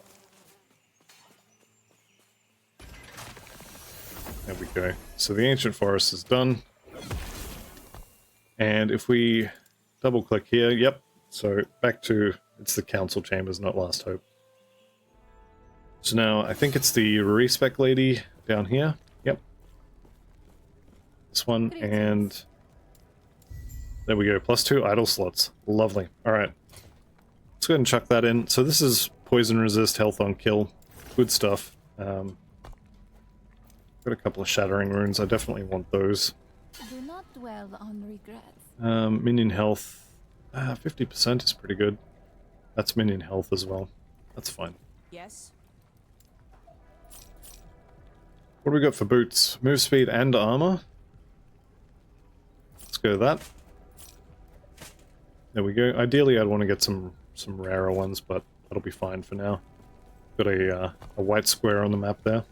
There we go. So the Ancient Forest is done. And if we double click here, yep. So back to, it's the Council Chambers, not Last Hope. So now I think it's the Respec lady down here. Yep. This one, and there we go. +2 idle slots. Lovely. Alright. Let's go ahead and chuck that in. So this is poison resist, health on kill. Good stuff. Got a couple of shattering runes. I definitely want those. Do not dwell on regrets. Minion health. 50% is pretty good. That's minion health as well. That's fine. Yes. What do we got for boots? Move speed and armor. Let's go with that. There we go. Ideally, I'd want to get some rarer ones, but that'll be fine for now. Got a white square on the map there.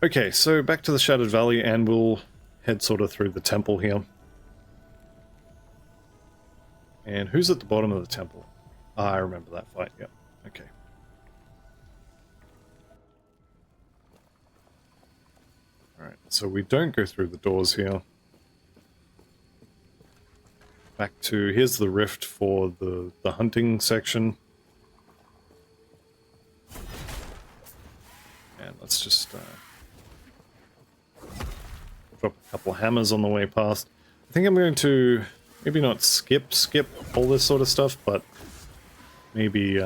Okay, so back to the Shattered Valley, and we'll head sort of through the temple here. And who's at the bottom of the temple? Ah, I remember that fight, yep. Okay. Alright, so we don't go through the doors here. Back to, here's the rift for the hunting section. And let's just drop a couple of hammers on the way past. I think I'm going to maybe not skip all this sort of stuff, but maybe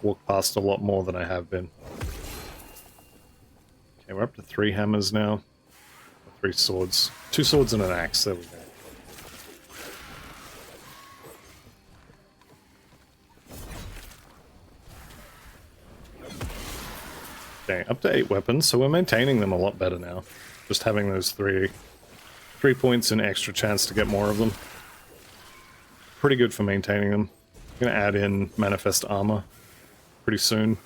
walk past a lot more than I have been. Okay, we're up to 3 hammers now. 3 swords. 2 swords and an axe, there we go. Okay, up to 8 weapons, so we're maintaining them a lot better now. Just having those 3 points and extra chance to get more of them. Pretty good for maintaining them. I'm gonna add in Manifest Armor pretty soon,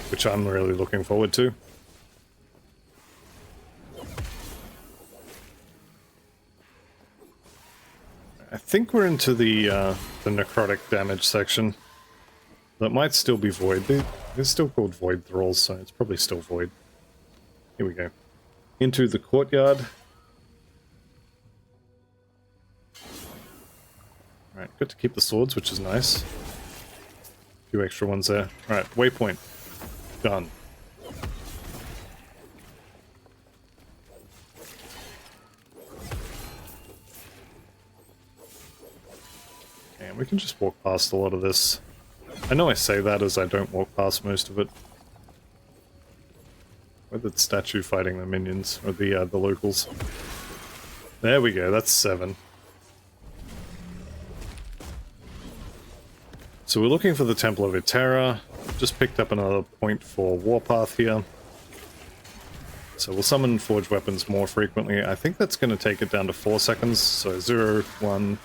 which I'm really looking forward to. I think we're into the necrotic damage section. That might still be void. They're still called void thralls, so it's probably still void. Here we go. Into the courtyard. Alright, good to keep the swords, which is nice. A few extra ones there. Alright, waypoint. Done. And we can just walk past a lot of this. I know I say that as I don't walk past most of it. Where's the statue fighting the minions, or the locals? There we go, that's 7. So we're looking for the Temple of Iterra. Just picked up another point for Warpath here. So we'll summon Forged Weapons more frequently. I think that's going to take it down to 4 seconds. So 0, 1,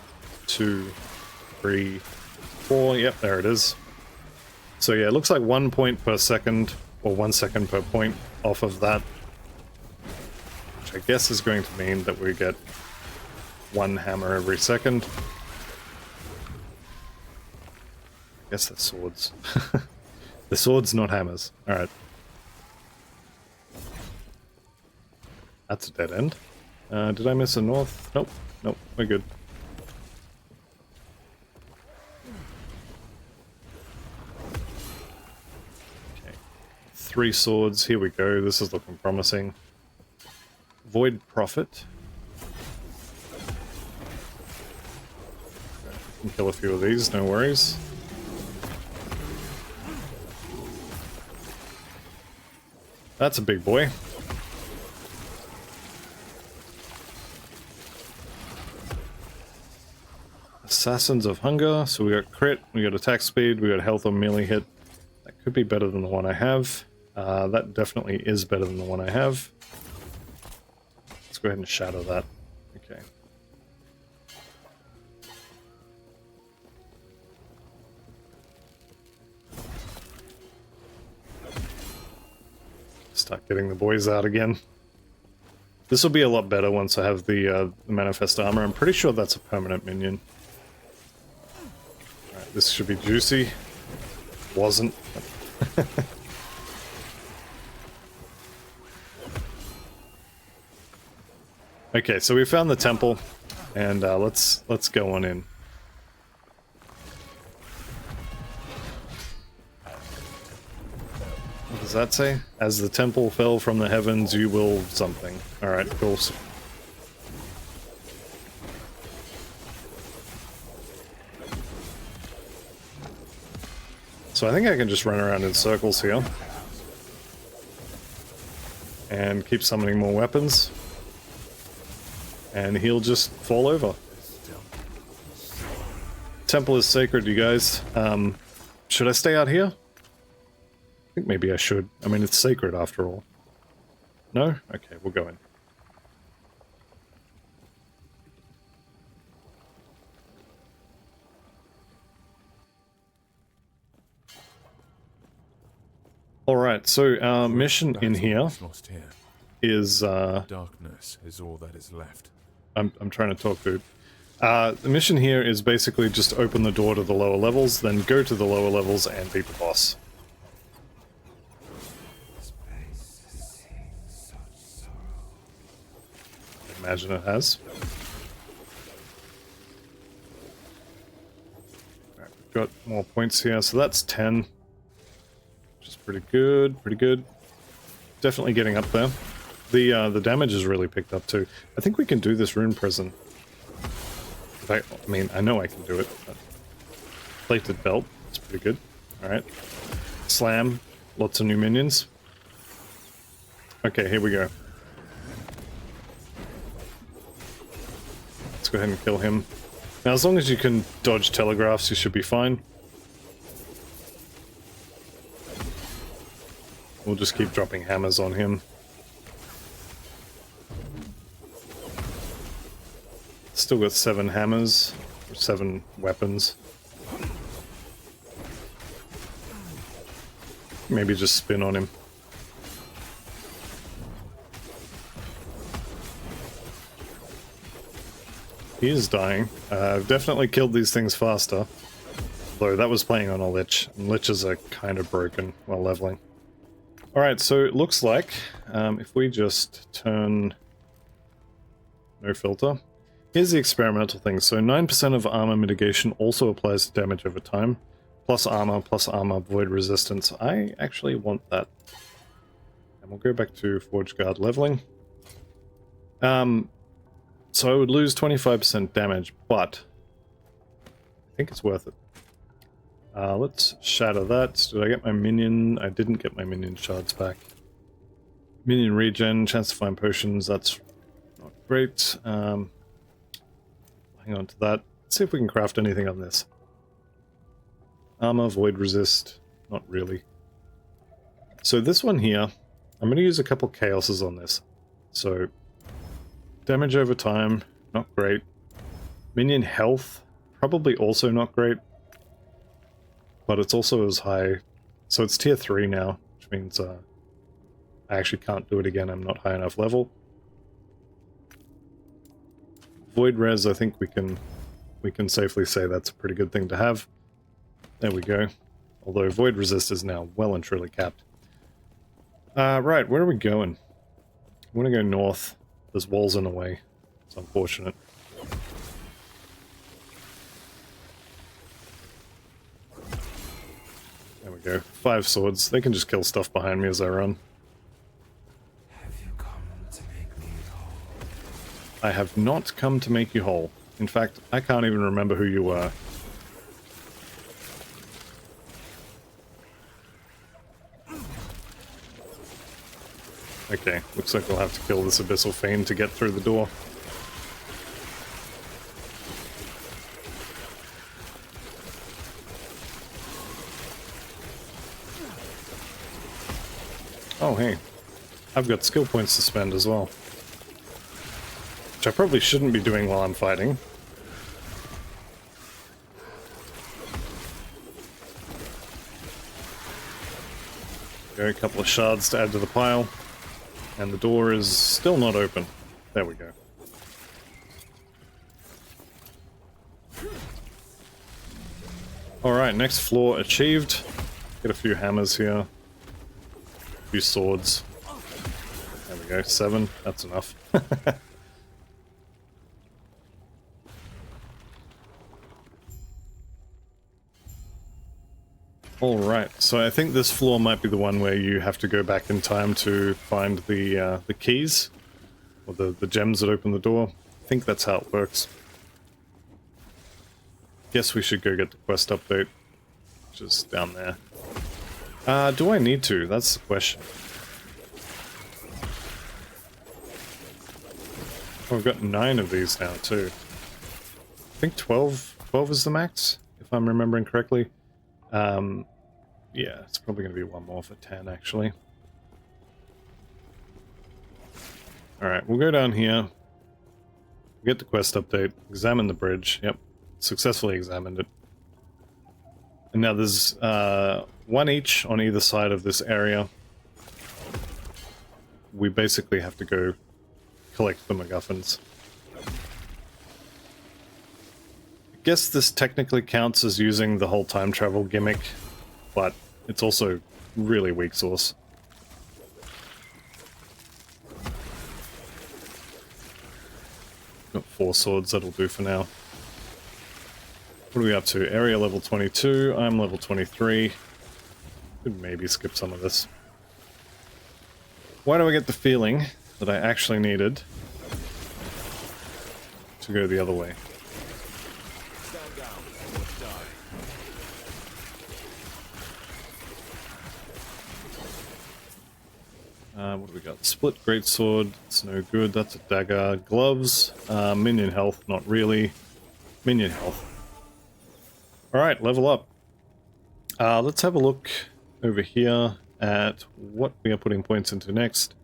2, 3, 4. Yep, there it is. So yeah, it looks like 1 point per second, or 1 second per point off of that. Which I guess is going to mean that we get 1 hammer every second. I guess they're swords. They're swords, not hammers. Alright. That's a dead end. Did I miss a north? Nope. Nope, we're good. Okay. 3 swords, here we go. This is looking promising. Void Prophet. Can kill a few of these, no worries. That's a big boy. Assassins of Hunger. So we got crit, we got attack speed, we got health on melee hit. That could be better than the one I have. That definitely is better than the one I have. Let's go ahead and shadow that. Okay. Start getting the boys out again. This will be a lot better once I have the Manifest Armor. I'm pretty sure that's a permanent minion. Alright, this should be juicy. Wasn't. Okay, so we found the temple, and let's go on in. What does that say? As the temple fell from the heavens, you will something. Alright, cool. So I think I can just run around in circles here. And keep summoning more weapons. And he'll just fall over. Temple is sacred, you guys. Should I stay out here? I think maybe I should. I mean, it's sacred after all. No? Okay, we'll go in. Alright, so our mission in here is... Darkness is all that is left. I'm trying to talk, dude. The mission here is basically just open the door to the lower levels, then go to the lower levels and beat the boss. I imagine it has. Alright, we've got more points here, so that's 10. Which is pretty good, pretty good. Definitely getting up there. The damage has really picked up too. I think we can do this rune prison. In fact, I mean, I know I can do it. But plated belt, it's pretty good. Alright. Slam, lots of new minions. Okay, here we go. Let's go ahead and kill him. Now, as long as you can dodge telegraphs, you should be fine. We'll just keep dropping hammers on him. Still got 7 hammers, or 7 weapons. Maybe just spin on him. He is dying. I've definitely killed these things faster. Though that was playing on a lich, and liches are kind of broken while leveling. Alright, so it looks like if we just turn no filter. Here's the experimental thing. So 9% of armor mitigation also applies to damage over time. Plus armor, void resistance. I actually want that. And we'll go back to Forge Guard leveling. So I would lose 25% damage, but I think it's worth it. Let's shatter that. Did I get my minion? I didn't get my minion shards back. Minion regen, chance to find potions, that's not great. Hang on to that. Let's see if we can craft anything on this. Armor, void resist, not really. So this one here, I'm going to use a couple chaoses on this. So damage over time, not great. Minion health, probably also not great. But it's also as high, so it's tier 3 now, which means I actually can't do it again, I'm not high enough level. Void res, I think we can safely say that's a pretty good thing to have. There we go. Although void resist is now well and truly capped. Right, where are we going? I want to go north. There's walls in the way. It's unfortunate. There we go. 5 swords. They can just kill stuff behind me as I run. Have you come to make me whole? I have not come to make you whole. In fact, I can't even remember who you were. Okay, looks like we'll have to kill this Abyssal Fiend to get through the door. Oh, hey. I've got skill points to spend as well. Which I probably shouldn't be doing while I'm fighting. Go, a couple of shards to add to the pile. And the door is still not open. There we go. Alright, next floor achieved. Get a few hammers here. A few swords. There we go, 7. That's enough. Alright, so I think this floor might be the one where you have to go back in time to find the keys. Or the gems that open the door. I think that's how it works. Guess we should go get the quest update. Which is down there. Do I need to? That's the question. Oh, I've got 9 of these now too. I think 12 is the max, if I'm remembering correctly. Yeah, it's probably going to be one more for 10, actually. Alright, we'll go down here. Get the quest update. Examine the bridge. Yep, successfully examined it. And now there's 1 each on either side of this area. We basically have to go collect the MacGuffins. I guess this technically counts as using the whole time travel gimmick, but it's also really weak sauce. Got 4 swords, that'll do for now. What are we up to? Area level 22, I'm level 23. Could maybe skip some of this. Why do I get the feeling that I actually needed to go the other way? Stand down or die. What do we got? Split greatsword, it's no good, that's a dagger. Gloves, minion health, not really. Minion health. Alright, level up. Let's have a look over here at what we are putting points into next.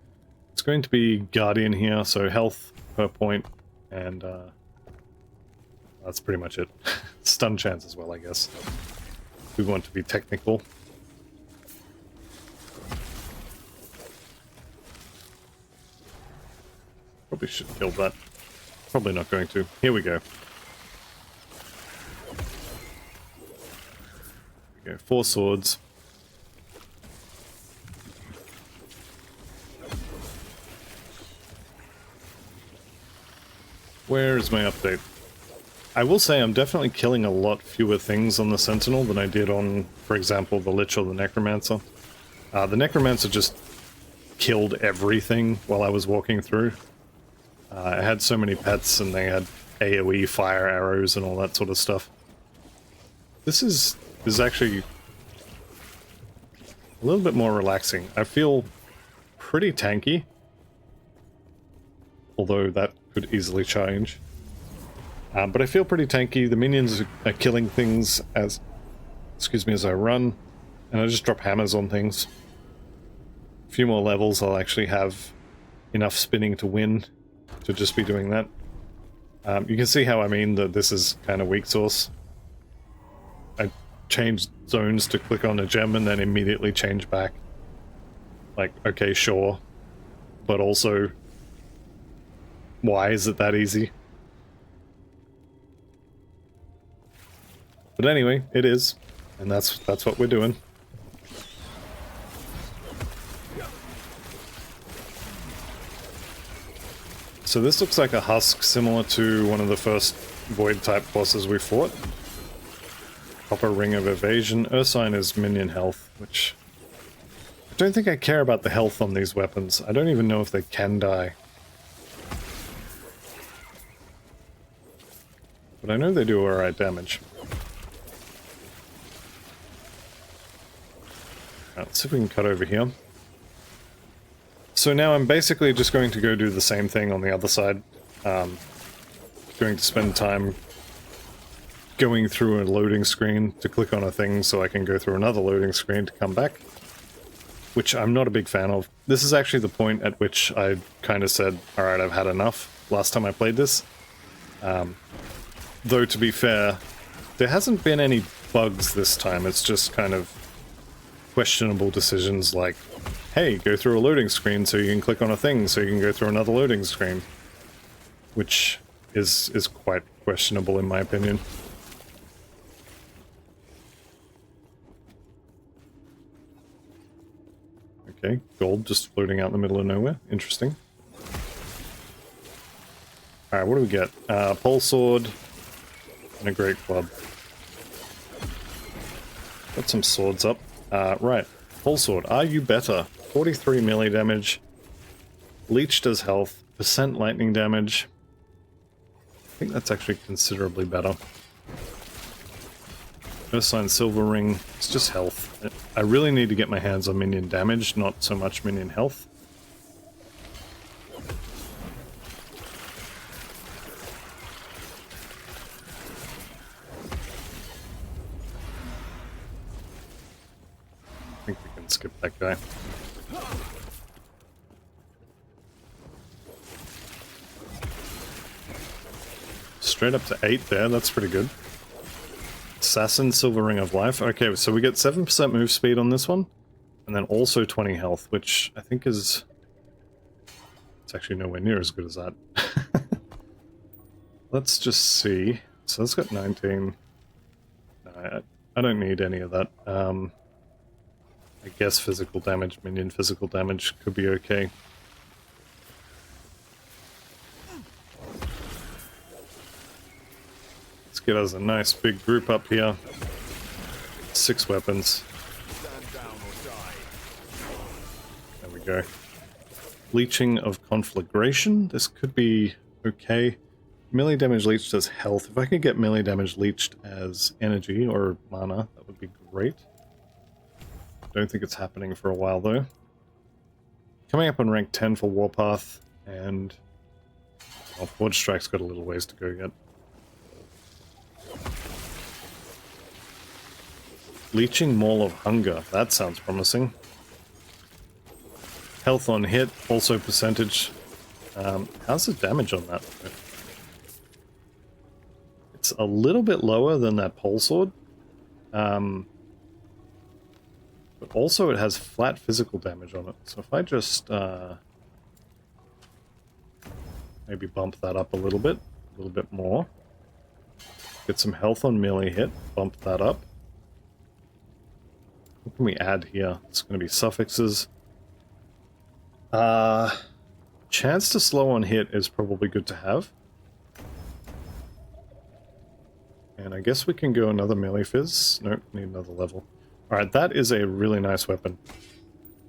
It's going to be Guardian here, so health per point, and that's pretty much it. Stun chance as well, I guess. We want to be technical. Probably should kill that. Probably not going to. Here we go. Here we go. 4 swords. Where is my update? I will say I'm definitely killing a lot fewer things on the Sentinel than I did on, for example, the Lich or the Necromancer. The Necromancer just killed everything while I was walking through. I had so many pets and they had AoE fire arrows and all that sort of stuff. This is actually a little bit more relaxing. I feel pretty tanky, although that could easily change. But I feel pretty tanky. The minions are killing things as I run, and I just drop hammers on things. A few more levels, I'll actually have enough spinning to win, to just be doing that. You can see how I mean that this is kind of weak source. I changed zones to click on a gem and then immediately change back. Like, okay, sure. But also, why is it that easy? But anyway, it is. And that's what we're doing. So this looks like a husk similar to one of the first Void-type bosses we fought. Copper Ring of Evasion. Ursine is minion health, which... I don't think I care about the health on these weapons. I don't even know if they can die. But I know they do alright damage. Let's see if we can cut over here. So now I'm basically just going to go do the same thing on the other side. Going to spend time going through a loading screen to click on a thing so I can go through another loading screen to come back. Which I'm not a big fan of. This is actually the point at which I kind of said, alright, I've had enough last time I played this. Though to be fair, there hasn't been any bugs this time, it's just kind of questionable decisions like, hey, go through a loading screen so you can click on a thing so you can go through another loading screen. Which is quite questionable in my opinion. Okay, gold just floating out in the middle of nowhere. Interesting. Alright, what do we get? Pole sword and a great club. Got some swords up. Right. Pole sword. Are you better? 43 melee damage. Leech does health. Percent lightning damage. I think that's actually considerably better. Ursine Silver Ring. It's just health. I really need to get my hands on minion damage, not so much minion health. I think we can skip that guy. Straight up to 8 there, that's pretty good. Assassin, Silver Ring of Life. Okay, so we get 7% move speed on this one, and then also 20 health, which I think is... It's actually nowhere near as good as that. Let's just see. So that's got 19. No, I don't need any of that. I guess physical damage, minion physical damage could be okay. Let's get us a nice big group up here. 6 weapons. There we go. Leeching of Conflagration. This could be okay. Melee damage leached as health. If I could get melee damage leached as energy or mana, that would be great. Don't think it's happening for a while though. Coming up on rank 10 for Warpath, and well, Forge Strike's got a little ways to go yet. Leeching Maul of Hunger. That sounds promising. Health on hit, also percentage. How's the damage on that? It's a little bit lower than that pole sword. But also it has flat physical damage on it. So if I just maybe bump that up a little bit more. Get some health on melee hit, bump that up. What can we add here? It's going to be suffixes. Chance to slow on hit is probably good to have. And I guess we can go another melee fizz. Nope, need another level. Alright, that is a really nice weapon.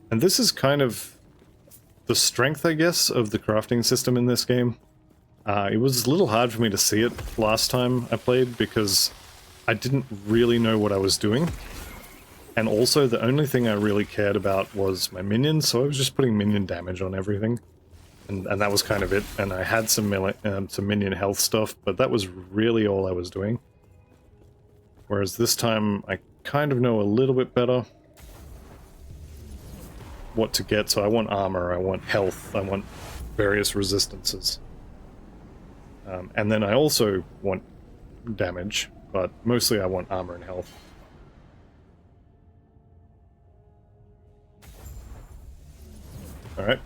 And this is kind of the strength, I guess, of the crafting system in this game. It was a little hard for me to see it last time I played because I didn't really know what I was doing. And also, the only thing I really cared about was my minions, so I was just putting minion damage on everything. And that was kind of it. And I had some minion health stuff, but that was really all I was doing. Whereas this time, I kind of know a little bit better what to get. So I want armor, I want health, I want various resistances. And then I also want damage, but mostly I want armor and health. Alright.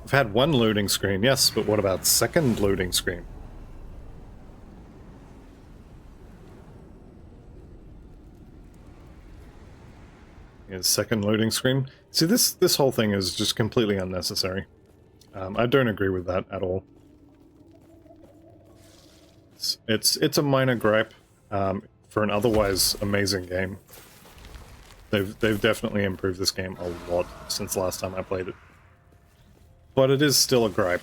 I've had one loading screen, yes, but what about second loading screen? Here's second loading screen. See, this whole thing is just completely unnecessary. I don't agree with that at all. It's a minor gripe for an otherwise amazing game. They've definitely improved this game a lot since last time I played it. But it is still a gripe.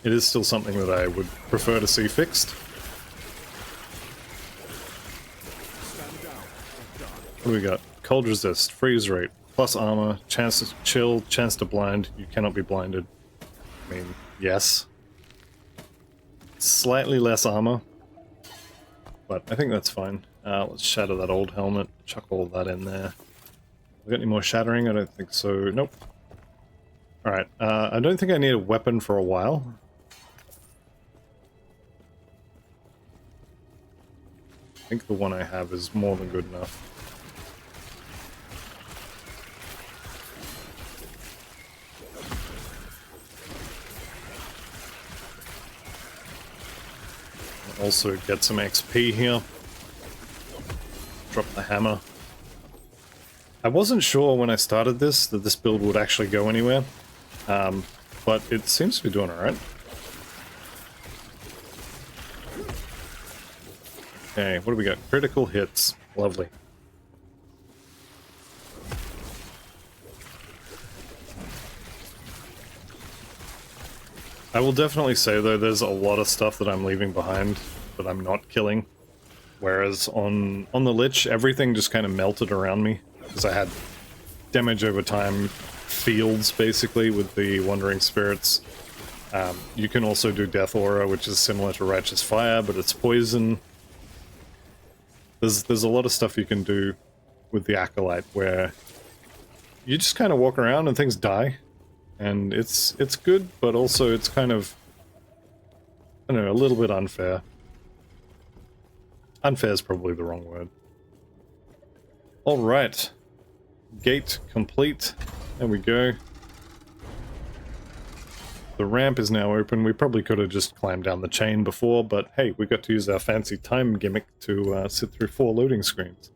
It is still something that I would prefer to see fixed. What do we got? Cold resist, freeze rate, plus armor, chance to chill, chance to blind. You cannot be blinded. I mean, yes. Slightly less armor, but I think that's fine. Let's shatter that old helmet, chuck all that in there. We got any more shattering? I don't think so. Nope. Alright, I don't think I need a weapon for a while. I think the one I have is more than good enough. Also get some XP here. Drop the hammer. I wasn't sure when I started this that this build would actually go anywhere, but it seems to be doing alright. Okay, what do we got? Critical hits. Lovely. I will definitely say, though, there's a lot of stuff that I'm leaving behind that I'm not killing. Whereas on the Lich, everything just kind of melted around me. Because I had damage over time fields, basically, with the Wandering Spirits. You can also do Death Aura, which is similar to Righteous Fire, but it's poison. There's a lot of stuff you can do with the Acolyte, where you just kind of walk around and things die. And it's good, but also it's kind of, I don't know, a little bit unfair. Unfair is probably the wrong word. Alright. Gate complete. There we go. The ramp is now open. We probably could have just climbed down the chain before, but hey, we got to use our fancy time gimmick to sit through 4 loading screens.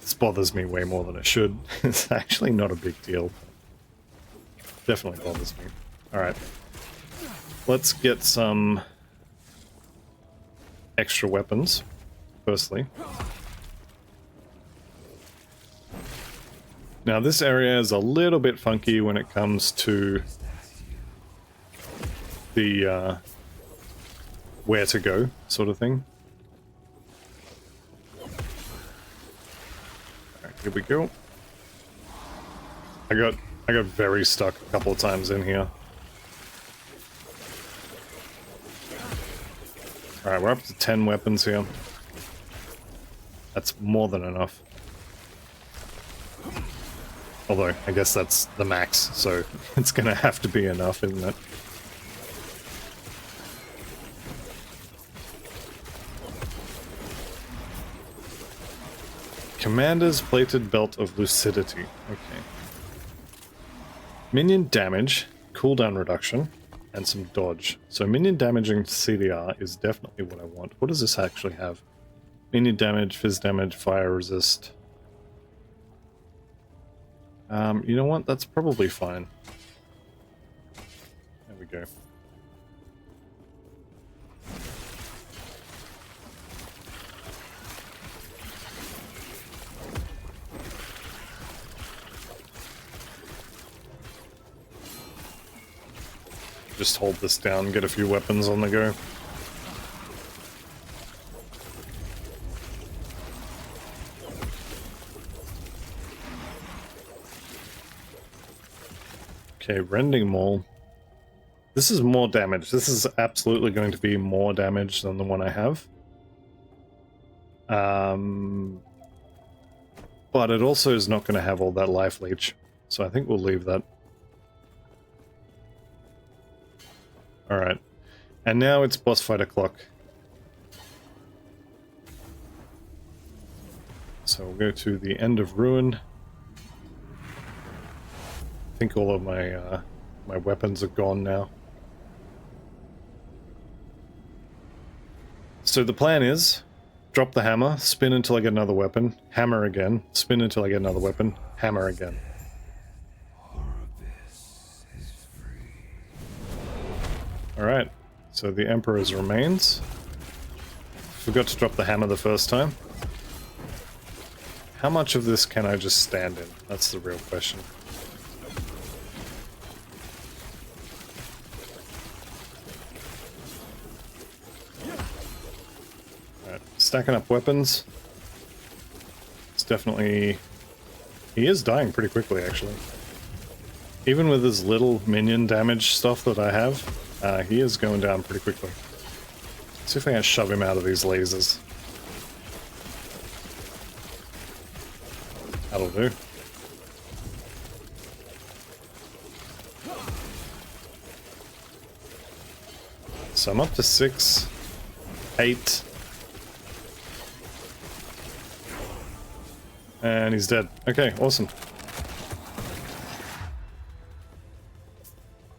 This bothers me way more than it should. It's actually not a big deal. Definitely bothers me. Alright. Let's get some extra weapons, firstly. Now this area is a little bit funky when it comes to the where to go sort of thing. Here we go. I got very stuck a couple of times in here. Alright, we're up to 10 weapons here. That's more than enough. Although, I guess that's the max, so it's gonna have to be enough, isn't it? Commander's plated belt of lucidity. Okay. Minion damage, cooldown reduction, and some dodge. So minion damaging CDR is definitely what I want. What does this actually have? Minion damage, fizz damage, fire resist. You know what? That's probably fine. There we go. Just hold this down, get a few weapons on the go. Okay, Rending Maul. This is more damage. This is absolutely going to be more damage than the one I have. But it also is not going to have all that life leech. So I think we'll leave that. Alright. And now it's boss fight o'clock. So we'll go to the end of Ruin. I think all of my my weapons are gone now. So the plan is, drop the hammer, spin until I get another weapon, hammer again, spin until I get another weapon, hammer again. Alright, so the Emperor's remains. Forgot to drop the hammer the first time. How much of this can I just stand in? That's the real question. Alright, stacking up weapons. It's definitely... He is dying pretty quickly, actually. Even with his little minion damage stuff that I have, he is going down pretty quickly. Let's see if I can shove him out of these lasers. That'll do. So I'm up to 6, 8. And he's dead. Okay, awesome.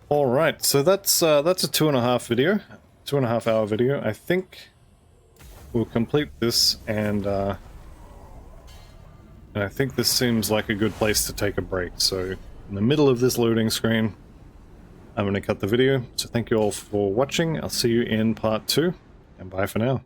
Alright, so that's a 2.5 video. 2.5 hour video. I think we'll complete this and I think this seems like a good place to take a break. So in the middle of this loading screen, I'm going to cut the video. So thank you all for watching. I'll see you in part 2, and bye for now.